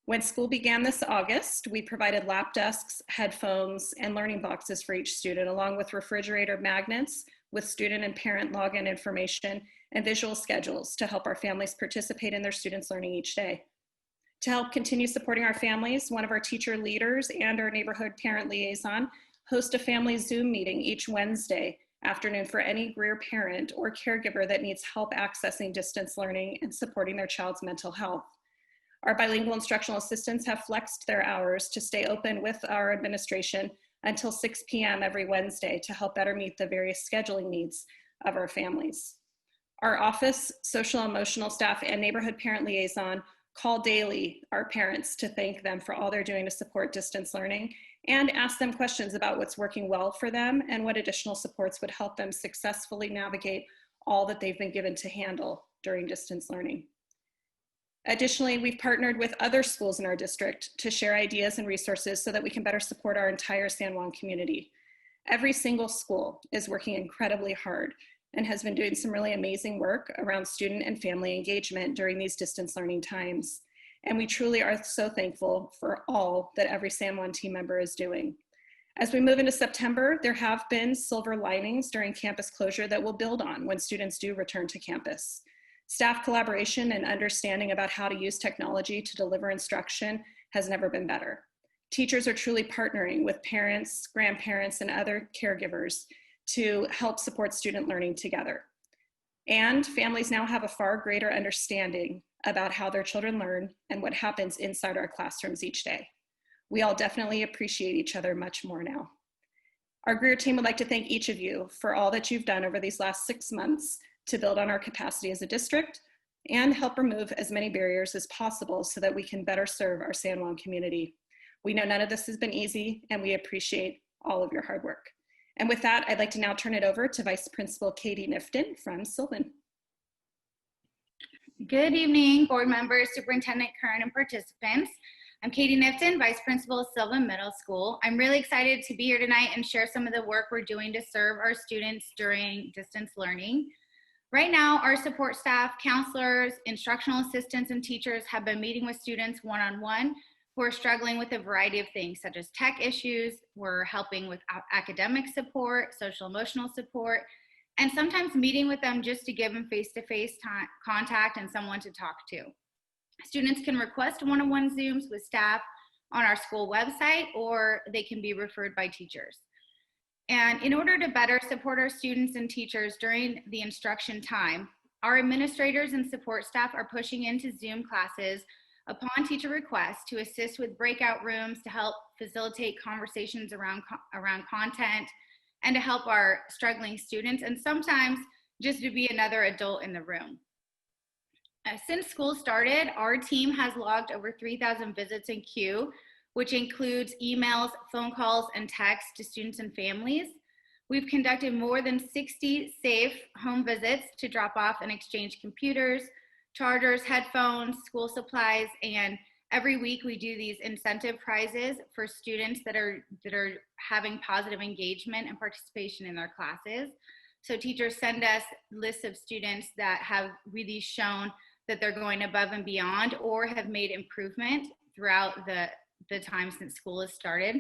When school began this August, we provided lap desks, headphones, and learning boxes for each student, along with refrigerator magnets with student and parent login information and visual schedules to help our families participate in their students' learning each day. To help continue supporting our families, one of our teacher leaders and our neighborhood parent liaison host a family Zoom meeting each Wednesday afternoon for any Greer parent or caregiver that needs help accessing distance learning and supporting their child's mental health. Our bilingual instructional assistants have flexed their hours to stay open with our administration until 6 p.m. every Wednesday to help better meet the various scheduling needs of our families. Our office, social emotional staff, and neighborhood parent liaison call daily our parents to thank them for all they're doing to support distance learning and ask them questions about what's working well for them and what additional supports would help them successfully navigate all that they've been given to handle during distance learning. Additionally, we've partnered with other schools in our district to share ideas and resources so that we can better support our entire San Juan community. Every single school is working incredibly hard and has been doing some really amazing work around student and family engagement during these distance learning times. And we truly are so thankful for all that every San Juan team member is doing. As we move into September, there have been silver linings during campus closure that we'll build on when students do return to campus. Staff collaboration and understanding about how to use technology to deliver instruction has never been better. Teachers are truly partnering with parents, grandparents, and other caregivers to help support student learning together. And families now have a far greater understanding about how their children learn and what happens inside our classrooms each day. We all definitely appreciate each other much more now. Our Greer team would like to thank each of you for all that you've done over these last 6 months to build on our capacity as a district and help remove as many barriers as possible so that we can better serve our San Juan community. We know none of this has been easy, and we appreciate all of your hard work. And with that, I'd like to now turn it over to Vice Principal Katie Nifton from Sylvan. Good evening, board members, Superintendent Kern, and participants. I'm Katie Nifton, Vice Principal of Sylvan Middle School. I'm really excited to be here tonight and share some of the work we're doing to serve our students during distance learning. Right now, our support staff, counselors, instructional assistants, and teachers have been meeting with students one-on-one who are struggling with a variety of things, such as tech issues. We're helping with academic support, social emotional support, and sometimes meeting with them just to give them face-to-face contact and someone to talk to. Students can request one-on-one Zooms with staff on our school website, or they can be referred by teachers. And in order to better support our students and teachers during the instruction time, our administrators and support staff are pushing into Zoom classes upon teacher request to assist with breakout rooms to help facilitate conversations around content and to help our struggling students, and sometimes just to be another adult in the room. Since school started, our team has logged over 3,000 visits in queue, which includes emails, phone calls, and texts to students and families. We've conducted more than 60 safe home visits to drop off and exchange computers, chargers, headphones, school supplies, and every week we do these incentive prizes for students that are having positive engagement and participation in their classes. So teachers send us lists of students that have really shown that they're going above and beyond or have made improvement throughout the time since school has started.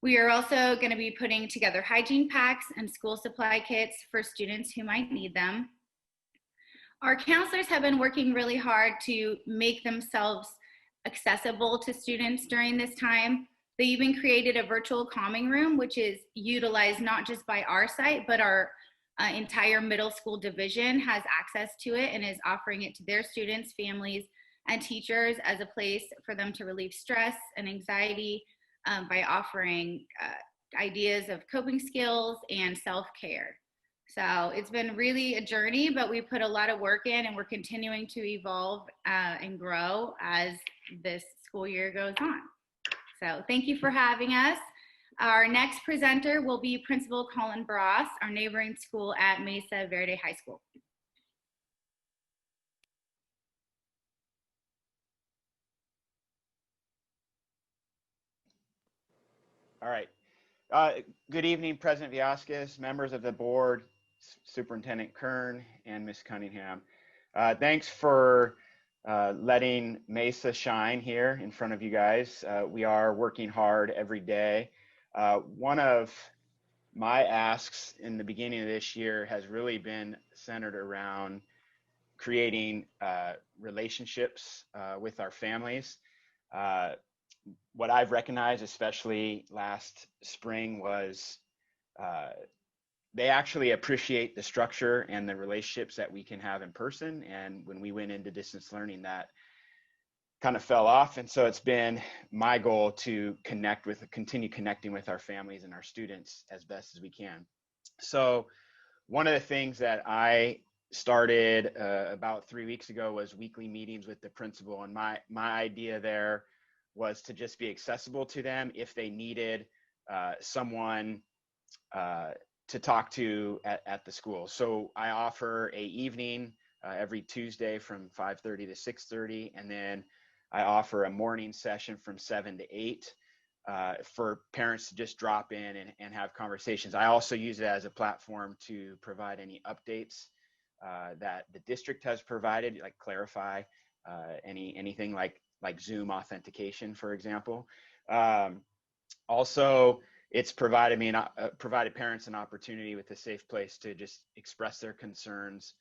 We are also going to be putting together hygiene packs and school supply kits for students who might need them. Our counselors have been working really hard to make themselves accessible to students during this time. They even created a virtual calming room, which is utilized not just by our site, but our entire middle school division has access to it and is offering it to their students, families, and teachers as a place for them to relieve stress and anxiety by offering ideas of coping skills and self-care. So it's been really a journey, but we put a lot of work in and we're continuing to evolve and grow as this school year goes on. So thank you for having us. Our next presenter will be Principal Colin Bross, our neighboring school at Mesa Verde High School. All right. Good evening, President Villescaz, members of the board, Superintendent Kern, and Ms. Cunningham. Thanks for letting Mesa shine here in front of you guys. We are working hard every day. One of my asks in the beginning of this year has really been centered around creating relationships with our families. What I've recognized, especially last spring, was they actually appreciate the structure and the relationships that we can have in person. And when we went into distance learning, that kind of fell off. And so it's been my goal to continue connecting with our families and our students as best as we can. So one of the things that I started about 3 weeks ago was weekly meetings with the principal. And my idea there was to just be accessible to them if they needed someone to talk to at the school. So I offer a evening every Tuesday from 5:30 to 6:30, and then I offer a morning session from 7 to 8 for parents to just drop in and have conversations. I also use it as a platform to provide any updates that the district has provided, like clarify anything like Zoom authentication, for example. Also, it's provided parents an opportunity with a safe place to just express their concerns.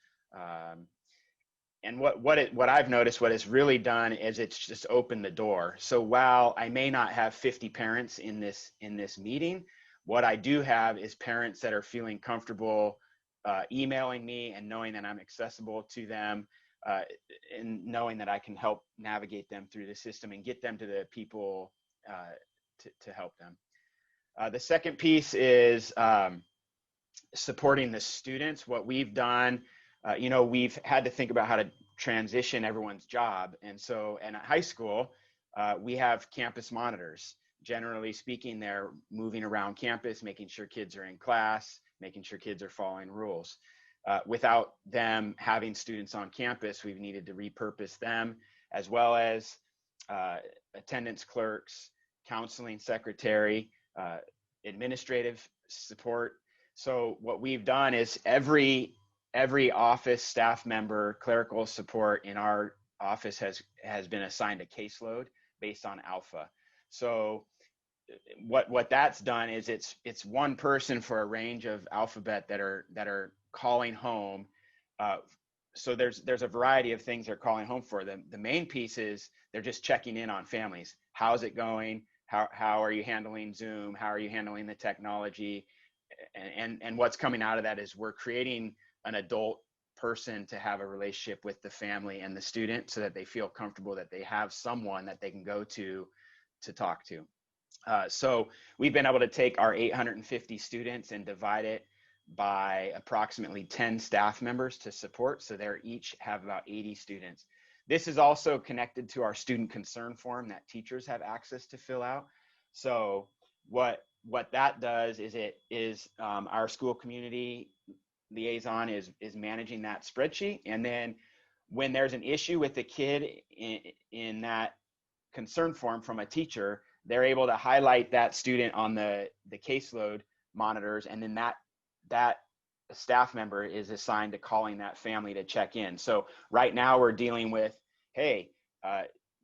And what I've noticed, what it's really done is it's just opened the door. So while I may not have 50 parents in this meeting, what I do have is parents that are feeling comfortable emailing me and knowing that I'm accessible to them, and knowing that I can help navigate them through the system and get them to the people to help them. The second piece is supporting the students. What we've done, we've had to think about how to transition everyone's job. And so, and at high school, we have campus monitors. Generally speaking, they're moving around campus, making sure kids are in class, making sure kids are following rules. Without them having students on campus, we've needed to repurpose them, as well as attendance clerks, counseling secretary, administrative support. So what we've done is every office staff member, clerical support in our office has been assigned a caseload based on alpha. So what that's done is it's one person for a range of alphabet that are calling home. So there's a variety of things they're calling home for. The main piece is they're just checking in on families. How's it going? How are you handling Zoom? How are you handling the technology? And what's coming out of that is we're creating an adult person to have a relationship with the family and the student so that they feel comfortable that they have someone that they can go to talk to. So we've been able to take our 850 students and divide it by approximately 10 staff members to support. So they're each have about 80 students. This is also connected to our student concern form that teachers have access to fill out. So what that does is our school community liaison is managing that spreadsheet. And then when there's an issue with the kid in that concern form from a teacher, they're able to highlight that student on the caseload monitors, and then that staff member is assigned to calling that family to check in. So right now we're dealing with, hey,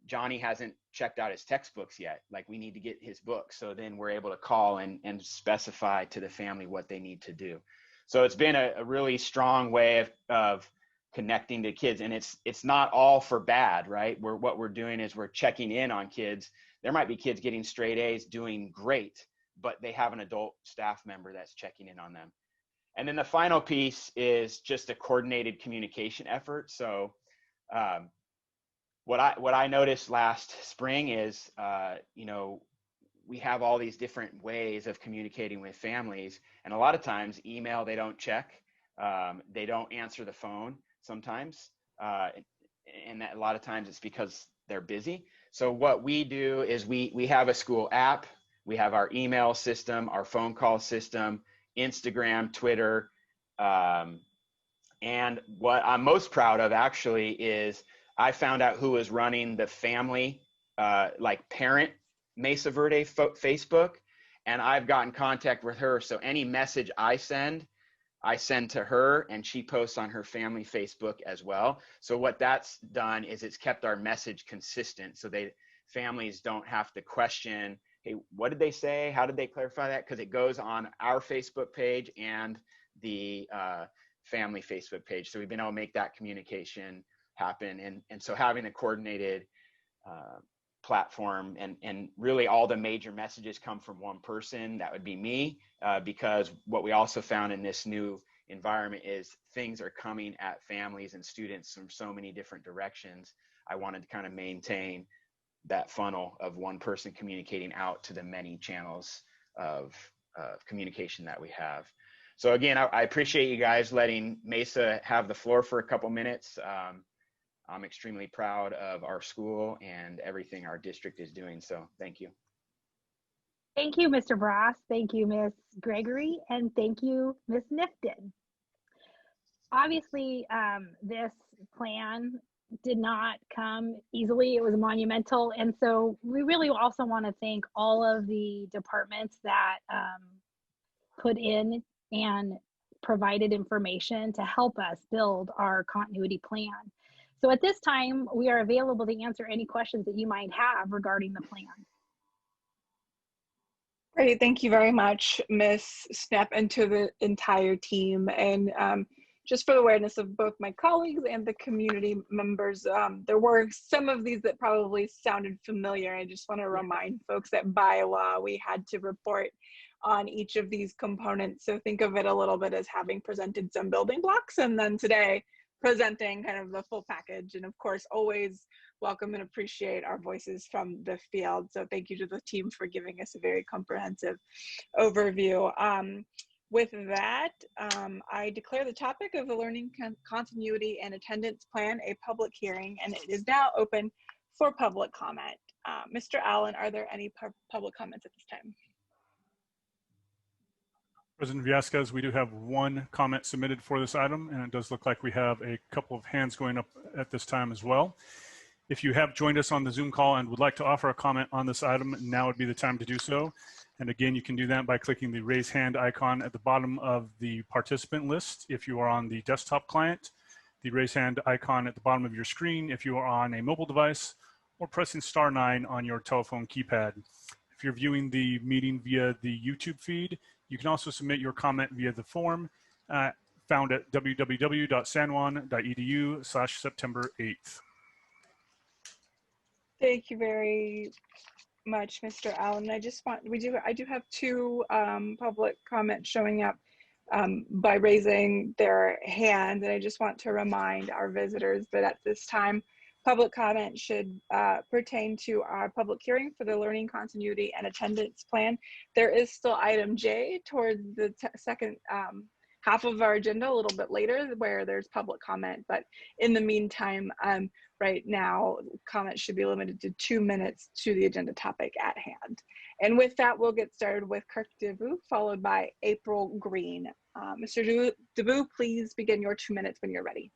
Johnny hasn't checked out his textbooks yet. Like, we need to get his books. So then we're able to call and specify to the family what they need to do. So it's been a really strong way of connecting to kids. And it's not all for bad, right? What we're doing is we're checking in on kids. There might be kids getting straight A's, doing great, but they have an adult staff member that's checking in on them. And then the final piece is just a coordinated communication effort. So what I noticed last spring is, we have all these different ways of communicating with families, and a lot of times email, they don't check, they don't answer the phone sometimes, and that a lot of times it's because they're busy. So what we do is we have a school app, we have our email system, our phone call system, Instagram, Twitter, and what I'm most proud of actually is I found out who was running the family, parent Mesa Verde Facebook, and I've gotten contact with her. So any message I send, I send to her and she posts on her family Facebook as well. So what that's done is it's kept our message consistent, so families don't have to question, hey, what did they say? How did they clarify that? Because it goes on our Facebook page and the family Facebook page. So we've been able to make that communication happen. And so having a coordinated platform, and really all the major messages come from one person, that would be me, because what we also found in this new environment is things are coming at families and students from so many different directions. I wanted to kind of maintain that funnel of one person communicating out to the many channels of communication that we have. So again, I appreciate you guys letting Mesa have the floor for a couple minutes. I'm extremely proud of our school and everything our district is doing. So thank you. Thank you, Mr. Brass. Thank you, Ms. Gregory. And thank you, Ms. Nifton. Obviously, this plan did not come easily. It was monumental. And so we really also want to thank all of the departments that put in and provided information to help us build our continuity plan. So at this time, we are available to answer any questions that you might have regarding the plan. Great, thank you very much, Ms. Snep, and to the entire team. And just for the awareness of both my colleagues and the community members, there were some of these that probably sounded familiar. I just want to remind folks that by law, we had to report on each of these components. So think of it a little bit as having presented some building blocks, and then today presenting kind of the full package. And of course, always welcome and appreciate our voices from the field. So thank you to the team for giving us a very comprehensive overview. With that, I declare the topic of the Learning Continuity and Attendance Plan a public hearing, and it is now open for public comment. Mr. Allen, are there any public comments at this time? President Villescaz, we do have one comment submitted for this item, and it does look like we have a couple of hands going up at this time as well. If you have joined us on the Zoom call and would like to offer a comment on this item, now would be the time to do so. And again, you can do that by clicking the raise hand icon at the bottom of the participant list if you are on the desktop client, the raise hand icon at the bottom of your screen if you are on a mobile device, or pressing *9 on your telephone keypad. If you're viewing the meeting via the YouTube feed, you can also submit your comment via the form found at www.sanjuan.edu/September 8th. Thank you very much, Mr. Allen. I do have two public comments showing up by raising their hand, and I just want to remind our visitors that at this time, public comment should pertain to our public hearing for the Learning Continuity and Attendance Plan. There is still item J towards the second half of our agenda, a little bit later, where there's public comment. But in the meantime, right now, comments should be limited to 2 minutes to the agenda topic at hand. And with that, we'll get started with Kirk DeVoe, followed by April Green. Mr. DeVoe, please begin your 2 minutes when you're ready.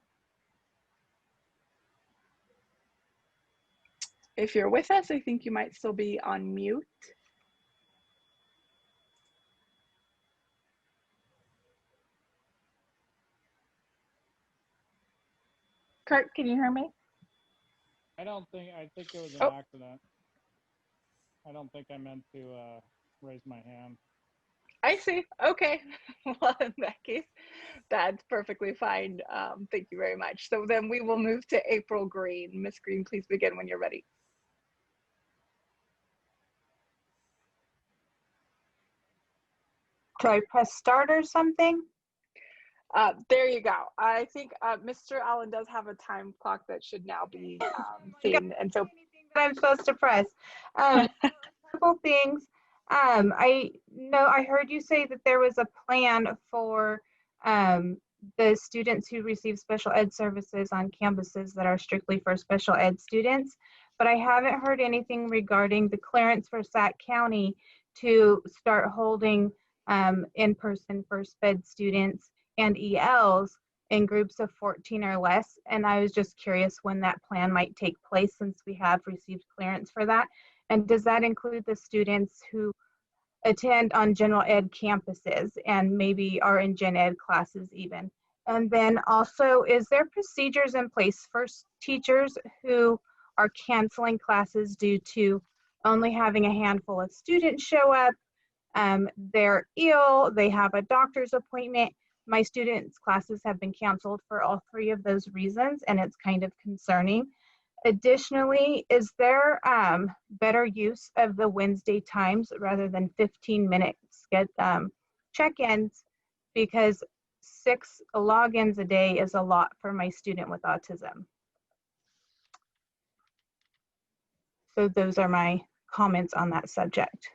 If you're with us, I think you might still be on mute. Kurt, can you hear me? I think it was an accident. I don't think I meant to raise my hand. I see. Okay. Well, in that case, that's perfectly fine. Thank you very much. So then we will move to April Green. Ms. Green, please begin when you're ready. Do I press start or something? There you go. I think Mr. Allen does have a time clock that should now be seen. And so I'm supposed to press. A couple things. I know I heard you say that there was a plan for the students who receive special ed services on campuses that are strictly for special ed students, but I haven't heard anything regarding the clearance for Sac County to start holding in-person first ed students and ELs in groups of 14 or less. And I was just curious when that plan might take place, since we have received clearance for that. And does that include the students who attend on general ed campuses and maybe are in gen ed classes even? And then also, is there procedures in place for teachers who are canceling classes due to only having a handful of students show up? They're ill, they have a doctor's appointment. My students' classes have been canceled for all 3 of those reasons, and it's kind of concerning. Additionally, is there better use of the Wednesday times rather than 15-minute check-ins? Because 6 logins a day is a lot for my student with autism. So those are my comments on that subject.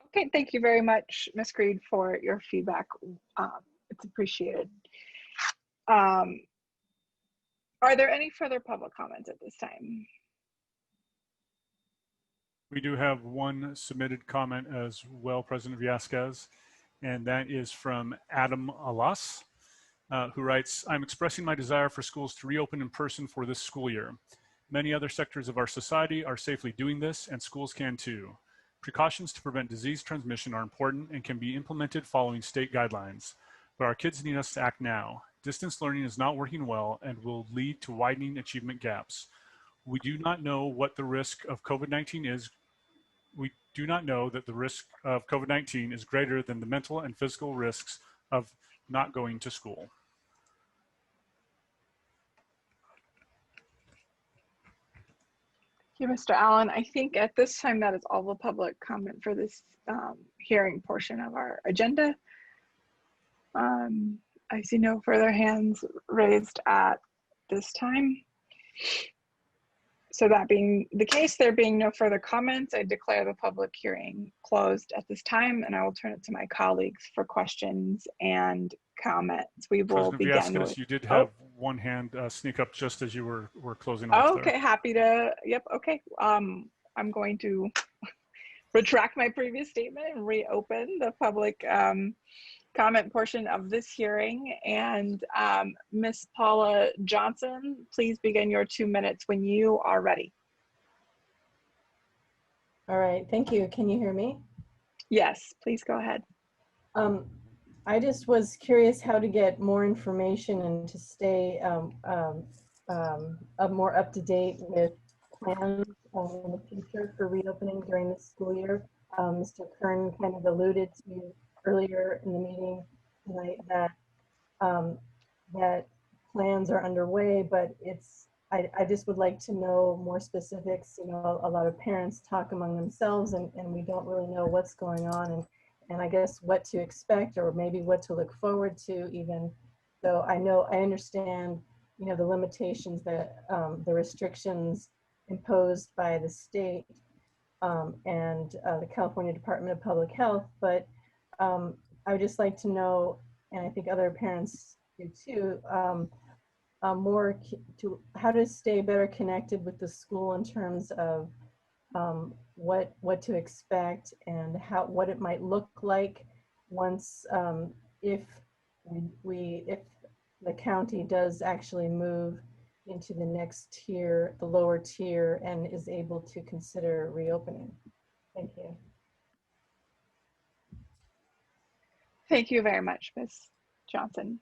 Okay, thank you very much, Ms. Creed, for your feedback. It's appreciated. Are there any further public comments at this time? We do have one submitted comment as well, President Villescaz, and that is from Adam Alas, who writes, I'm expressing my desire for schools to reopen in person for this school year. Many other sectors of our society are safely doing this, and schools can too. Precautions to prevent disease transmission are important and can be implemented following state guidelines, but our kids need us to act now. Distance learning is not working well and will lead to widening achievement gaps. We do not know what the risk of COVID-19 is. We do not know that the risk of COVID-19 is greater than the mental and physical risks of not going to school. Thank you, Mr. Allen. I think at this time that is all the public comment for this hearing portion of our agenda. I see no further hands raised at this time. So that being the case, there being no further comments, I declare the public hearing closed at this time, and I will turn it to my colleagues for questions and comments. We will begin with, you did have one hand sneak up just as you were closing off okay, there. happy to, yep, okay. I'm going to retract my previous statement and reopen the public comment portion of this hearing. And Ms. Paula Johnson, please begin your 2 minutes when you are ready. All right, thank you. Can you hear me? Yes, please go ahead. I just was curious how to get more information and to stay more up to date with plans in the future for reopening during the school year. Mr. Kern kind of alluded to earlier in the meeting tonight that that plans are underway, but I just would like to know more specifics. You know, a lot of parents talk among themselves and we don't really know what's going on and I guess what to expect or maybe what to look forward to even. So I understand, you know, the limitations that the restrictions imposed by the state and the California Department of Public Health, but I would just like to know, and I think other parents do too, more to how to stay better connected with the school in terms of what to expect and what it might look like once if the county does actually move into the next tier, the lower tier, and is able to consider reopening. Thank you. Thank you very much, Ms. Johnson.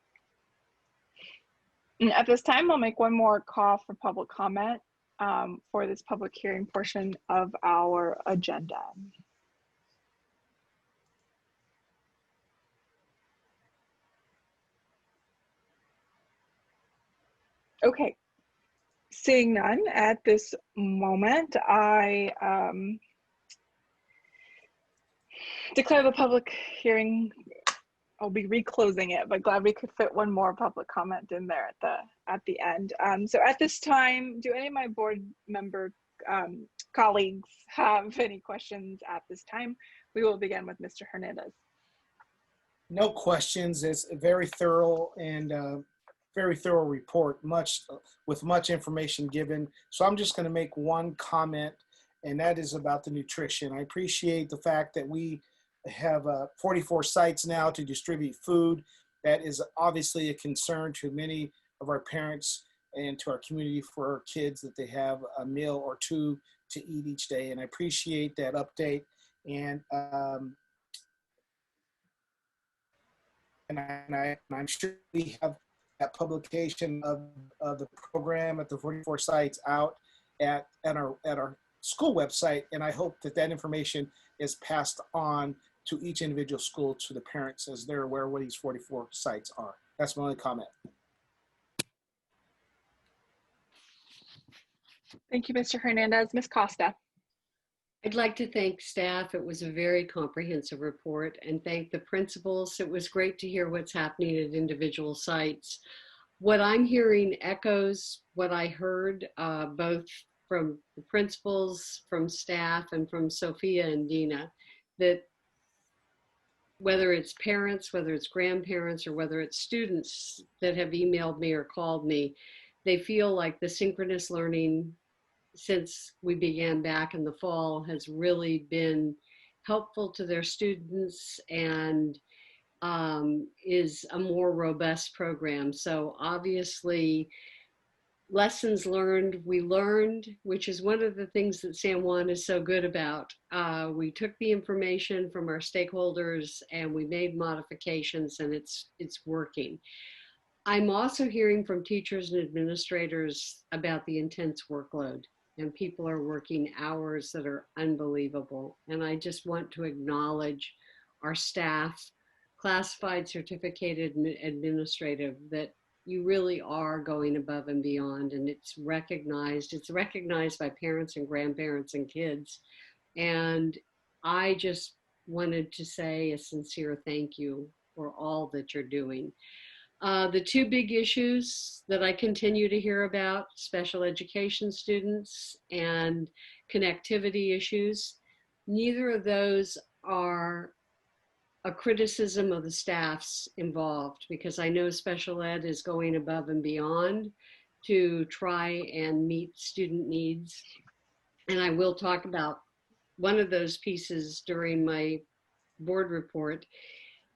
And at this time, I'll make one more call for public comment for this public hearing portion of our agenda. Okay, seeing none at this moment, I declare the public hearing. I'll be reclosing it, but glad we could fit one more public comment in there at the end. So at this time, do any of my board member colleagues have any questions at this time? We will begin with Mr. Hernandez. No questions. It's a very thorough and very thorough report, with much information given. So I'm just going to make one comment, and that is about the nutrition. I appreciate the fact that we have 44 sites now to distribute food. That is obviously a concern to many of our parents and to our community for our kids, that they have a meal or two to eat each day. And I appreciate that update. And I'm sure we have that publication of the program at the 44 sites out at our school website. And I hope that that information is passed on to each individual school, to the parents, as they're aware of what these 44 sites are. That's my only comment. Thank you, Mr. Hernandez. Ms. Costa. I'd like to thank staff. It was a very comprehensive report, and thank the principals. It was great to hear what's happening at individual sites. What I'm hearing echoes what I heard both from the principals, from staff, and from Sophia and Dina, that whether it's parents, whether it's grandparents, or whether it's students that have emailed me or called me, they feel like the synchronous learning since we began back in the fall has really been helpful to their students and is a more robust program. So obviously, lessons learned, we learned, which is one of the things that San Juan is so good about. We took the information from our stakeholders and we made modifications, and it's working. I'm also hearing from teachers and administrators about the intense workload, and people are working hours that are unbelievable. And I just want to acknowledge our staff, classified, certificated, and administrative, that you really are going above and beyond, and it's recognized. It's recognized by parents and grandparents and kids. And I just wanted to say a sincere thank you for all that you're doing. The two big issues that I continue to hear about, special education students and connectivity issues, neither of those are a criticism of the staffs involved, because I know special ed is going above and beyond to try and meet student needs. And I will talk about one of those pieces during my board report.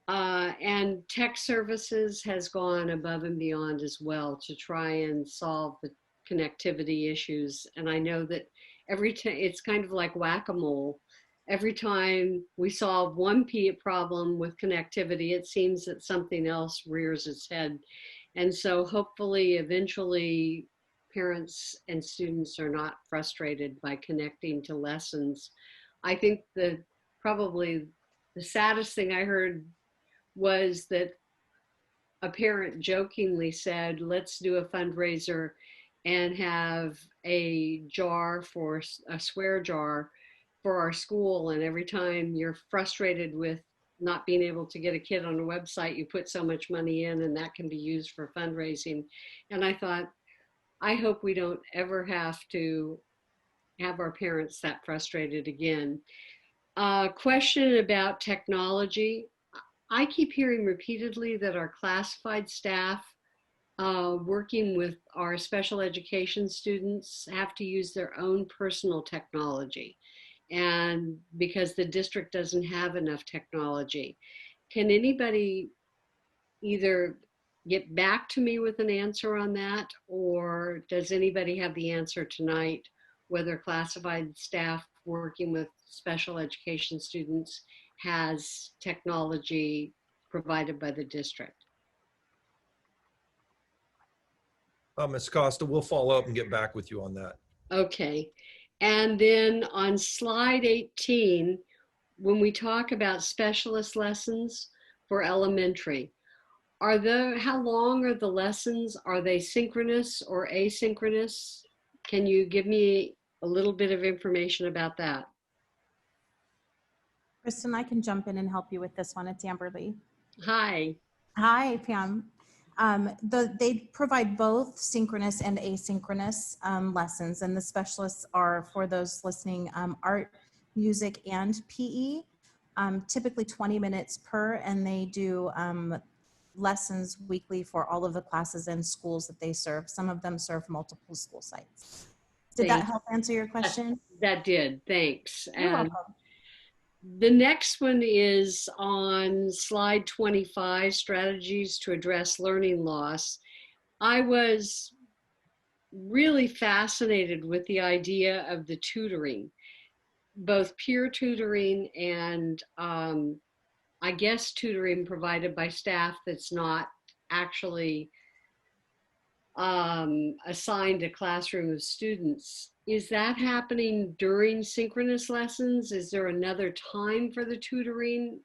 And tech services has gone above and beyond as well to try and solve the connectivity issues. And I know that every time, it's kind of like whack-a-mole. Every time we solve one problem with connectivity, it seems that something else rears its head. And so hopefully, eventually, parents and students are not frustrated by connecting to lessons. I think that probably the saddest thing I heard was that a parent jokingly said, let's do a fundraiser and have a jar for a swear jar for our school. And every time you're frustrated with not being able to get a kid on a website, you put so much money in, and that can be used for fundraising. And I thought, I hope we don't ever have to have our parents that frustrated again. Question about technology. I keep hearing repeatedly that our classified staff working with our special education students have to use their own personal technology, and because the district doesn't have enough technology. Can anybody either get back to me with an answer on that, or does anybody have the answer tonight, whether classified staff working with special education students has technology provided by the district? Ms. Costa, we'll follow up and get back with you on that. Okay. And then on slide 18, when we talk about specialist lessons for elementary, how long are the lessons? Are they synchronous or asynchronous? Can you give me a little bit of information about that? Kristen, I can jump in and help you with this one. It's Amberly. Hi. Hi, Pam. They provide both synchronous and asynchronous lessons, and the specialists are, for those listening, art, music, and PE, typically 20 minutes per, and they do lessons weekly for all of the classes and schools that they serve. Some of them serve multiple school sites. Did that help answer your question? That did, thanks. You're welcome. The next one is on slide 25, strategies to address learning loss. I was really fascinated with the idea of the tutoring. both peer tutoring and I guess tutoring provided by staff that's not actually assigned a classroom of students. Is that happening during synchronous lessons? Is there another time for the tutoring?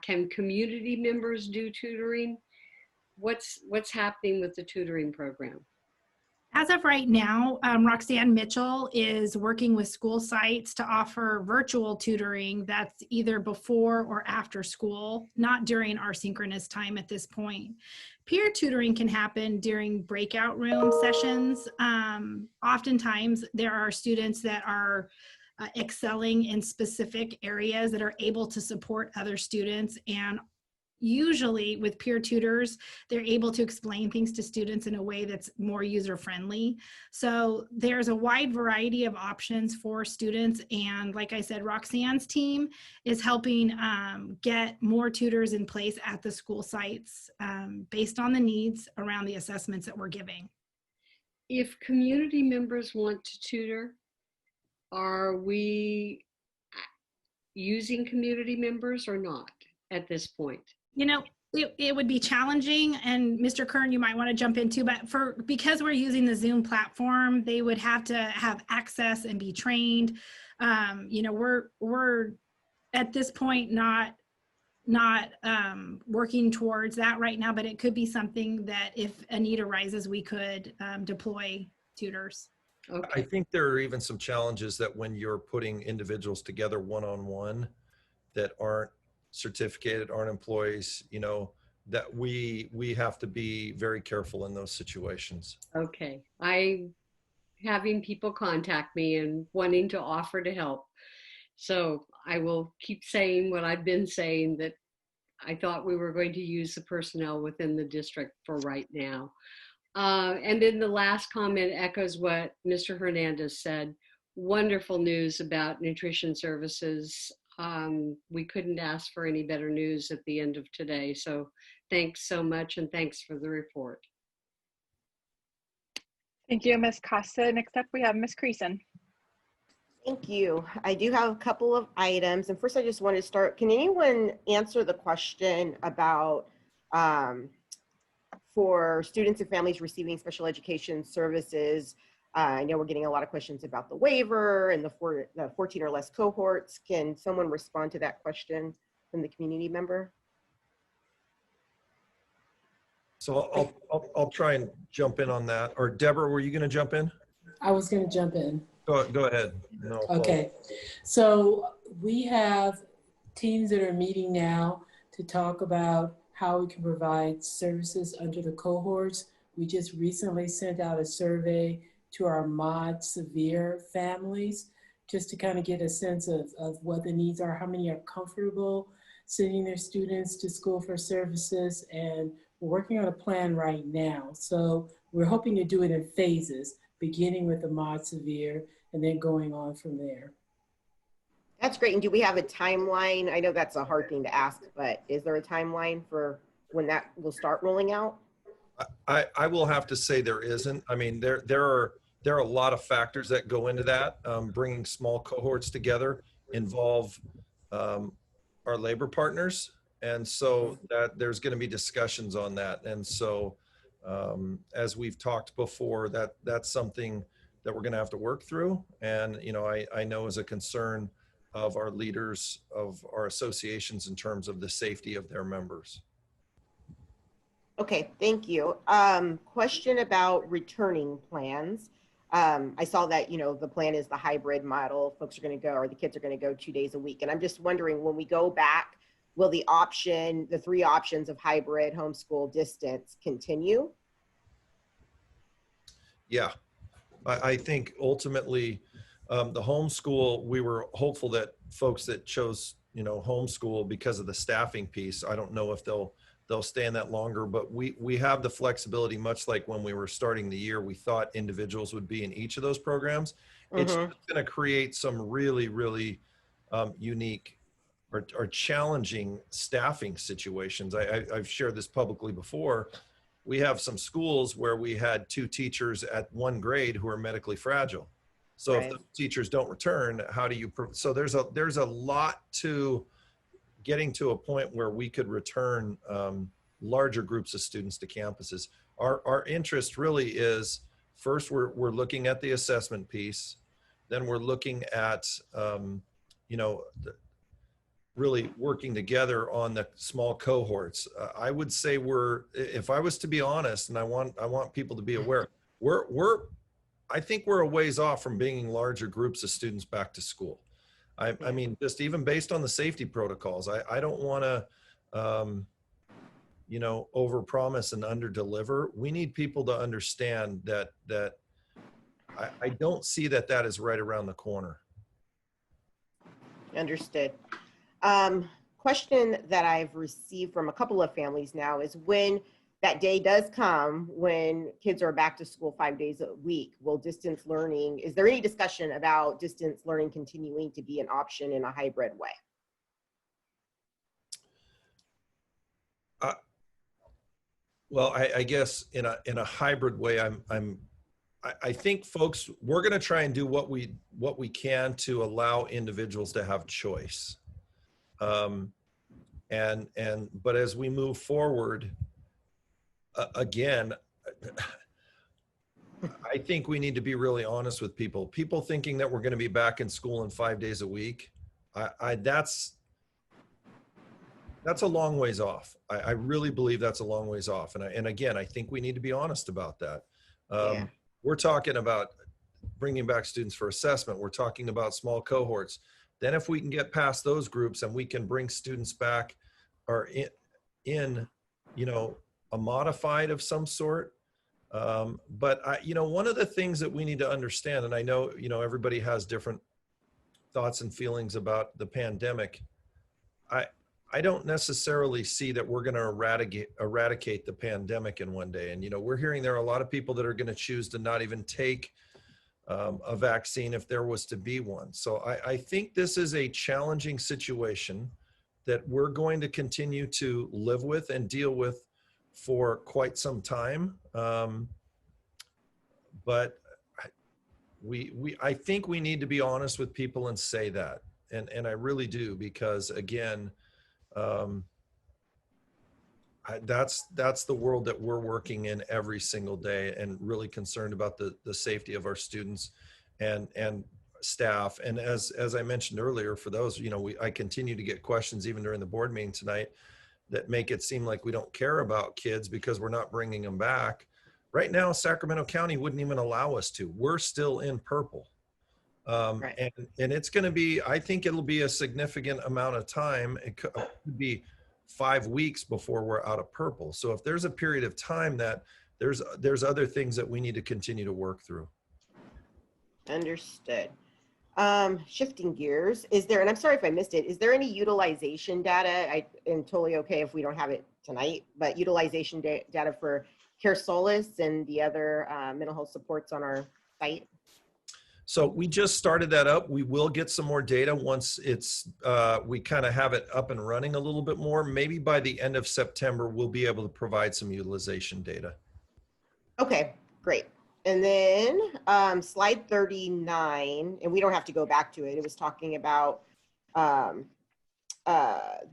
Can community members do tutoring? What's happening with the tutoring program? As of right now, Roxanne Mitchell is working with school sites to offer virtual tutoring that's either before or after school, not during our synchronous time at this point. Peer tutoring can happen during breakout room sessions. Oftentimes, there are students that are excelling in specific areas that are able to support other students, and usually with peer tutors, they're able to explain things to students in a way that's more user-friendly. So there's a wide variety of options for students. And like I said, Roxanne's team is helping get more tutors in place at the school sites based on the needs around the assessments that we're giving. If community members want to tutor, are we using community members or not at this point? You know, it would be challenging, and Mr. Kern, you might want to jump into, but because we're using the Zoom platform, they would have to have access and be trained. You know, we're at this point not working towards that right now, but it could be something that if a need arises, we could deploy tutors. Okay. I think there are even some challenges that when you're putting individuals together one-on-one that aren't certificated, aren't employees, you know, that we have to be very careful in those situations. Okay. I'm having people contact me and wanting to offer to help. So I will keep saying what I've been saying, that I thought we were going to use the personnel within the district for right now. And then the last comment echoes what Mr. Hernandez said. Wonderful news about nutrition services. We couldn't ask for any better news at the end of today. So thanks so much, and thanks for the report. Thank you, Ms. Costa. Next up, we have Ms. Creason. Thank you. I do have a couple of items. And first, I just want to start, can anyone answer the question about for students and families receiving special education services? I know we're getting a lot of questions about the waiver and the 14 or less cohorts. Can someone respond to that question from the community member? So I'll try and jump in on that. Or Deborah, were you going to jump in? I was going to jump in. Go ahead. No, okay. So we have teams that are meeting now to talk about how we can provide services under the cohorts. We just recently sent out a survey to our mod severe families, just to kind of get a sense of what the needs are, how many are comfortable sending their students to school for services, and we're working on a plan right now. So we're hoping to do it in phases, beginning with the mod severe and then going on from there. That's great. And do we have a timeline? I know that's a hard thing to ask, but is there a timeline for when that will start rolling out? I will have to say there isn't. I mean, there are a lot of factors that go into that. Bringing small cohorts together involve our labor partners. And so that there's going to be discussions on that. And so as we've talked before, that's something that we're going to have to work through. And, you know, I know as a concern of our leaders of our associations in terms of the safety of their members. Okay, thank you. Question about returning plans. I saw that, you know, the plan is the hybrid model. Folks are going to go, or the kids are going to go 2 days a week. And I'm just wondering, when we go back, will the three options of hybrid, homeschool, distance continue? Yeah, I think ultimately the homeschool, we were hopeful that folks that chose, you know, homeschool because of the staffing piece, I don't know if they'll stay in that longer, but we have the flexibility, much like when we were starting the year, we thought individuals would be in each of those programs. It's going to create some really, really unique or challenging staffing situations. I've shared this publicly before. We have some schools where we had 2 teachers at 1 grade who are medically fragile. So Right. if the teachers don't return, how do you, so there's a lot to getting to a point where we could return larger groups of students to campuses. Our interest really is, first we're looking at the assessment piece, then we're looking at, you know, really working together on the small cohorts. I would say if I was to be honest, and I want people to be aware, I think we're a ways off from bringing larger groups of students back to school. I mean, just even based on the safety protocols, I don't want to, you know, overpromise and underdeliver. We need people to understand that I don't see that is right around the corner. Understood. Question that I've received from a couple of families now is, when that day does come when kids are back to school 5 days a week, will distance learning, is there any discussion about distance learning continuing to be an option in a hybrid way? Well, I guess in a hybrid way, I think folks, we're going to try and do what we can to allow individuals to have choice. But as we move forward, again, I think we need to be really honest with people. People thinking that we're going to be back in school in 5 days a week, that's a long ways off. I really believe that's a long ways off. And again, I think we need to be honest about that. We're talking about bringing back students for assessment. We're talking about small cohorts. Then if we can get past those groups and we can bring students back or in you know, a modified of some sort. But you know, one of the things that we need to understand, and I know, you know, everybody has different thoughts and feelings about the pandemic. I don't necessarily see that we're going to eradicate the pandemic in one day. And, you know, we're hearing there are a lot of people that are going to choose to not even take a vaccine if there was to be one. So I think this is a challenging situation that we're going to continue to live with and deal with for quite some time. But I think we need to be honest with people and say that. And I really do, because again, that's the world that we're working in every single day, and really concerned about the safety of our students and staff. And as I mentioned earlier, for those, you know, I continue to get questions even during the board meeting tonight that make it seem like we don't care about kids because we're not bringing them back. Right now, Sacramento County wouldn't even allow us to. We're still in purple. Right. And it's going to be, I think it'll be a significant amount of time. It could be 5 weeks before we're out of purple. So if there's a period of time that there's other things that we need to continue to work through. Understood. Shifting gears, is there, and I'm sorry if I missed it, is there any utilization data? I am totally okay if we don't have it tonight, but utilization data for Care Solace and the other mental health supports on our site? So we just started that up. We will get some more data once it's we kind of have it up and running a little bit more. Maybe by the end of September, we'll be able to provide some utilization data. Okay, great. And then slide 39, and we don't have to go back to it. It was talking about the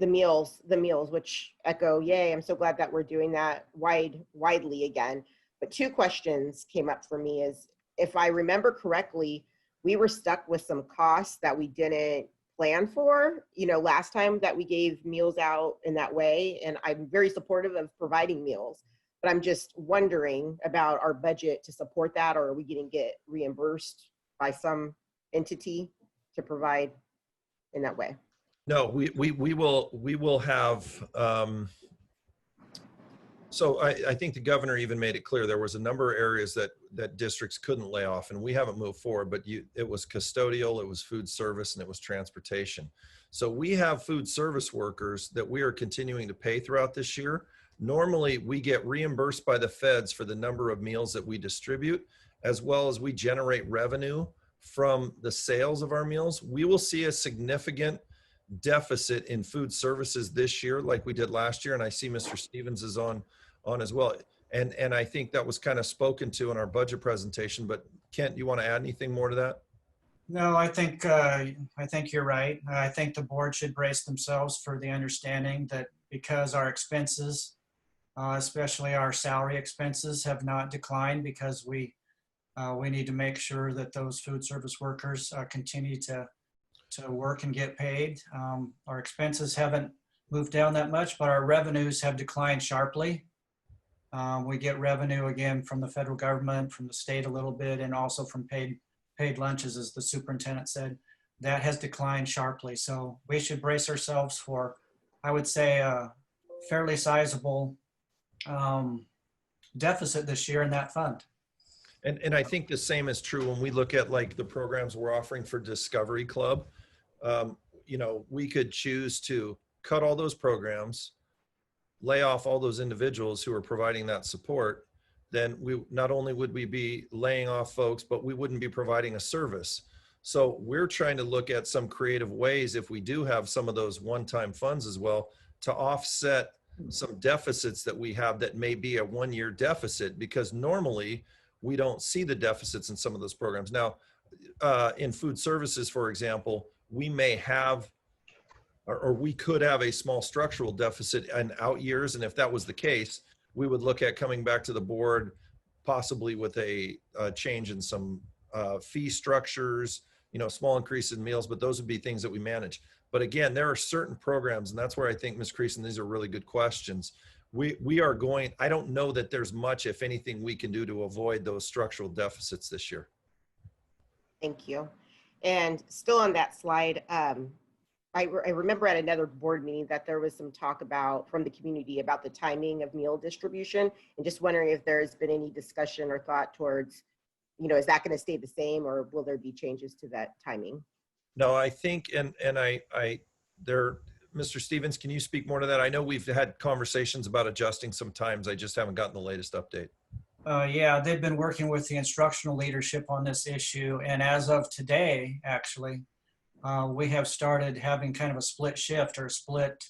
meals, which echo, yay, I'm so glad that we're doing that widely again. But two questions came up for me is, if I remember correctly, we were stuck with some costs that we didn't plan for, you know, last time that we gave meals out in that way. And I'm very supportive of providing meals, but I'm just wondering about our budget to support that, or are we going to get reimbursed by some entity to provide in that way? No, we will have, so I think the governor even made it clear there was a number of areas that districts couldn't lay off, and we haven't moved forward, but it was custodial, it was food service, and it was transportation. So we have food service workers that we are continuing to pay throughout this year. Normally we get reimbursed by the feds for the number of meals that we distribute, as well as we generate revenue from the sales of our meals. We will see a significant deficit in food services this year like we did last year, and I see Mr. Stevens is on as well, and I think that was kind of spoken to in our budget presentation. But Kent, you want to add anything more to that? No, I think you're right. I think the board should brace themselves for the understanding that because our expenses, especially our salary expenses, have not declined because we need to make sure that those food service workers continue to work and get paid. Our expenses haven't moved down that much, but our revenues have declined sharply. We get revenue again from the federal government, from the state a little bit, and also from paid lunches, as the superintendent said. That has declined sharply. So we should brace ourselves for, I would say, a fairly sizable deficit this year in that fund. And I think the same is true when we look at like the programs we're offering for Discovery Club. You know, we could choose to cut all those programs, lay off all those individuals who are providing that support. Then we not only would we be laying off folks, but we wouldn't be providing a service. So we're trying to look at some creative ways, if we do have some of those one-time funds as well, to offset some deficits that we have that may be a one-year deficit, because normally we don't see the deficits in some of those programs. Now, in food services, for example, we may have, or we could have a small structural deficit in out years. And if that was the case, we would look at coming back to the board, possibly with a change in some fee structures, you know, small increase in meals, but those would be things that we manage. But again, there are certain programs, and that's where I think, Ms. Creason, these are really good questions. We are going, I don't know that there's much, if anything, we can do to avoid those structural deficits this year. Thank you. And still on that slide, I remember at another board meeting that there was some talk about from the community about the timing of meal distribution, and just wondering if there's been any discussion or thought towards, you know, is that going to stay the same, or will there be changes to that timing? No, I think, and Mr. Stevens, can you speak more to that? I know we've had conversations about adjusting sometimes. I just haven't gotten the latest update. Yeah, they've been working with the instructional leadership on this issue. And as of today, actually, we have started having kind of a split shift or split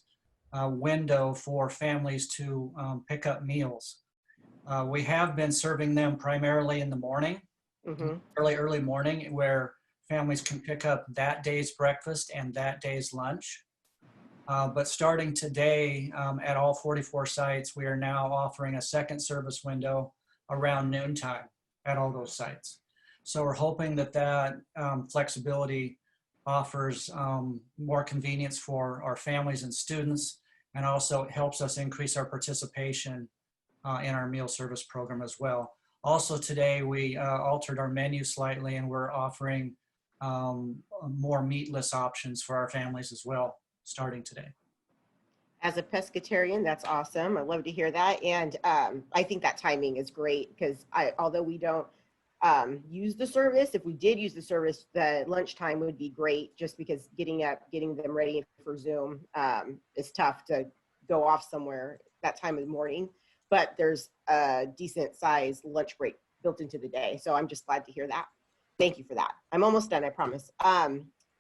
window for families to pick up meals. We have been serving them primarily in the morning, early morning, where families can pick up that day's breakfast and that day's lunch. But starting today at all 44 sites, we are now offering a second service window around noontime at all those sites. So we're hoping that that flexibility offers more convenience for our families and students, and also helps us increase our participation in our meal service program as well. Also today, we altered our menu slightly, and we're offering more meatless options for our families as well, starting today. As a pescatarian, that's awesome. I love to hear that. And I think that timing is great, because although we don't use the service, if we did use the service, the lunchtime would be great, just because getting them ready for Zoom is tough to go off somewhere that time of the morning. But there's a decent sized lunch break built into the day. So I'm just glad to hear that. Thank you for that. I'm almost done, I promise.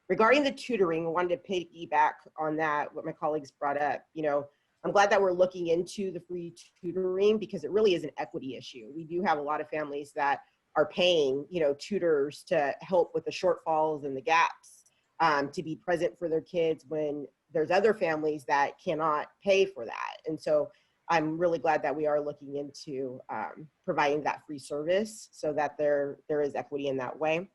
Regarding the tutoring, I wanted to piggyback on that, what my colleagues brought up. You know, I'm glad that we're looking into the free tutoring, because it really is an equity issue. We do have a lot of families that are paying, you know, tutors to help with the shortfalls and the gaps, to be present for their kids when there's other families that cannot pay for that. And so I'm really glad that we are looking into providing that free service, so that there is equity in that way.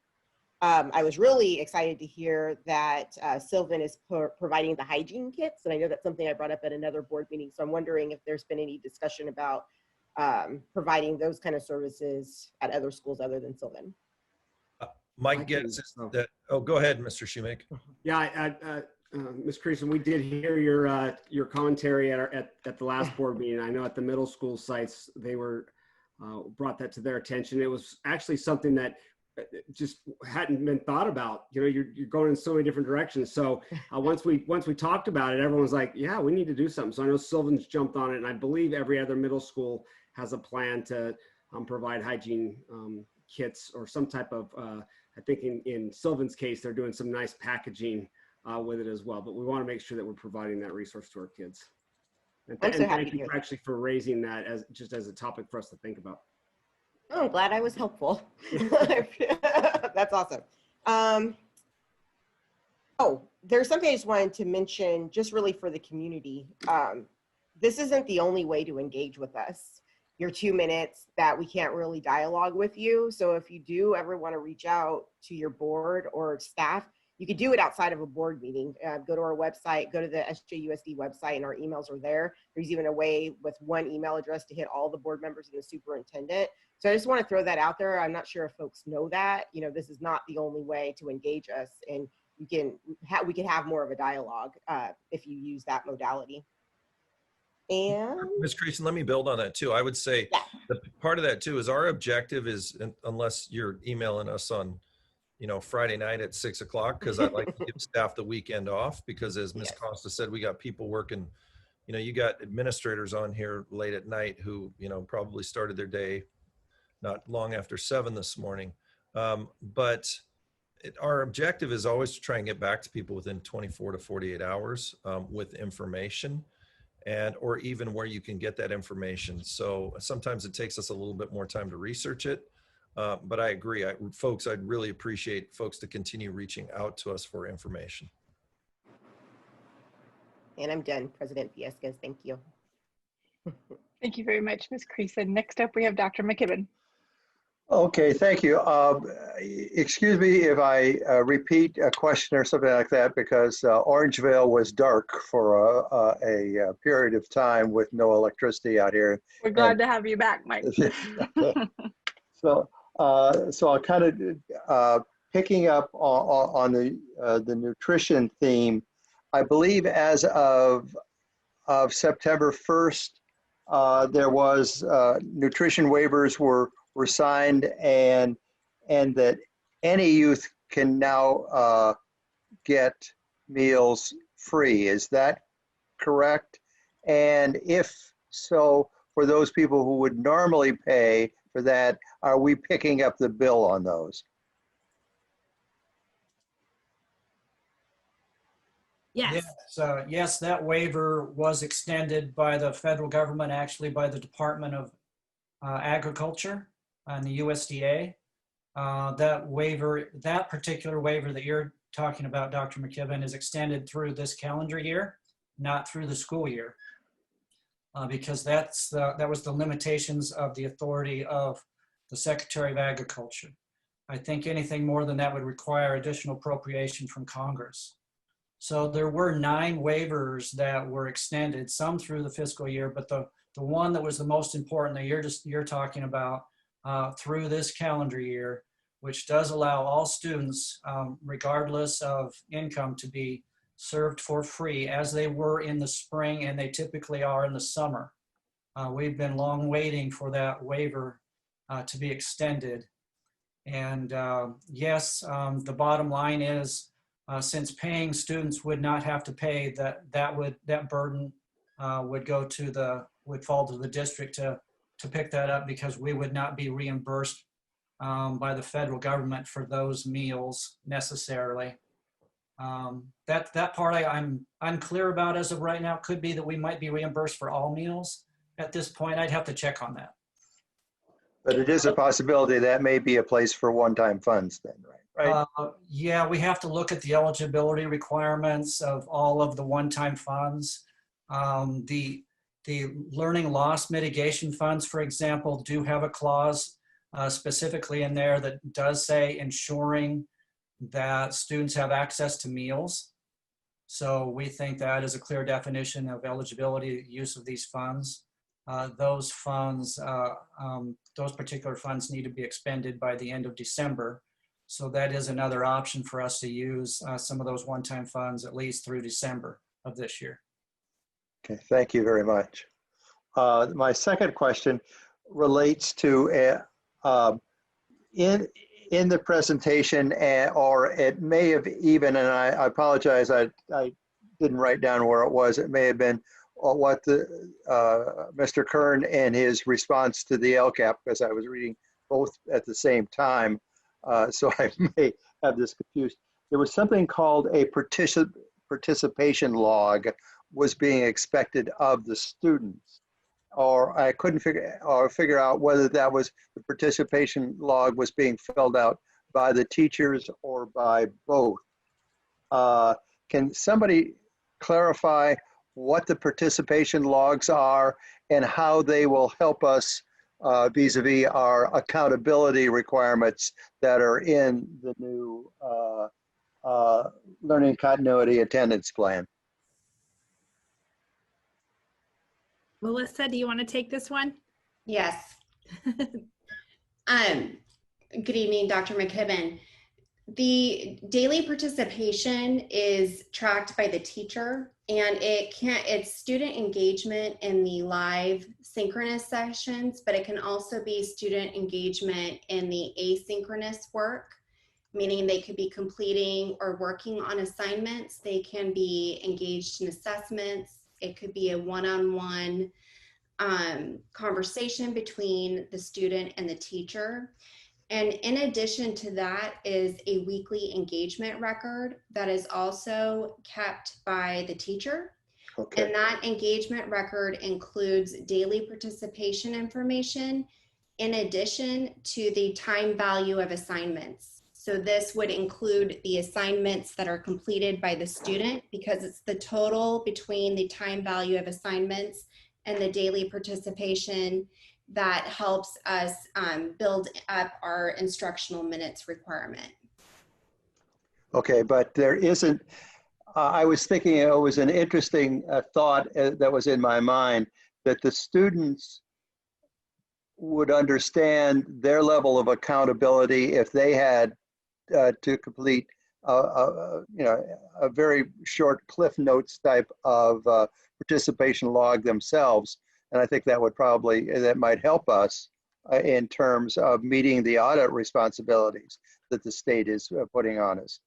I was really excited to hear that Sylvan is providing the hygiene kits, and I know that's something I brought up at another board meeting. So I'm wondering if there's been any discussion about providing those kind of services at other schools other than Sylvan. My guess is that, oh, go ahead, Mr. Shoemake. Yeah, Ms. Creason, we did hear your commentary at the last board meeting. I know at the middle school sites, they were brought that to their attention. It was actually something that just hadn't been thought about. You know, you're going in so many different directions. So once we talked about it, everyone was like, yeah, we need to do something. So I know Sylvan's jumped on it, and I believe every other middle school has a plan to provide hygiene kits or some type of, I think in Sylvan's case, they're doing some nice packaging with it as well. But we want to make sure that we're providing that resource to our kids. And thank you actually for raising that as a topic for us to think about. Oh, I'm glad I was helpful. That's awesome. Oh, there's something I just wanted to mention, just really for the community. This isn't the only way to engage with us. Your 2 minutes that we can't really dialogue with you. So if you do ever want to reach out to your board or staff, you could do it outside of a board meeting. Go to our website, go to the SJUSD website, and our emails are there. There's even a way with one email address to hit all the board members and the superintendent. So I just want to throw that out there. I'm not sure if folks know that. You know, this is not the only way to engage us, and we can have more of a dialogue if you use that modality. And Ms. Creason, let me build on that too. I would say the part of that too is our objective is, unless you're emailing us on, you know, Friday night at 6 o'clock, because I'd like to give staff the weekend off, because as Ms. Costa said, we got people working, you know, you got administrators on here late at night who, you know, probably started their day not long after 7 this morning. Our objective is always to try and get back to people within 24 to 48 hours with information, or even where you can get that information. So sometimes it takes us a little bit more time to research it. But I agree, folks, I'd really appreciate folks to continue reaching out to us for information. And I'm done, President Viescas, thank you. Thank you very much, Ms. Creason. Next up, we have Dr. McKibben. Okay, thank you. Excuse me if I repeat a question or something like that, because Orangevale was dark for a period of time with no electricity out here. We're glad to have you back, Mike. So I'll kind of picking up on the nutrition theme. I believe as of September 1st, there was nutrition waivers were signed, and that any youth can now get meals free. Is that correct? And if so, for those people who would normally pay for that, are we picking up the bill on those? Yes. Yes, that waiver was extended by the federal government, actually by the Department of Agriculture and the USDA. That particular waiver that you're talking about, Dr. McKibben, is extended through this calendar year, not through the school year, because that was the limitations of the authority of the Secretary of Agriculture. I think anything more than that would require additional appropriation from Congress. So there were 9 waivers that were extended, some through the fiscal year, but the one that was the most important that you're talking about through this calendar year, which does allow all students, regardless of income, to be served for free as they were in the spring and they typically are in the summer. We've been long waiting for that waiver to be extended. And yes, the bottom line is, since paying students would not have to pay, that burden would fall to the district to pick that up, because we would not be reimbursed by the federal government for those meals necessarily. That part I'm unclear about as of right now. Could be that we might be reimbursed for all meals at this point. I'd have to check on that. But it is a possibility that may be a place for one-time funds then, right? Yeah, we have to look at the eligibility requirements of all of the one-time funds. The learning loss mitigation funds, for example, do have a clause specifically in there that does say ensuring that students have access to meals. So we think that is a clear definition of eligibility use of these funds. Those particular funds need to be expended by the end of December. So that is another option for us to use some of those one-time funds at least through December of this year. Okay, thank you very much. My second question relates to in the presentation, or it may have even, and I apologize, I didn't write down where it was. It may have been what Mr. Kern and his response to the LCAP, because I was reading both at the same time, so I may have this confused. There was something called a participation log was being expected of the students, or I couldn't figure out whether that was the participation log was being filled out by the teachers or by both. Can somebody clarify what the participation logs are and how they will help us vis-a-vis our accountability requirements that are in the new learning continuity attendance plan? Melissa, do you want to take this one? Yes. Good evening, Dr. McKibben. The daily participation is tracked by the teacher, and it's student engagement in the live synchronous sessions, but it can also be student engagement in the asynchronous work, meaning they could be completing or working on assignments. They can be engaged in assessments. It could be a one-on-one conversation between the student and the teacher. And in addition to that is a weekly engagement record that is also kept by the teacher. Okay. And that engagement record includes daily participation information in addition to the time value of assignments. So this would include the assignments that are completed by the student, because it's the total between the time value of assignments and the daily participation that helps us build up our instructional minutes requirement. Okay, but there isn't, I was thinking it was an interesting thought that was in my mind, that the students would understand their level of accountability if they had to complete a very short Cliff Notes type of participation log themselves. And I think that would that might help us in terms of meeting the audit responsibilities that the state is putting on us.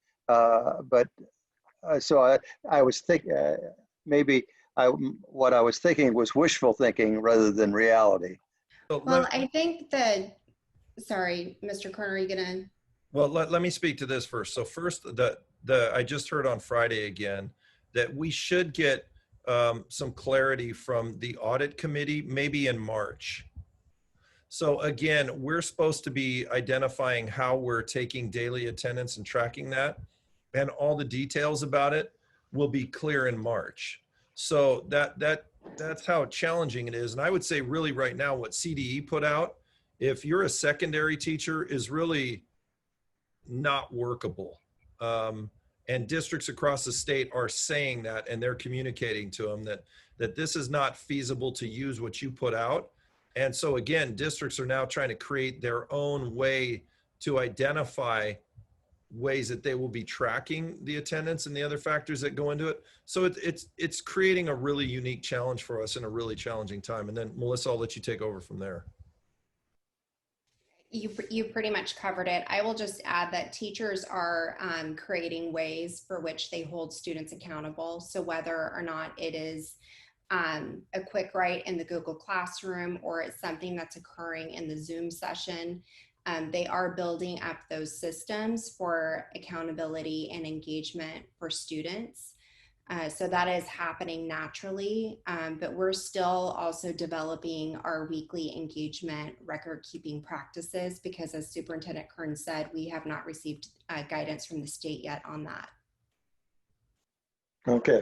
So I was thinking, what I was thinking was wishful thinking rather than reality. Well, I think that, sorry, Mr. Kern, are you gonna? Well, let me speak to this first. So first, I just heard on Friday again that we should get some clarity from the audit committee, maybe in March. So again, we're supposed to be identifying how we're taking daily attendance and tracking that, and all the details about it will be clear in March. So that's how challenging it is. And I would say really right now what CDE put out, if you're a secondary teacher, is really not workable. And districts across the state are saying that, and they're communicating to them that this is not feasible to use what you put out. And so again, districts are now trying to create their own way to identify ways that they will be tracking the attendance and the other factors that go into it. So it's creating a really unique challenge for us in a really challenging time. And then Melissa, I'll let you take over from there. You pretty much covered it. I will just add that teachers are creating ways for which they hold students accountable. So whether or not it is a quick write in the Google Classroom or it's something that's occurring in the Zoom session, they are building up those systems for accountability and engagement for students. So that is happening naturally, but we're still also developing our weekly engagement record keeping practices, because as Superintendent Kern said, we have not received guidance from the state yet on that. Okay.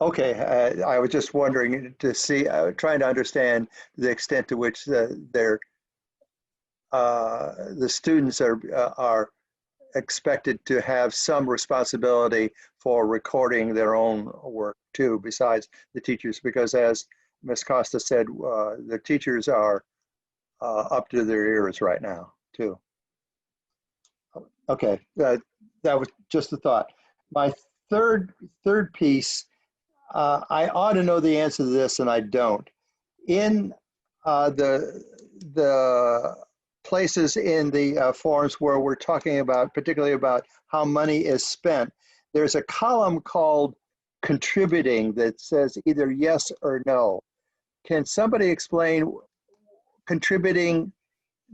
Okay, I was just wondering to see, trying to understand the extent to which the students are expected to have some responsibility for recording their own work too, besides the teachers, because as Ms. Costa said, the teachers are up to their ears right now too. Okay, that was just a thought. My third piece, I ought to know the answer to this and I don't. In the places in the forms where we're talking about, particularly about how money is spent, there's a column called contributing that says either yes or no. Can somebody explain contributing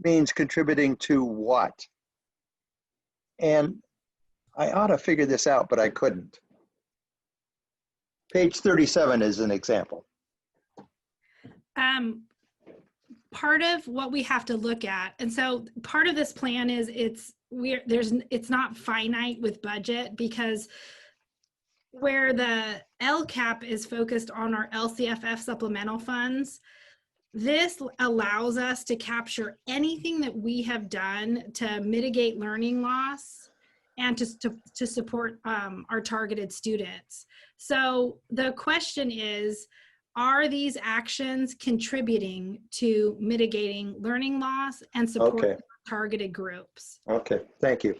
means contributing to what? And I ought to figure this out, but I couldn't. Page 37 is an example. part of what we have to look at, and so part of this plan is it's not finite with budget, because where the LCAP is focused on our LCFF supplemental funds, this allows us to capture anything that we have done to mitigate learning loss and to support our targeted students. So the question is, are these actions contributing to mitigating learning loss and supporting targeted groups? Okay, thank you.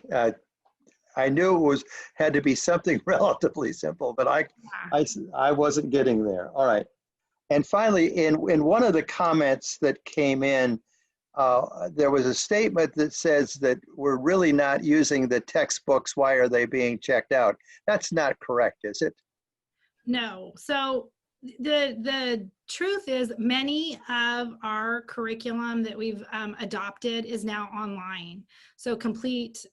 I knew it had to be something relatively simple, but I wasn't getting there. All right. And finally, in one of the comments that came in, there was a statement that says that we're really not using the textbooks. Why are they being checked out? That's not correct, is it? No. So the truth is, many of our curriculum that we've adopted is now online. So complete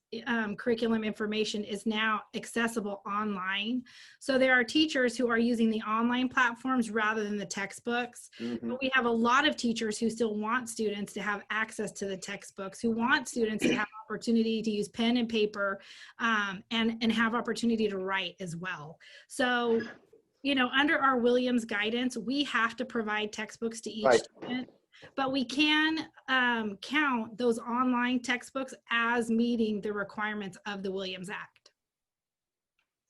curriculum information is now accessible online. So there are teachers who are using the online platforms rather than the textbooks. Mm-hmm. But we have a lot of teachers who still want students to have access to the textbooks, who want students to have opportunity to use pen and paper, and have opportunity to write as well. So, you know, under our Williams guidance, we have to provide textbooks to each student, but we can count those online textbooks as meeting the requirements of the Williams Act.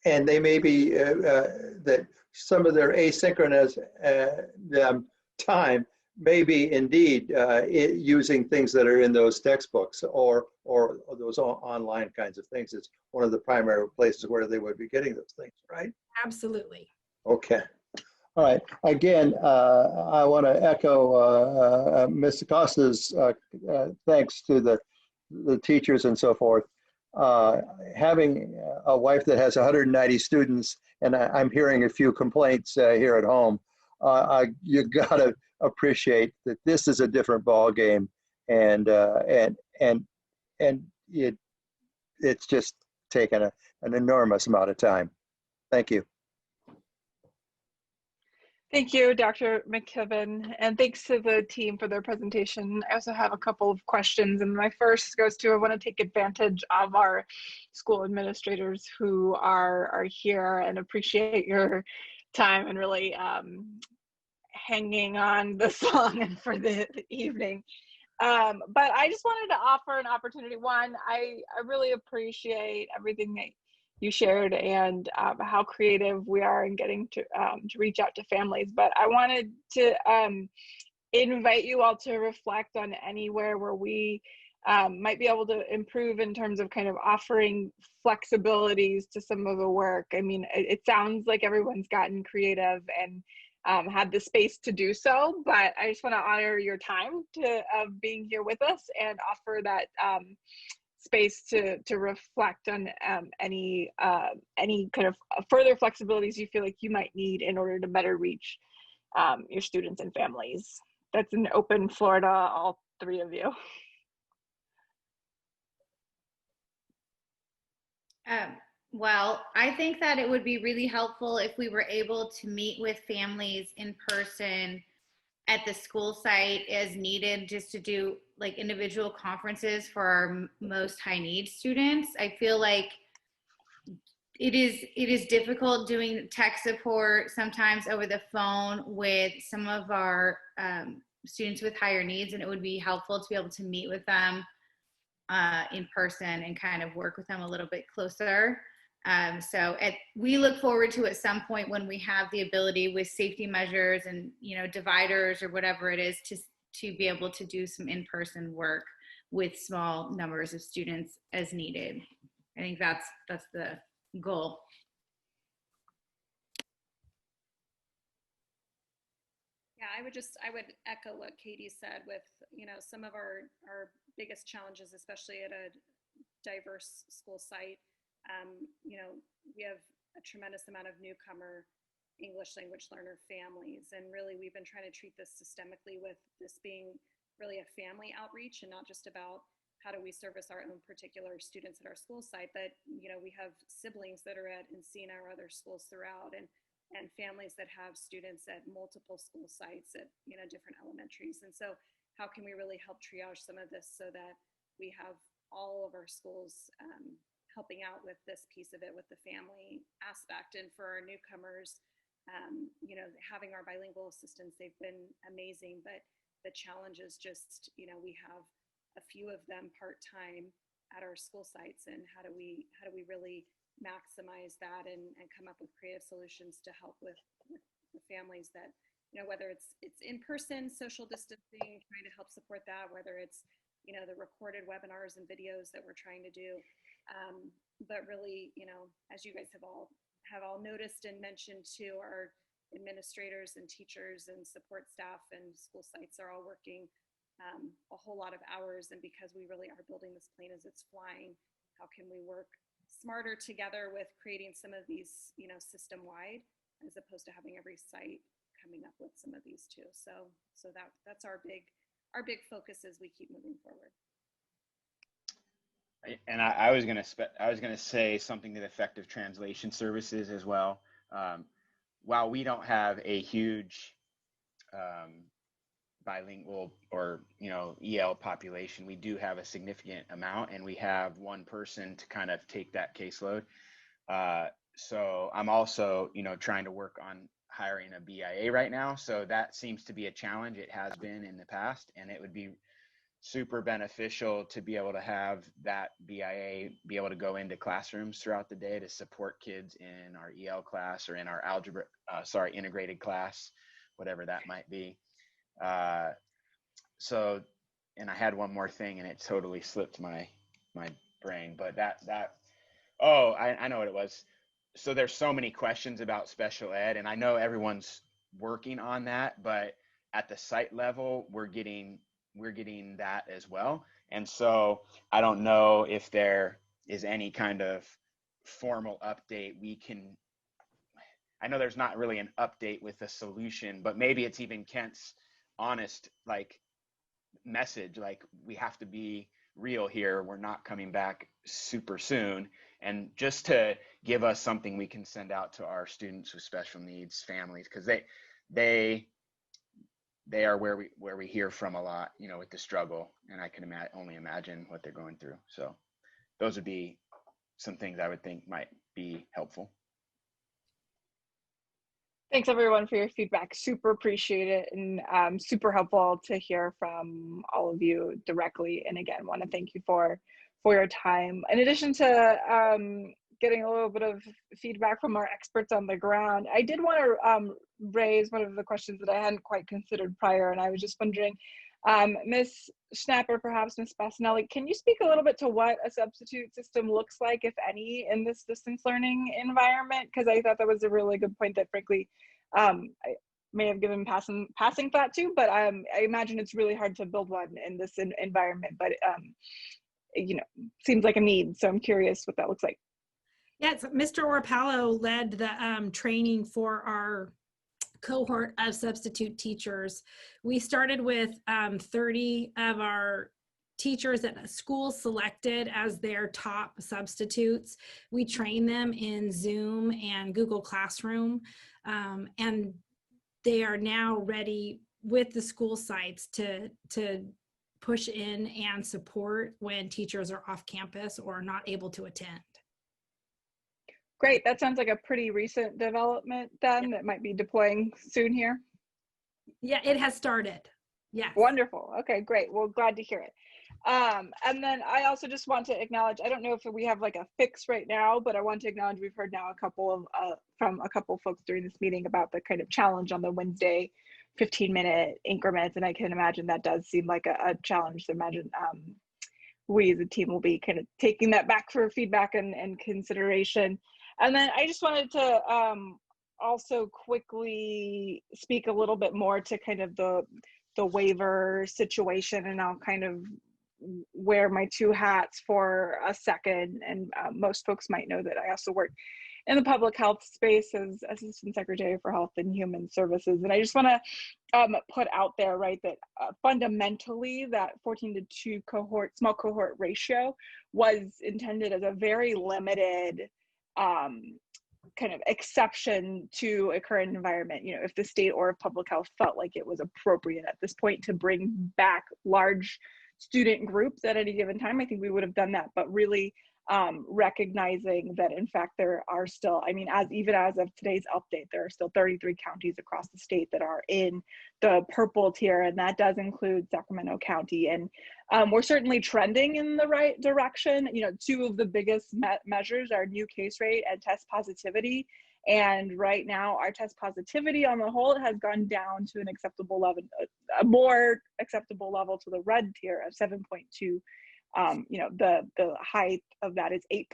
And they may be that some of their asynchronous time may be indeed using things that are in those textbooks or those online kinds of things. It's one of the primary places where they would be getting those things, right? Absolutely. Okay. All right. Again, I want to echo Ms. Acosta's thanks to the teachers and so forth. Having a wife that has 190 students, and I'm hearing a few complaints here at home, you got to appreciate that this is a different ball game, and it's just taken an enormous amount of time. Thank you. Thank you, Dr. McKibben, and thanks to the team for their presentation. I also have a couple of questions, and my first goes to, I want to take advantage of our school administrators who are here, and appreciate your time and really hanging on this long and for the evening. But I just wanted to offer an opportunity. One, I really appreciate everything that you shared and how creative we are in getting to reach out to families. But I wanted to invite you all to reflect on anywhere where we might be able to improve in terms of kind of offering flexibilities to some of the work. I mean, it sounds like everyone's gotten creative and had the space to do so, but I just want to honor your time of being here with us and offer that space to reflect on any kind of further flexibilities you feel like you might need in order to better reach your students and families. That's an open floor to all three of you. Well, I think that it would be really helpful if we were able to meet with families in person at the school site as needed, just to do like individual conferences for our most high need students. I feel like it is difficult doing tech support sometimes over the phone with some of our students with higher needs, and it would be helpful to be able to meet with them in person and kind of work with them a little bit closer. We look forward to at some point when we have the ability with safety measures and, you know, dividers or whatever it is to be able to do some in-person work with small numbers of students as needed. I think that's the goal. Yeah, I would echo what Katie said with, you know, some of our biggest challenges, especially at a diverse school site. You know, we have a tremendous amount of newcomer English language learner families, and really we've been trying to treat this systemically, with this being really a family outreach and not just about how do we service our own particular students at our school site, but, you know, we have siblings that are at Encina or other schools throughout, and families that have students at multiple school sites at, you know, different elementaries. And so how can we really help triage some of this so that we have all of our schools helping out with this piece of it, with the family aspect. And for our newcomers, you know, having our bilingual assistants, they've been amazing, but the challenge is just, you know, we have a few of them part-time at our school sites, and how do we really maximize that and come up with creative solutions to help with the families that, you know, whether it's in person, social distancing, trying to help support that, whether it's, you know, the recorded webinars and videos that we're trying to do. But really, you know, as you guys have all noticed and mentioned too, our administrators and teachers and support staff and school sites are all working a whole lot of hours. And because we really are building this plane as it's flying, how can we work smarter together with creating some of these, you know, system-wide, as opposed to having every site coming up with some of these too. So that's our big focus as we keep moving forward. And I was gonna say something to the effect of translation services as well. While we don't have a huge bilingual or, you know, EL population, we do have a significant amount, and we have one person to kind of take that caseload. So I'm also, you know, trying to work on hiring a BIA right now. So that seems to be a challenge. It has been in the past, and it would be super beneficial to be able to have that BIA be able to go into classrooms throughout the day to support kids in our EL class or in our integrated class, whatever that might be. So, and I had one more thing and it totally slipped my brain, but I know what it was. So there's so many questions about special ed, and I know everyone's working on that, but at the site level, we're getting that as well. And so I don't know if there is any kind of formal update I know there's not really an update with a solution, but maybe it's even Kent's honest, like, message, like, we have to be real here. We're not coming back super soon. And just to give us something we can send out to our students with special needs families, because they are where we hear from a lot, you know, with the struggle, and I can only imagine what they're going through. So those would be some things I would think might be helpful. Thanks everyone for your feedback. Super appreciate it, and super helpful to hear from all of you directly. And again, want to thank you for your time. In addition to getting a little bit of feedback from our experts on the ground, I did want to raise one of the questions that I hadn't quite considered prior, and I was just wondering, Ms. Schnapper, perhaps Ms. Bassanelli, can you speak a little bit to what a substitute system looks like, if any, in this distance learning environment? Because I thought that was a really good point that, frankly, I may have given passing thought to, but I imagine it's really hard to build one in this environment, but you know, seems like a need. So I'm curious what that looks like. Yeah, Mr. Orpalo led the training for our cohort of substitute teachers. We started with 30 of our teachers that a school selected as their top substitutes. We trained them in Zoom and Google Classroom, and they are now ready with the school sites to push in and support when teachers are off campus or not able to attend. Great, that sounds like a pretty recent development then that might be deploying soon here. Yeah, it has started. Yeah. Wonderful. Okay, great. Well, glad to hear it. And then I also just want to acknowledge, I don't know if we have like a fix right now, but I want to acknowledge we've heard now from a couple of folks during this meeting about the kind of challenge on the Wednesday 15-minute increments. And I can imagine that does seem like a challenge to imagine. We as a team will be kind of taking that back for feedback and consideration. And then I just wanted to also quickly speak a little bit more to kind of the waiver situation, and I'll kind of wear my two hats for a second. And most folks might know that I also work in the public health space as Assistant Secretary for Health and Human Services. And I just want to put out there, right, that fundamentally that 14:2 small cohort ratio was intended as a very limited kind of exception to a current environment. You know, if the state or public health felt like it was appropriate at this point to bring back large student groups at any given time, I think we would have done that. But really recognizing that in fact there are still, I mean, even as of today's update, there are still 33 counties across the state that are in the purple tier, and that does include Sacramento County. And we're certainly trending in the right direction. You know, two of the biggest measures are new case rate and test positivity. And right now, our test positivity on the whole has gone down to an acceptable level, a more acceptable level to the red tier of 7.2. You know, the height of that is 8%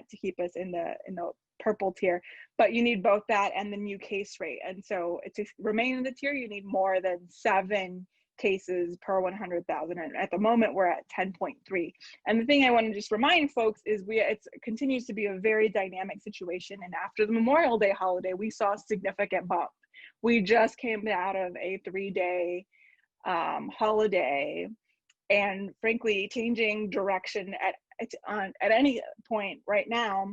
to keep us in the purple tier. But you need both that and the new case rate. And so to remain in the tier, you need more than 7 cases per 100,000, and at the moment we're at 10.3. And the thing I want to just remind folks is it continues to be a very dynamic situation, and after the Memorial Day holiday we saw a significant bump. We just came out of a 3-day holiday, and frankly changing direction at any point right now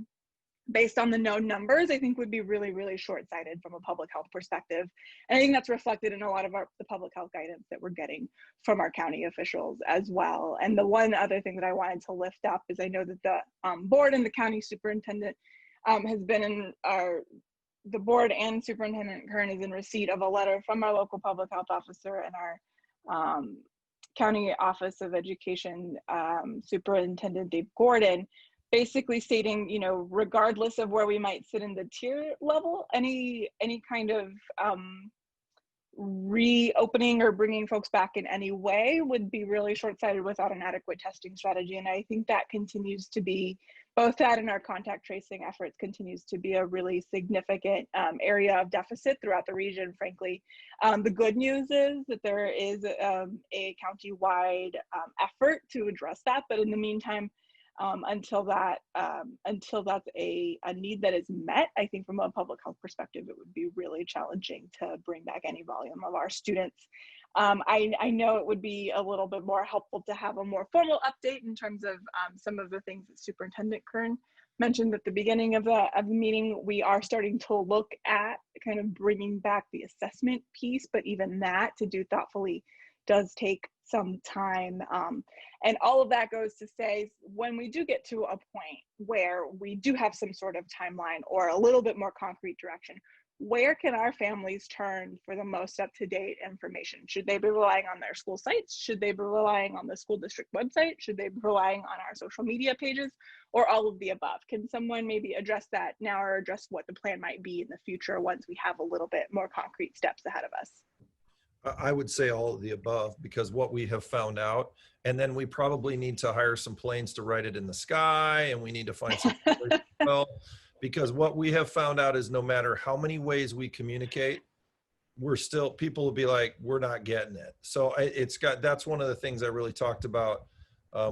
based on the known numbers, I think would be really, really short-sighted from a public health perspective. And I think that's reflected in a lot of the public health guidance that we're getting from our county officials as well. And the one other thing that I wanted to lift up is I know that the board and the county superintendent has been in the board and Superintendent Kern is in receipt of a letter from our local public health officer and our County Office of Education Superintendent Dave Gordon, basically stating, you know, regardless of where we might sit in the tier level, any kind of reopening or bringing folks back in any way would be really short-sighted without an adequate testing strategy. And I think that continues to be, both that and our contact tracing efforts continues to be a really significant area of deficit throughout the region, frankly. The good news is that there is a county-wide effort to address that, but in the meantime, until that's a need that is met, I think from a public health perspective, it would be really challenging to bring back any volume of our students. I know it would be a little bit more helpful to have a more formal update in terms of some of the things that Superintendent Kern mentioned at the beginning of the meeting. We are starting to look at kind of bringing back the assessment piece, but even that, to do thoughtfully, does take some time. And all of that goes to say, when we do get to a point where we do have some sort of timeline or a little bit more concrete direction, where can our families turn for the most up-to-date information? Should they be relying on their school sites? Should they be relying on the school district website? Should they be relying on our social media pages, or all of the above? Can someone maybe address that now, or address what the plan might be in the future once we have a little bit more concrete steps ahead of us? I would say all of the above, because what we have found out, and then we probably need to hire some planes to write it in the sky, and we need to find some well, because what we have found out is no matter how many ways we communicate, people will be like, we're not getting it. So that's one of the things I really talked about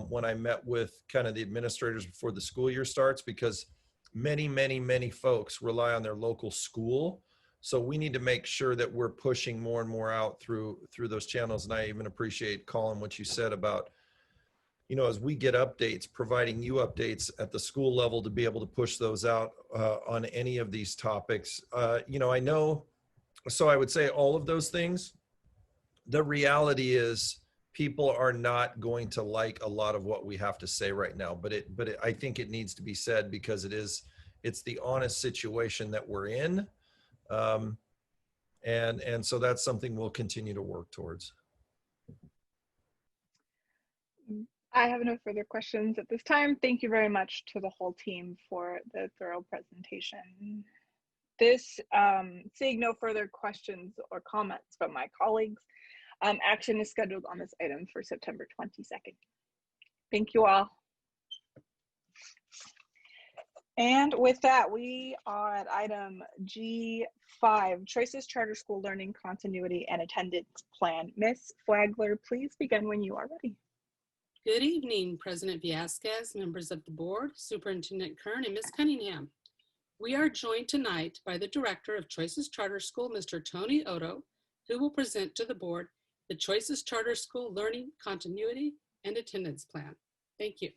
when I met with kind of the administrators before the school year starts, because many folks rely on their local school. So we need to make sure that we're pushing more and more out through those channels. And I even appreciate, Colin, what you said about, you know, as we get updates, providing you updates at the school level to be able to push those out on any of these topics. You know, I know, so I would say all of those things. The reality is people are not going to like a lot of what we have to say right now, but I think it needs to be said because it's the honest situation that we're in. And so that's something we'll continue to work towards. I have no further questions at this time. Thank you very much to the whole team for the thorough presentation. Seeing no further questions or comments from my colleagues, action is scheduled on this item for September 22nd. Thank you all. And with that, we are at item G5, Choices Charter School Learning Continuity and Attendance Plan. Ms. Flagler, please begin when you are ready. Good evening, President Villescaz, members of the board, Superintendent Kern, and Ms. Cunningham. We are joined tonight by the Director of Choices Charter School, Mr. Tony Otto, who will present to the board the Choices Charter School Learning Continuity and Attendance Plan. Thank you.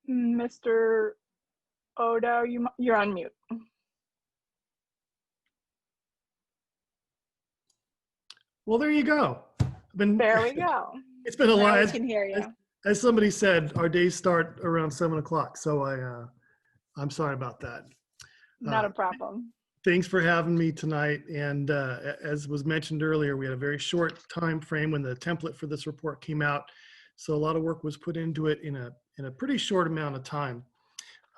Mr. Odo, you're on mute. Well, there you go. There we go. It's been a Now lot. we can hear you. As somebody said, our days start around 7 o'clock. So I'm sorry about that. Not a problem. Thanks for having me tonight. And as was mentioned earlier, we had a very short time frame when the template for this report came out. So a lot of work was put into it in a pretty short amount of time.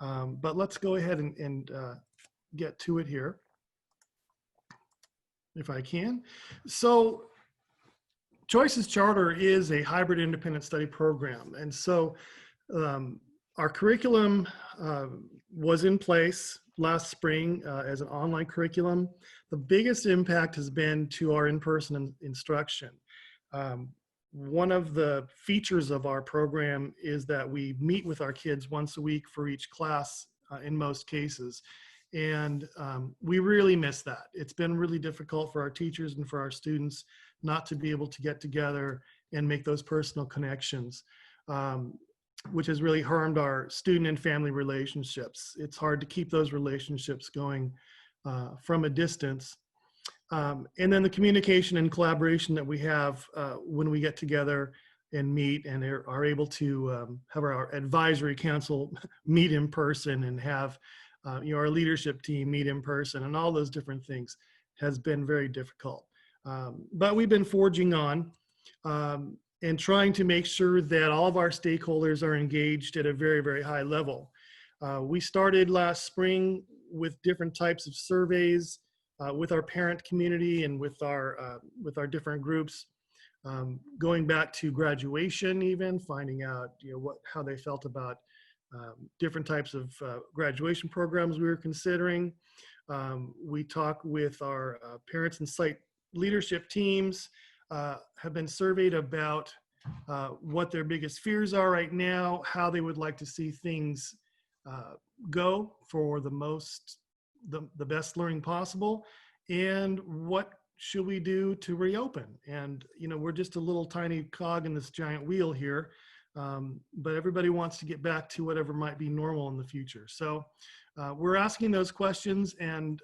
But let's go ahead and get to it here, if I can. So Choices Charter is a hybrid independent study program. And so our curriculum was in place last spring as an online curriculum. The biggest impact has been to our in-person instruction. One of the features of our program is that we meet with our kids once a week for each class in most cases. And we really miss that. It's been really difficult for our teachers and for our students not to be able to get together and make those personal connections, which has really harmed our student and family relationships. It's hard to keep those relationships going from a distance. And then the communication and collaboration that we have when we get together and meet and are able to have our advisory council meet in person and have our leadership team meet in person and all those different things has been very difficult. But we've been forging on and trying to make sure that all of our stakeholders are engaged at a very, very high level. We started last spring with different types of surveys with our parent community and with our different groups, going back to graduation, even finding out how they felt about different types of graduation programs we were considering. We talk with our parents and site leadership teams, have been surveyed about what their biggest fears are right now, how they would like to see things go for the best learning possible, and what should we do to reopen. And we're just a little tiny cog in this giant wheel here, but everybody wants to get back to whatever might be normal in the future. So we're asking those questions, and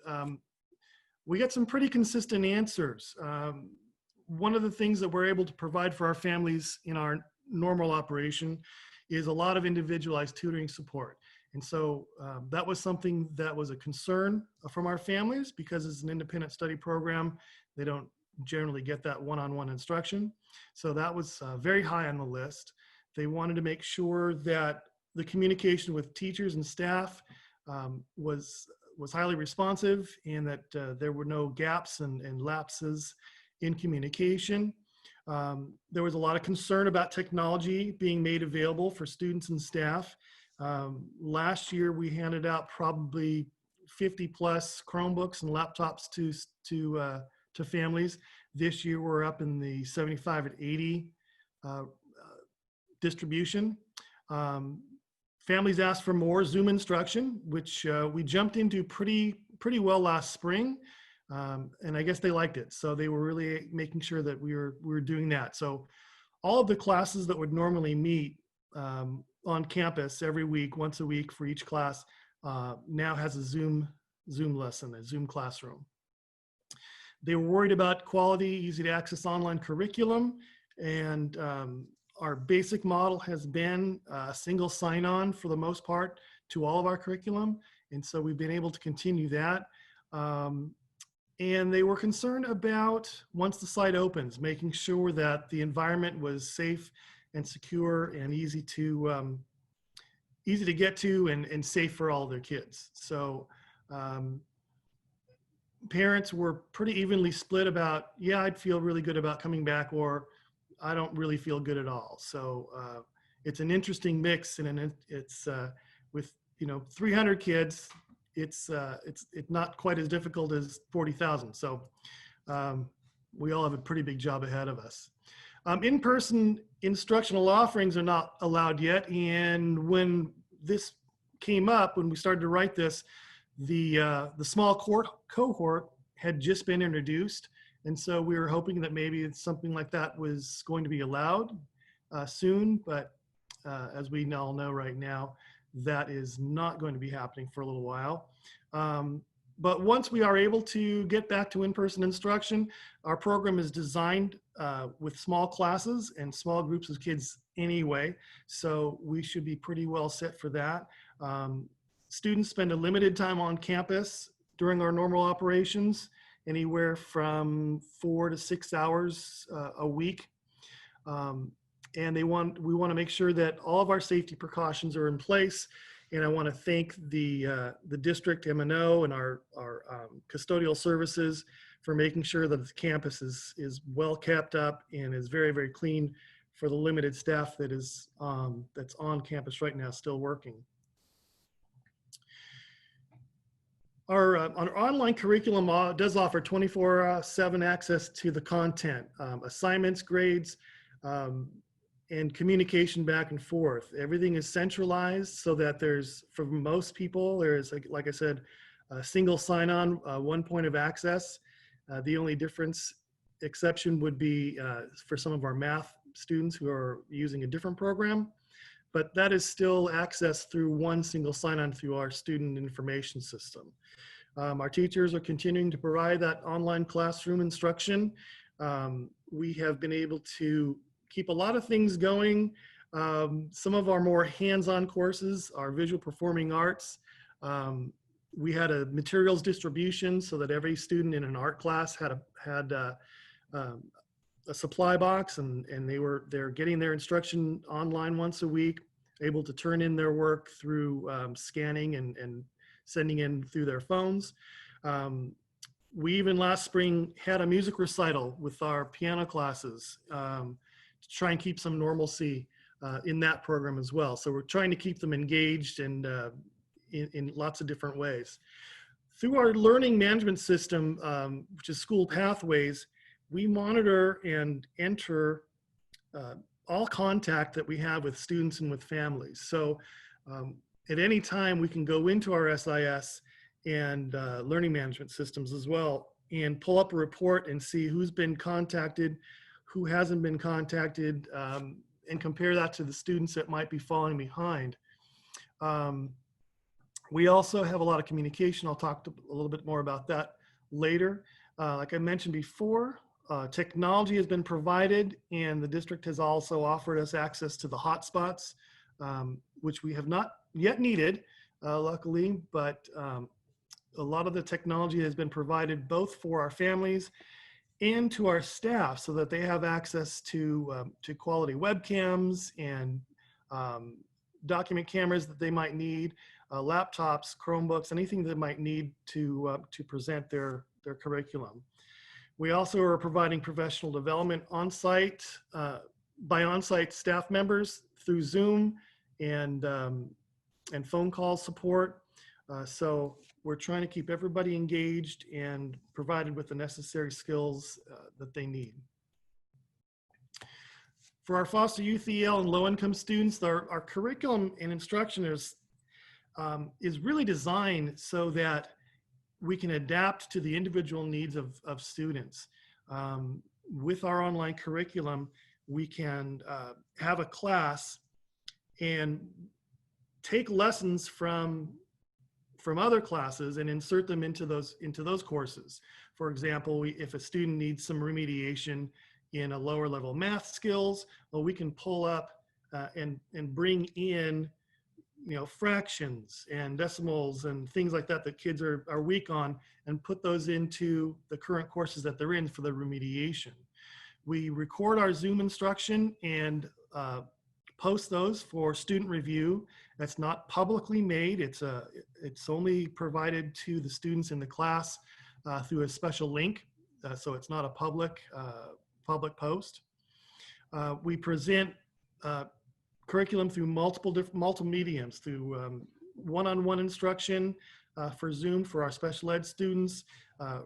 we get some pretty consistent answers. One of the things that we're able to provide for our families in our normal operation is a lot of individualized tutoring support. And so that was something that was a concern from our families, because it's an independent study program. They don't generally get that one-on-one instruction. So that was very high on the list. They wanted to make sure that the communication with teachers and staff was highly responsive, and that there were no gaps and lapses in communication. There was a lot of concern about technology being made available for students and staff. Last year, we handed out probably 50 plus Chromebooks and laptops to families. This year, we're up in the 75 and 80 distribution. Families asked for more Zoom instruction, which we jumped into pretty well last spring, and I guess they liked it. So they were really making sure that we were doing that. So all of the classes that would normally meet on campus every week, once a week for each class, now has a Zoom lesson, a Zoom classroom. They were worried about quality, easy to access online curriculum, and our basic model has been a single sign-on for the most part to all of our curriculum. And so we've been able to continue that. And they were concerned about, once the site opens, making sure that the environment was safe and secure and easy to get to and safe for all their kids. So parents were pretty evenly split about, yeah, I'd feel really good about coming back, or I don't really feel good at all. So it's an interesting mix, and it's with 300 kids, it's not quite as difficult as 40,000. So we all have a pretty big job ahead of us. In-person instructional offerings are not allowed yet, and when this came up, when we started to write this, the small cohort had just been introduced. And so we were hoping that maybe something like that was going to be allowed soon, but as we all know right now, that is not going to be happening for a little while. But once we are able to get back to in-person instruction, our program is designed with small classes and small groups of kids anyway, so we should be pretty well set for that. Students spend a limited time on campus during our normal operations, anywhere from 4 to 6 hours a week. And we want to make sure that all of our safety precautions are in place. And I want to thank the district M&O and our custodial services for making sure that the campus is well kept up and is very, very clean for the limited staff that is that's on campus right now still working. Our online curriculum does offer 24/7 access to the content, assignments, grades, and communication back and forth. Everything is centralized so that there's, for most people, there's, like I said, a single sign-on, one point of access. The only exception would be for some of our math students who are using a different program, but that is still accessed through one single sign-on through our student information system. Our teachers are continuing to provide that online classroom instruction. We have been able to keep a lot of things going. Some of our more hands-on courses are visual performing arts. We had a materials distribution so that every student in an art class had a supply box, and they're getting their instruction online once a week, able to turn in their work through scanning and sending in through their phones. We even last spring had a music recital with our piano classes to try and keep some normalcy in that program as well. So we're trying to keep them engaged and in lots of different ways. Through our learning management system, which is School Pathways, we monitor and enter all contact that we have with students and with families. So at any time we can go into our SIS and learning management systems as well and pull up a report and see who's been contacted, who hasn't been contacted, and compare that to the students that might be falling behind. We also have a lot of communication. I'll talk a little bit more about that later. Like I mentioned before, technology has been provided, and the district has also offered us access to the hotspots, which we have not yet needed, luckily, but a lot of the technology has been provided both for our families and to our staff so that they have access to quality webcams and document cameras that they might need, laptops, Chromebooks, anything they might need to present their curriculum. We also are providing professional development on-site by on-site staff members through Zoom and phone call support. So we're trying to keep everybody engaged and provided with the necessary skills that they need. For our foster youth EL and low-income students, our curriculum and instruction is really designed so that we can adapt to the individual needs of students. With our online curriculum, we can have a class and take lessons from other classes and insert them into those courses. For example, if a student needs some remediation in a lower level math skills, well, we can pull up and bring in, fractions and decimals and things like that kids are weak on, and put those into the current courses that they're in for the remediation. We record our Zoom instruction and post those for student review. That's not publicly made. It's only provided to the students in the class through a special link. So it's not a public post. We present curriculum through multiple mediums, through one-on-one instruction for Zoom for our special ed students.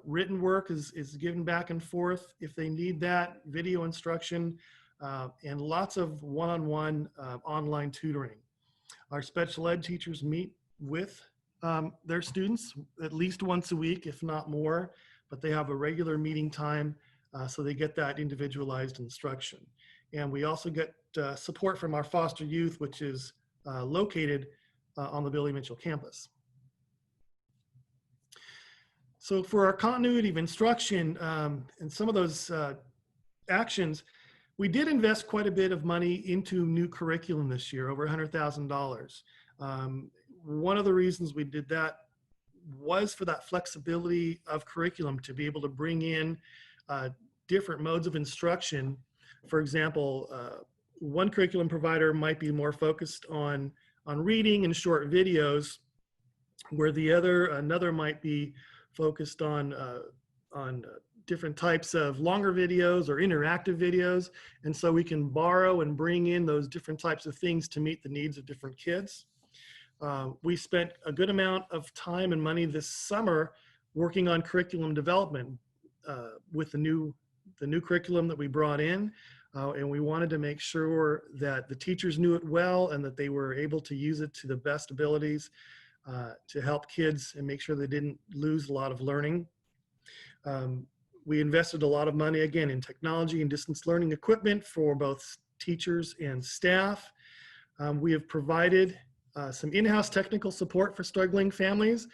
Written work is given back and forth if they need that, video instruction, and lots of one-on-one online tutoring. Our special ed teachers meet with their students at least once a week, if not more, but they have a regular meeting time so they get that individualized instruction. And we also get support from our foster youth, which is located on the Billy Mitchell campus. So for our continuity of instruction and some of those actions, we did invest quite a bit of money into new curriculum this year, over $100,000. One of the reasons we did that was for that flexibility of curriculum to be able to bring in different modes of instruction. For example, one curriculum provider might be more focused on reading and short videos, where another might be focused on different types of longer videos or interactive videos. And so we can borrow and bring in those different types of things to meet the needs of different kids. We spent a good amount of time and money this summer working on curriculum development with the new curriculum that we brought in. And we wanted to make sure that the teachers knew it well and that they were able to use it to the best abilities to help kids and make sure they didn't lose a lot of learning. We invested a lot of money, again, in technology and distance learning equipment for both teachers and staff. We have provided some in-house technical support for struggling families.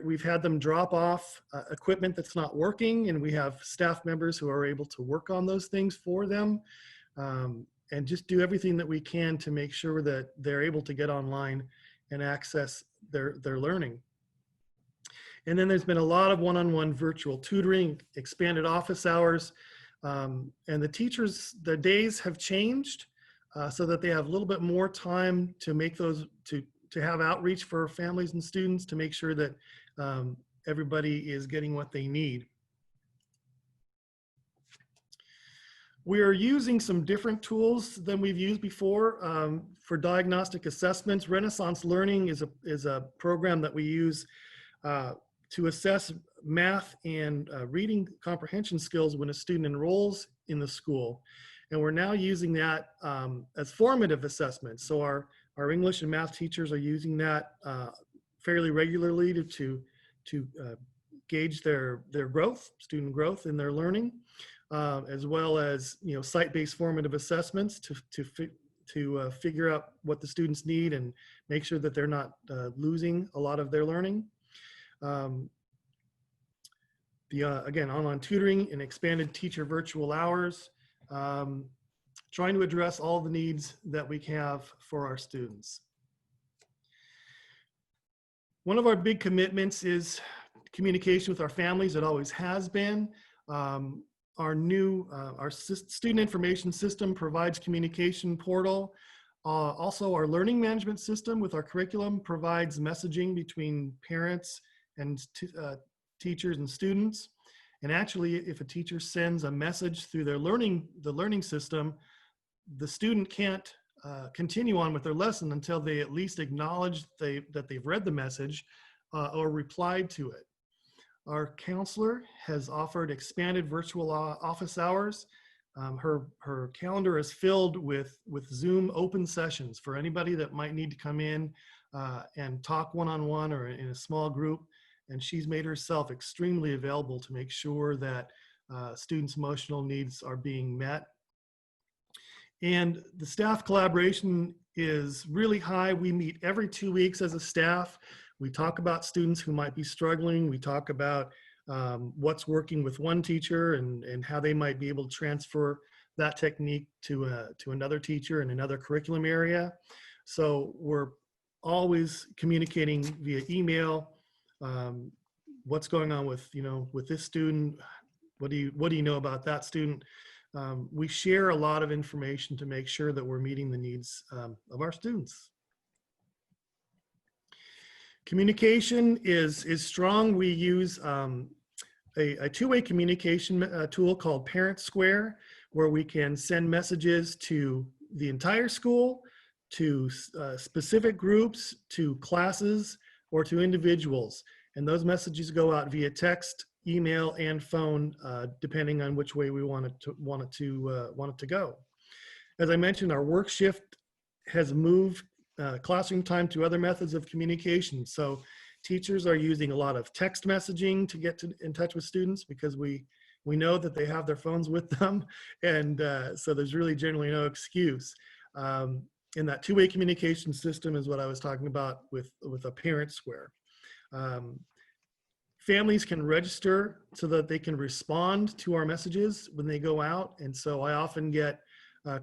We've had them drop off equipment that's not working, and we have staff members who are able to work on those things for them, and just do everything that we can to make sure that they're able to get online and access their learning. And then there's been a lot of one-on-one virtual tutoring, expanded office hours, and the teachers, the days have changed so that they have a little bit more time to make those, to have outreach for families and students to make sure that everybody is getting what they need. We are using some different tools than we've used before for diagnostic assessments. Renaissance Learning is a program that we use to assess math and reading comprehension skills when a student enrolls in the school. And we're now using that as formative assessments. So our English and math teachers are using that fairly regularly to gauge their growth, student growth in their learning, as well as site-based formative assessments to figure out what the students need and make sure that they're not losing a lot of their learning. Again, online tutoring and expanded teacher virtual hours, trying to address all the needs that we have for our students. One of our big commitments is communication with our families. It always has been. Our student information system provides communication portal. Also, our learning management system with our curriculum provides messaging between parents and teachers and students. And actually, if a teacher sends a message through the learning system, the student can't continue on with their lesson until they at least acknowledge that they've read the message or replied to it. Our counselor has offered expanded virtual office hours. Her calendar is filled with Zoom open sessions for anybody that might need to come in and talk one-on-one or in a small group. And she's made herself extremely available to make sure that students' emotional needs are being met. And the staff collaboration is really high. We meet every 2 weeks as a staff. We talk about students who might be struggling. We talk about what's working with one teacher and how they might be able to transfer that technique to another teacher in another curriculum area. So we're always communicating via email. What's going on with this student? What do you know about that student? We share a lot of information to make sure that we're meeting the needs of our students. Communication is strong. We use a two-way communication tool called Parent Square, where we can send messages to the entire school, to specific groups, to classes, or to individuals. And those messages go out via text, email, and phone, depending on which way we want it to go. As I mentioned, our work shift has moved classroom time to other methods of communication. So teachers are using a lot of text messaging to get in touch with students because we know that they have their phones with them. And so there's really generally no excuse. and that two-way communication system is what I was talking about with a parent square. Families can register so that they can respond to our messages when they go out. And so I often get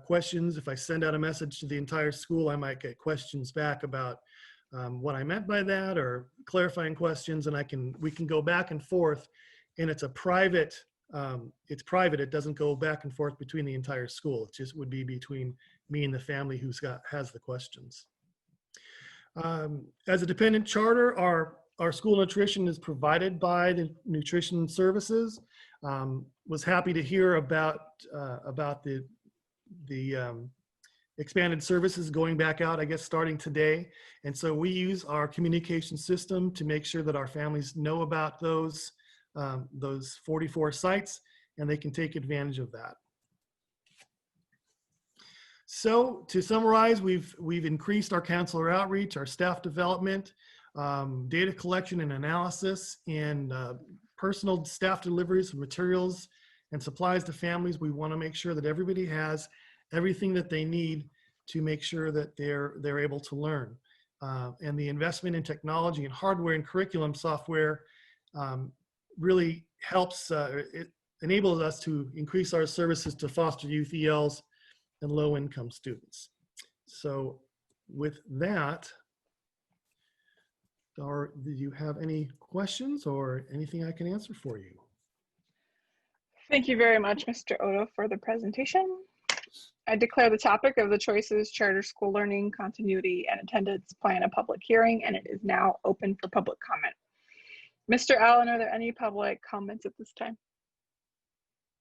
questions. If I send out a message to the entire school, I might get questions back about what I meant by that, or clarifying questions, and we can go back and forth, and it's a private, it's private. It doesn't go back and forth between the entire school. It just would be between me and the family has the questions. As a dependent charter, our school nutrition is provided by the nutrition services. Was happy to hear about the expanded services going back out, I guess, starting today. And so we use our communication system to make sure that our families know about those 44 sites, and they can take advantage of that. So to summarize, we've increased our counselor outreach, our staff development, data collection and analysis, and personal staff deliveries of materials and supplies to families. We want to make sure that everybody has everything that they need to make sure that they're able to learn. And the investment in technology and hardware and curriculum software really helps, it enables us to increase our services to foster youth ELs and low-income students. So with that, do you have any questions or anything I can answer for you? Thank you very much, Mr. Odo, for the presentation. I declare the topic of the Choices Charter School Learning Continuity and Attendance Plan a public hearing, and it is now open for public comment. Mr. Allen, are there any public comments at this time?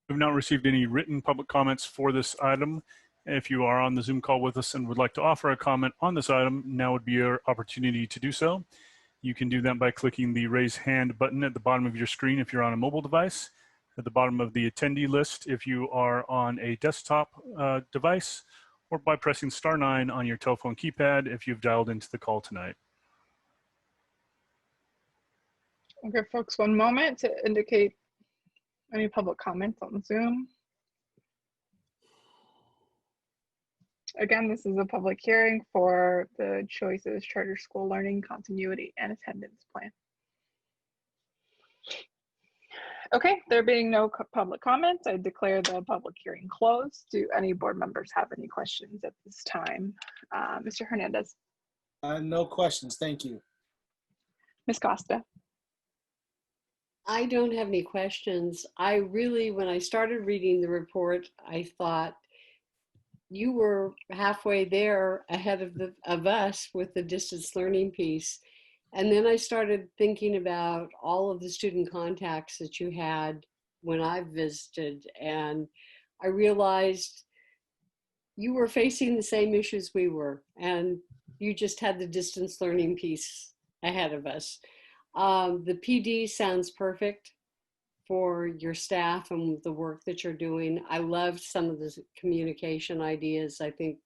We've not received any written public comments for this item. If you are on the Zoom call with us and would like to offer a comment on this item, now would be your opportunity to do so. You can do that by clicking the raise hand button at the bottom of your screen if you're on a mobile device, at the bottom of the attendee list if you are on a desktop device, or by pressing *9 on your telephone keypad if you've dialed into the call tonight. I'll give folks one moment to indicate any public comments on Zoom. Again, this is a public hearing for the Choices Charter School Learning Continuity and Attendance Plan. Okay, there being no public comments, I declare the public hearing closed. Do any board members have any questions at this time? Mr. Hernandez. No questions, thank you. Ms. Costa. I don't have any questions. When I started reading the report, I thought you were halfway there ahead of us with the distance learning piece. And then I started thinking about all of the student contacts that you had when I visited, and I realized you were facing the same issues we were, and you just had the distance learning piece ahead of us. The PD sounds perfect for your staff and the work that you're doing. I loved some of the communication ideas. I think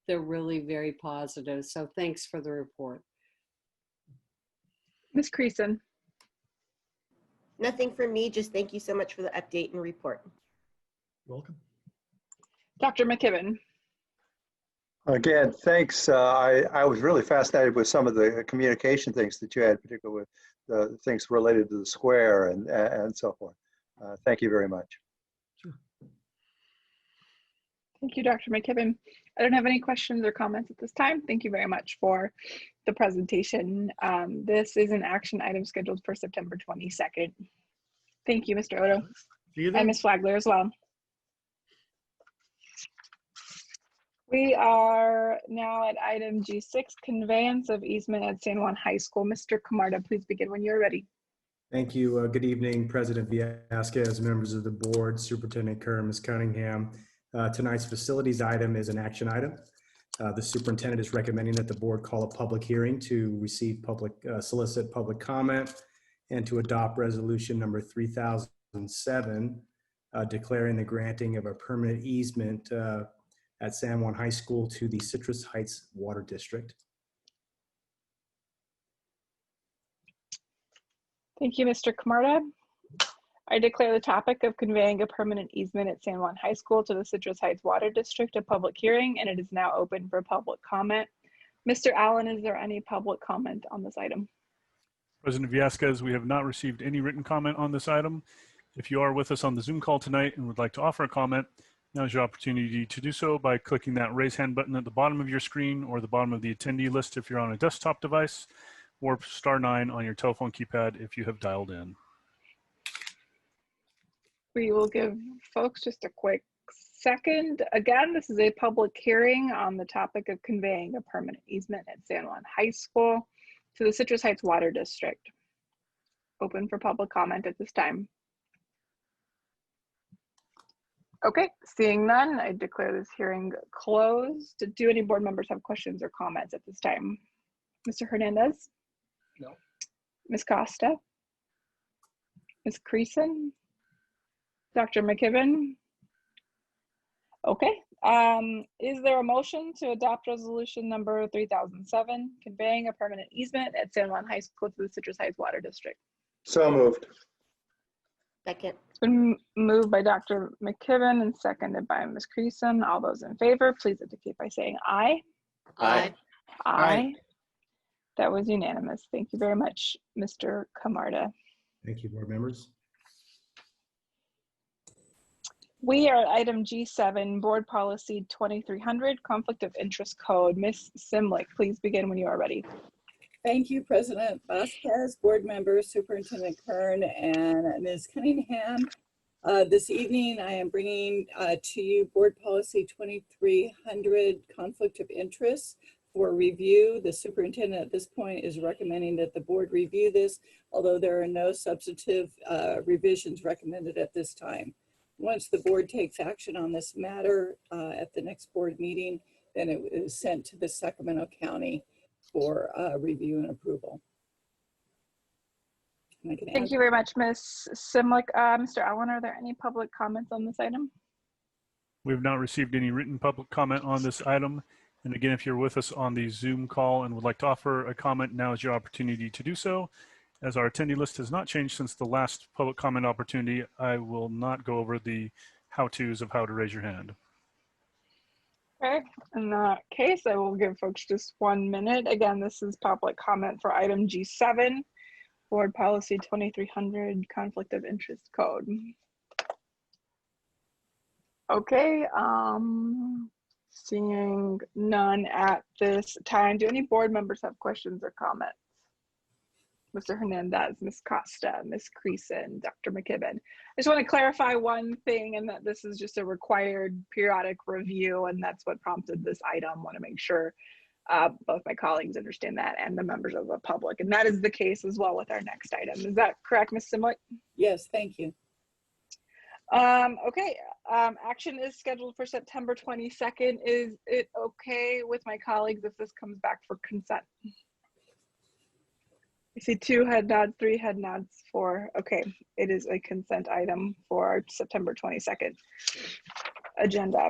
they're really very positive. So thanks for the report. Ms. Creason. Nothing for me, just thank you so much for the update and report. Welcome. Dr. McKibben. Again, thanks. I was really fascinated with some of the communication things that you had, particularly with the things related to the square and so forth. Thank you very much. Sure. Thank you, Dr. McKibben. I don't have any questions or comments at this time. Thank you very much for the presentation. This is an action item scheduled for September 22nd. Thank you, Mr. Odo. See you then. And Ms. Flagler as well. We are now at item G6, conveyance of easement at San Juan High School. Mr. Camarda, please begin when you're ready. Thank you. Good evening, President Vasquez, members of the board, Superintendent Kerr, Ms. Cunningham. Tonight's facilities item is an action item. The superintendent is recommending that the board call a public hearing to receive solicit public comment and to adopt resolution number 3007, declaring the granting of a permanent easement at San Juan High School to the Citrus Heights Water District. Thank you, Mr. Camarda. I declare the topic of conveying a permanent easement at San Juan High School to the Citrus Heights Water District a public hearing, and it is now open for public comment. Mr. Allen, is there any public comment on this item? President Villescaz, we have not received any written comment on this item. If you are with us on the Zoom call tonight and would like to offer a comment, now is your opportunity to do so by clicking that raise hand button at the bottom of your screen or the bottom of the attendee list if you're on a desktop device, or *9 on your telephone keypad if you have dialed in. We will give folks just a quick second. Again, this is a public hearing on the topic of conveying a permanent easement at San Juan High School to the Citrus Heights Water District. Open for public comment at this time. Okay, seeing none, I declare this hearing closed. Do any board members have questions or comments at this time? Mr. Hernandez? No. Ms. Costa? Ms. Creason? Dr. McKibben? Okay, is there a motion to adopt resolution number 3007, conveying a permanent easement at San Juan High School to the Citrus Heights Water District? So moved. Second. It's been moved by Dr. McKibben and seconded by Ms. Creason. All those in favor, please indicate by saying aye. Aye. Aye. That was unanimous. Thank you very much, Mr. Camarda. Thank you, board members. We are at item G7, Board Policy 2300, Conflict of Interest Code. Ms. Simlick, please begin when you are ready. Thank you, President Vasquez, board members, Superintendent Kern, and Ms. Cunningham. This evening, I am bringing to you Board Policy 2300, Conflict of Interest for review. The superintendent at this point is recommending that the board review this, although there are no substantive revisions recommended at this time. Once the board takes action on this matter at the next board meeting, then it is sent to the Sacramento County for review and approval. Thank you very much, Ms. Simlick. Mr. Allen, are there any public comments on this item? We have not received any written public comment on this item. And again, if you're with us on the Zoom call and would like to offer a comment, now is your opportunity to do so. As our attendee list has not changed since the last public comment opportunity, I will not go over the how-tos of how to raise your hand. Okay, in that case, I will give folks just 1 minute. Again, this is public comment for item G7, Board Policy 2300, Conflict of Interest Code. Okay, seeing none at this time. Do any board members have questions or comments? Mr. Hernandez, Ms. Costa, Ms. Creason, Dr. McKibben. I just want to clarify one thing, and that this is just a required periodic review, and that's what prompted this item. I want to make sure both my colleagues understand that and the members of the public, and that is the case as well with our next item. Is that correct, Ms. Simlick? Yes, thank you. Okay, action is scheduled for September 22nd. Is it okay with my colleagues if this comes back for consent? I see 2 head nods, 3 head nods, 4. Okay, it is a consent item for our September 22nd agenda.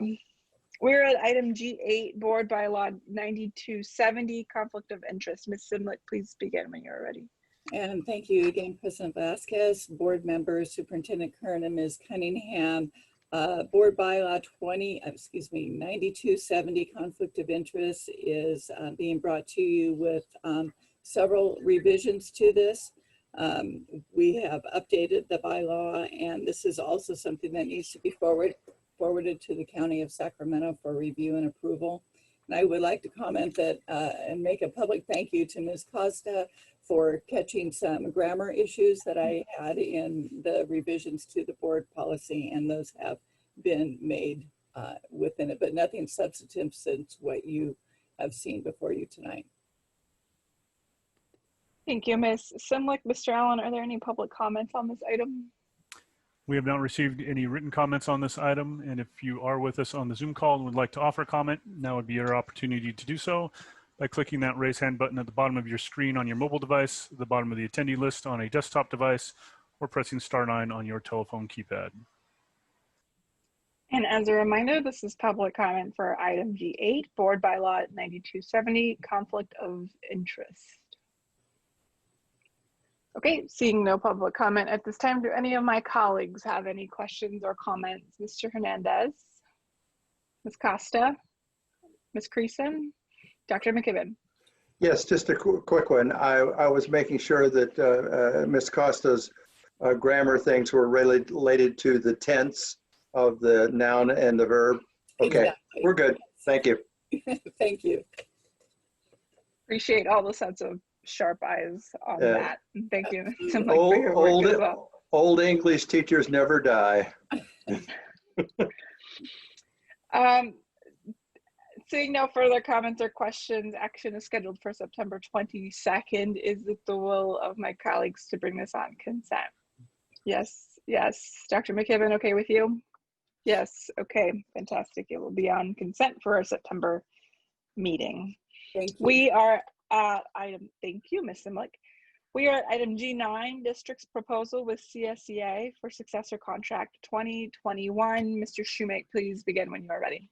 We're at item G8, Board Bylaw 9270, Conflict of Interest. Ms. Simlick, please begin when you're ready. And thank you again, President Vasquez, board members, Superintendent Kern, and Ms. Cunningham. Board Bylaw 9270, Conflict of Interest is being brought to you with several revisions to this. We have updated the bylaw, and this is also something that needs to be forwarded to the County of Sacramento for review and approval. And I would like to comment that and make a public thank you to Ms. Costa for catching some grammar issues that I had in the revisions to the board policy, and those have been made within it, but nothing substantive since what you have seen before you tonight. Thank you, Ms. Simlick. Mr. Allen, are there any public comments on this item? We have not received any written comments on this item, and if you are with us on the Zoom call and would like to offer a comment, now would be your opportunity to do so by clicking that raise hand button at the bottom of your screen on your mobile device, the bottom of the attendee list on a desktop device, or pressing *9 on your telephone keypad. And as a reminder, this is public comment for item G8, Board Bylaw 9270, Conflict of Interest. Okay, seeing no public comment at this time, do any of my colleagues have any questions or comments? Mr. Hernandez, Ms. Costa, Ms. Creason, Dr. McKibben. Yes, just a quick one. I was making sure that Ms. Costa's grammar things were related to the tense of the noun and the verb. Okay, exactly. We're good. Thank you. Thank you. Appreciate all the sets of sharp eyes on that. And thank you. Old English teachers never die. Seeing no further comments or questions, action is scheduled for September 22nd. Is it the will of my colleagues to bring this on consent? Yes, yes. Dr. McKibben, okay with you? Yes, okay, fantastic. It will be on consent for our September meeting. Thank you. We are at item, thank you, Ms. Simlick. We are at item G9, district's proposal with CSEA for successor contract 2021. Mr. Shoemake, please begin when you are ready.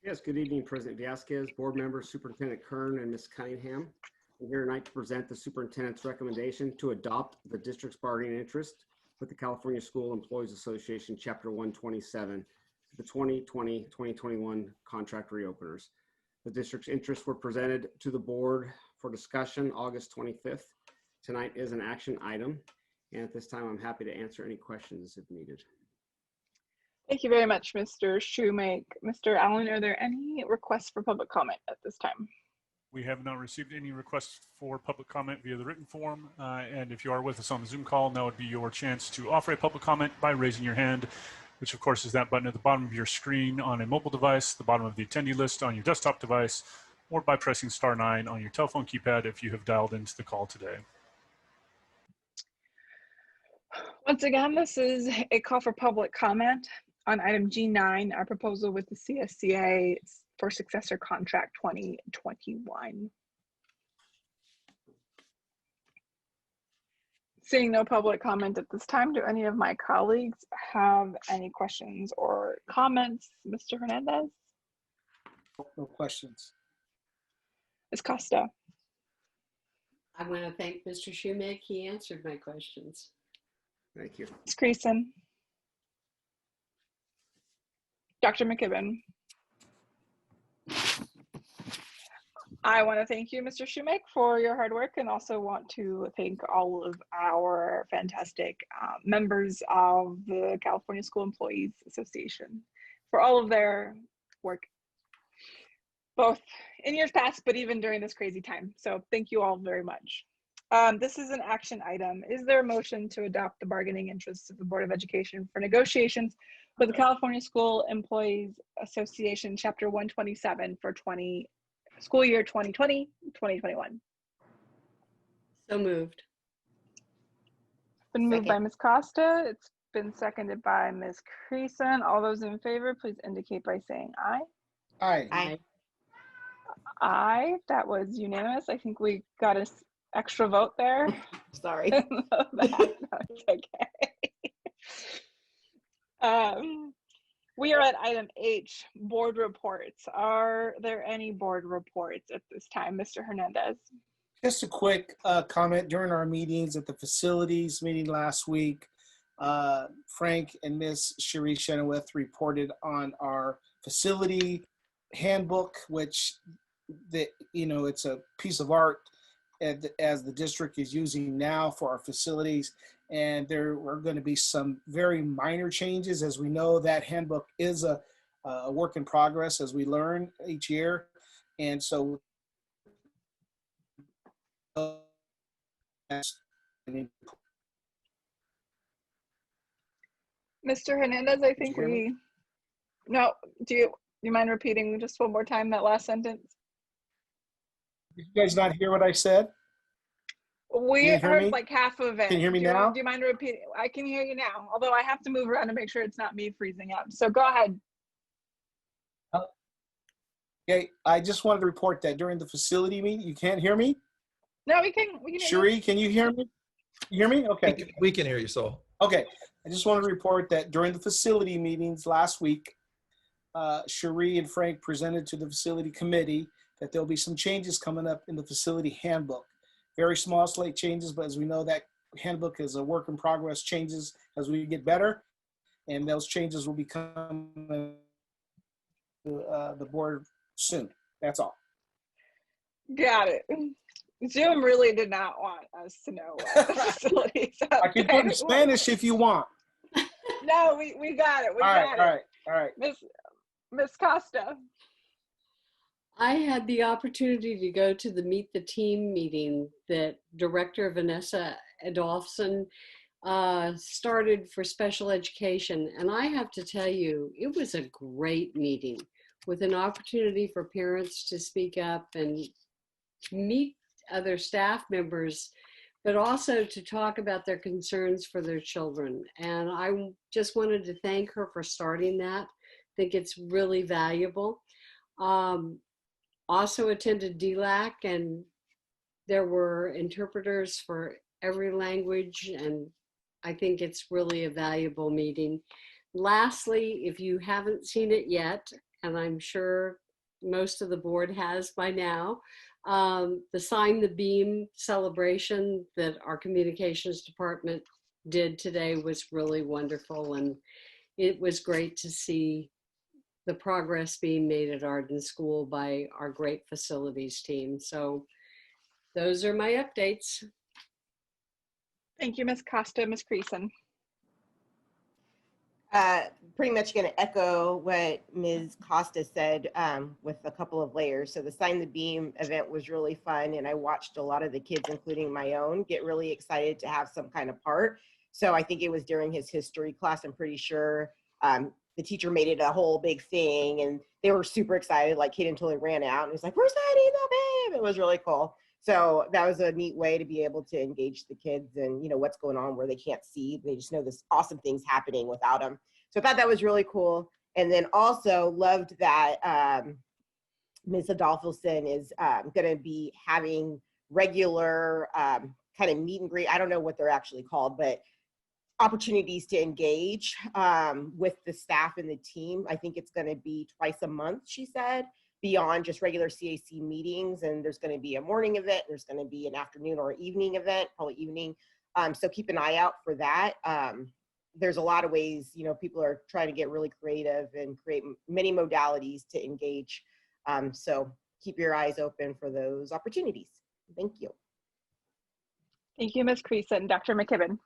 Yes, good evening, President Vasquez, board members, Superintendent Kern, and Ms. Cunningham. I'm here tonight to present the superintendent's recommendation to adopt the district's bargaining interest with the California School Employees Association, Chapter 127, the 2020-2021 contract reopeners. The district's interests were presented to the board for discussion August 25th. Tonight is an action item, and at this time, I'm happy to answer any questions if needed. Thank you very much, Mr. Shoemake. Mr. Allen, are there any requests for public comment at this time? We have not received any requests for public comment via the written form. And if you are with us on the Zoom call, now would be your chance to offer a public comment by raising your hand, which of course is that button at the bottom of your screen on a mobile device, the bottom of the attendee list on your desktop device, or by pressing *9 on your telephone keypad if you have dialed into the call today. Once again, this is a call for public comment on item G9, our proposal with the CSCA for successor contract 2021. Seeing no public comment at this time, do any of my colleagues have any questions or comments? Mr. Hernandez? No questions. Ms. Costa? I want to thank Mr. Shoemake. He answered my questions. Thank you. Ms. Creason? Dr. McKibben? I want to thank you, Mr. Shoemake, for your hard work, and also want to thank all of our fantastic members of the California School Employees Association for all of their work, both in years past, but even during this crazy time. So thank you all very much. This is an action item. Is there a motion to adopt the bargaining interests of the Board of Education for negotiations with the California School Employees Association, Chapter 127 for school year 2020-2021? So moved. Been moved by Ms. Costa. It's been seconded by Ms. Creason. All those in favor, please indicate by saying aye. Aye. Aye. Aye. That was unanimous. I think we got an extra vote there. Sorry. That's okay. We are at item H, board reports. Are there any board reports at this time, Mr. Hernandez? Just a quick comment. During our meetings at the facilities meeting last week, Frank and Ms. Cherie Chenoweth reported on our facility handbook, which it's a piece of art as the district is using now for our facilities. And there are going to be some very minor changes. As we know, that handbook is a work in progress as we learn each year. And so Mr. Hernandez, I think no, do you mind repeating just one more time that last sentence? Did you guys not hear what I said? We heard like half of it. Can you hear me now? Do you mind repeating? I can hear you now, although I have to move around to make sure it's not me freezing up. So go ahead. Okay, I just wanted to report that during the facility meeting, you can't hear me? No, we can Cherie, can you hear me? You hear me? Okay. We can hear you, Saul. Okay, I just want to report that during the facility meetings last week, Cherie and Frank presented to the facility committee that there'll be some changes coming up in the facility handbook. Very small, slight changes, but as we know, that handbook is a work in progress, changes as we get better, and those changes will become the board soon. That's all. Got it. Zoom really did not want us to know what the facilities I can put in Spanish if you want. No, we got it. We All got right, it. all right. Miss Costa. I had the opportunity to go to the Meet the Team meeting that Director Vanessa Adolphson started for special education. And I have to tell you, it was a great meeting with an opportunity for parents to speak up and meet other staff members, but also to talk about their concerns for their children. And I just wanted to thank her for starting that. I think it's really valuable. Also attended DLAC, and there were interpreters for every language, and I think it's really a valuable meeting. Lastly, if you haven't seen it yet, and I'm sure most of the board has by now, the Sign the Beam celebration that our communications department did today was really wonderful, and it was great to see the progress being made at Arden School by our great facilities team. So those are my updates. Thank you, Ms. Costa. Ms. Creason. Pretty much going to echo what Ms. Costa said with a couple of layers. So the Sign the Beam event was really fun, and I watched a lot of the kids, including my own, get really excited to have some kind of part. So I think it was during his history class, I'm pretty sure. The teacher made it a whole big thing, and they were super excited, like kid until he ran out and was like, "We're signing the beam." It was really cool. So that was a neat way to be able to engage the kids and, you know, what's going on where they can't see. They just know this awesome thing's happening without them. So I thought that was really cool. And then also loved that Ms. Adolphson is going to be having regular kind of meet and greet. I don't know what they're actually called, but opportunities to engage with the staff and the team. I think it's going to be twice a month, she said, beyond just regular CAC meetings. And there's going to be a morning event. There's going to be an afternoon or evening event, probably evening. So keep an eye out for that. There's a lot of ways, you know, people are trying to get really creative and create many modalities to engage. So keep your eyes open for those opportunities. Thank you. Thank you, Ms. Creason. Dr. McKibben.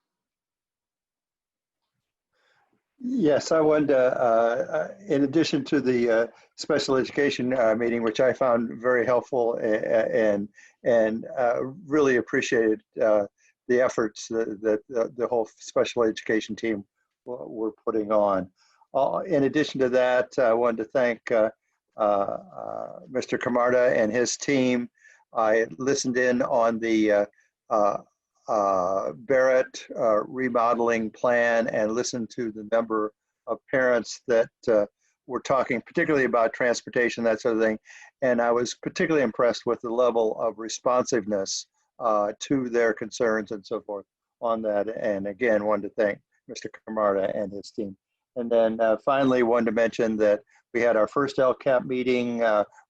Yes, I wanted to, in addition to the special education meeting, which I found very helpful and really appreciated the efforts that the whole special education team were putting on. In addition to that, I wanted to thank Mr. Camarda and his team. I listened in on the Barrett remodeling plan and listened to the number of parents that were talking particularly about transportation, that sort of thing. And I was particularly impressed with the level of responsiveness to their concerns and so forth on that. And again, wanted to thank Mr. Camarda and his team. And then finally, wanted to mention that we had our first LCAP meeting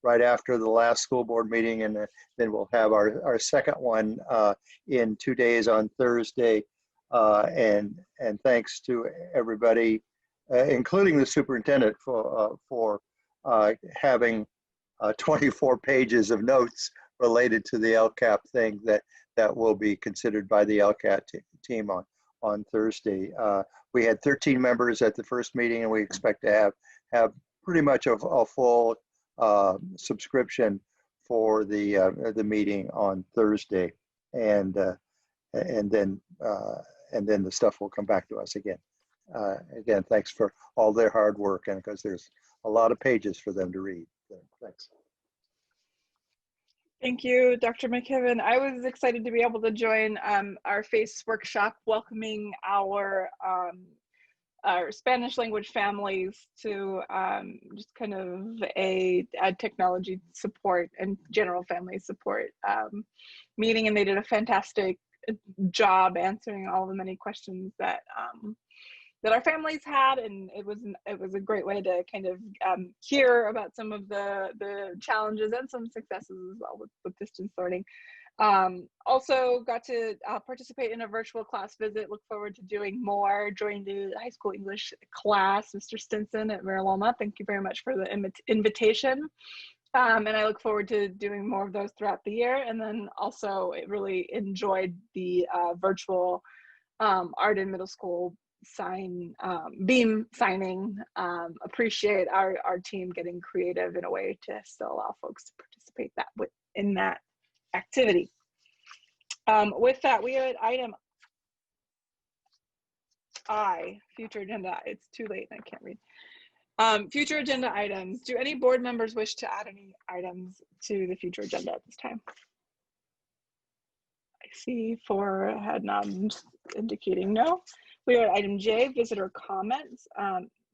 right after the last school board meeting, and then we'll have our second one in 2 days on Thursday. And thanks to everybody, including the superintendent, for having 24 pages of notes related to the LCAP thing that will be considered by the LCAP team on Thursday. We had 13 members at the first meeting, and we expect to have pretty much a full subscription for the meeting on Thursday, and then the stuff will come back to us again. Again, thanks for all their hard work, and because there's a lot of pages for them to read. Thanks. Thank you, Dr. McKibben. I was excited to be able to join our FACE workshop, welcoming our Spanish language families to just kind of a technology support and general family support meeting, and they did a fantastic job answering all the many questions that that our families had, and it was a great way to kind of hear about some of the challenges and some successes as well with distance learning. Also got to participate in a virtual class visit. Look forward to doing more. Joined the high school English class, Mr. Stinson at Mariloma. Thank you very much for the invitation. And I look forward to doing more of those throughout the year. And then also really enjoyed the virtual art in middle school beam signing. Appreciate our team getting creative in a way to still allow folks to participate in that activity. With that, we are at item I, future agenda. It's too late and I can't read. Future agenda items. Do any board members wish to add any items to the future agenda at this time? I see 4 head nods indicating no. We are at item J, visitor comments.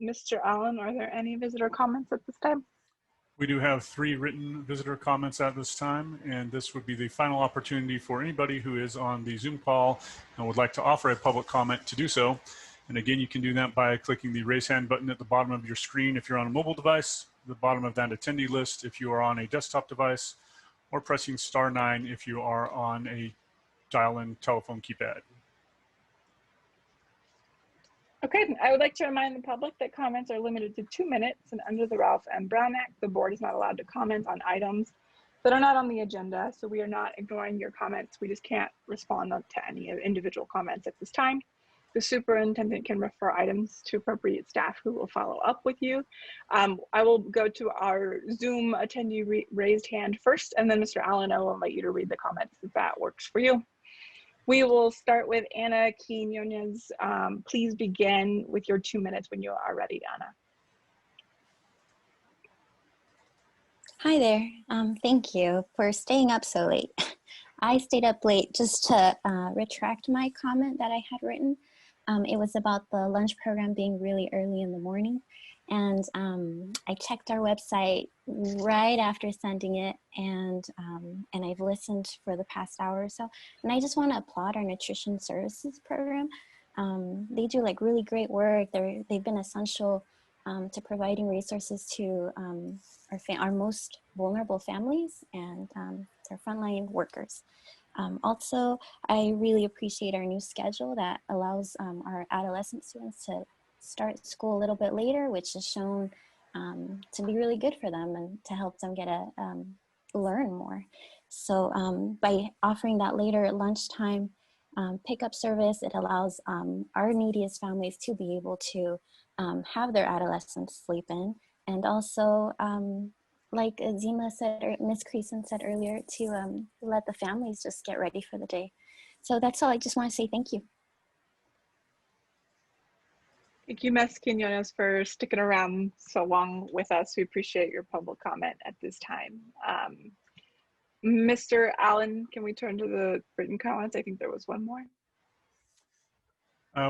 Mr. Allen, are there any visitor comments at this time? We do have 3 written visitor comments at this time, and this would be the final opportunity for anybody who is on the Zoom call and would like to offer a public comment to do so. And again, you can do that by clicking the raise hand button at the bottom of your screen if you're on a mobile device, the bottom of that attendee list if you are on a desktop device, or pressing *9 if you are on a dial-in telephone keypad. Okay, I would like to remind the public that comments are limited to 2 minutes, and under the Ralph M. Brown Act, the board is not allowed to comment on items that are not on the agenda, so we are not ignoring your comments. We just can't respond to any individual comments at this time. The superintendent can refer items to appropriate staff who will follow up with you. I will go to our Zoom attendee raised hand first, and then Mr. Allen, I will invite you to read the comments if that works for you. We will start with Anna Quinones. Please begin with your 2 minutes when you are ready, Anna. Hi there. Thank you for staying up so late. I stayed up late just to retract my comment that I had written. It was about the lunch program being really early in the morning. And I checked our website right after sending it, and I've listened for the past hour or so. And I just want to applaud our nutrition services program. They do like really great work. They've been essential to providing resources to our most vulnerable families and our frontline workers. Also, I really appreciate our new schedule that allows our adolescent students to start school a little bit later, which is shown to be really good for them and to help them get learn more. So by offering that later at lunchtime pickup service, it allows our neediest families to be able to have their adolescents sleep in, and also like Zima said, or Ms. Creason said earlier, to let the families just get ready for the day. So that's all. I just want to say thank you. Thank you, Ms. Quinones, for sticking around so long with us. We appreciate your public comment at this time. Mr. Allen, can we turn to the written comments? I think there was one more.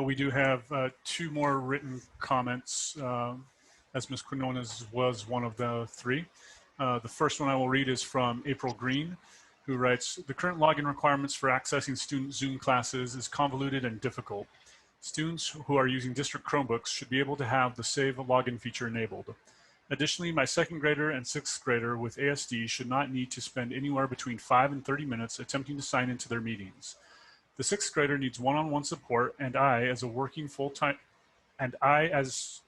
We do have 2 more written comments, as Ms. Quinones was one of the 3. The first one I will read is from April Green, who writes, "The current login requirements for accessing student Zoom classes is convoluted and difficult. Students who are using district Chromebooks should be able to have the Save Login feature enabled. Additionally, my 2nd grader and 6th grader with ASD should not need to spend anywhere between 5 and 30 minutes attempting to sign into their meetings. The 6th grader needs one-on-one support, and I, as a working full-time, as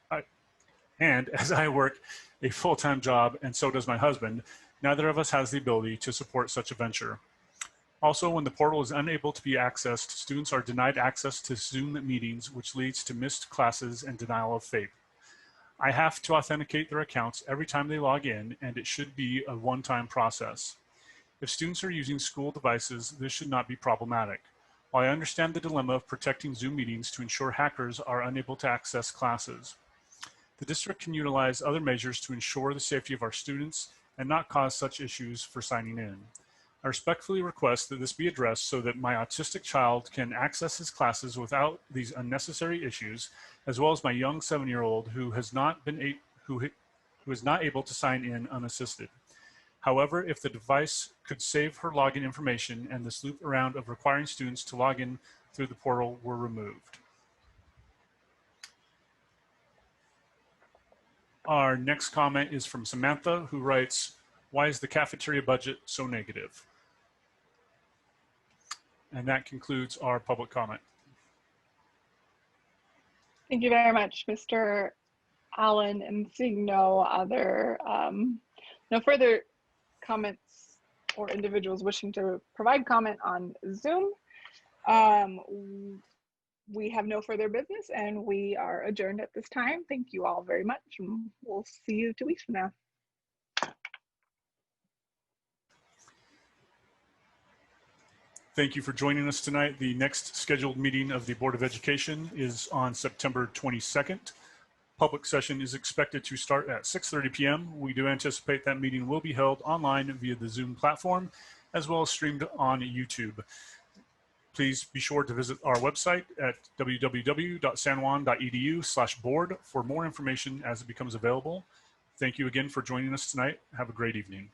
I work a full-time job, and so does my husband, neither of us has the ability to support such a venture. Also, when the portal is unable to be accessed, students are denied access to Zoom meetings, which leads to missed classes and denial of FAPE. I have to authenticate their accounts every time they log in, and it should be a one-time process. If students are using school devices, this should not be problematic. While I understand the dilemma of protecting Zoom meetings to ensure hackers are unable to access classes, the district can utilize other measures to ensure the safety of our students and not cause such issues for signing in. I respectfully request that this be addressed so that my autistic child can access his classes without these unnecessary issues, as well as my young 7-year-old who is not able to sign in unassisted. However, if the device could save her login information and this loop around of requiring students to log in through the portal were removed." Our next comment is from Samantha, who writes, "Why is the cafeteria budget so negative?" And that concludes our public comment. Thank you very much, Mr. Allen. And seeing no further comments or individuals wishing to provide comment on Zoom, we have no further business and we are adjourned at this time. Thank you all very much, and we'll see you 2 weeks from now. Thank you for joining us tonight. The next scheduled meeting of the Board of Education is on September 22nd. Public session is expected to start at 6:30 p.m. We do anticipate that meeting will be held online via the Zoom platform, as well as streamed on YouTube. Please be sure to visit our website at www.sanjuan.edu/board for more information as it becomes available. Thank you again for joining us tonight. Have a great evening.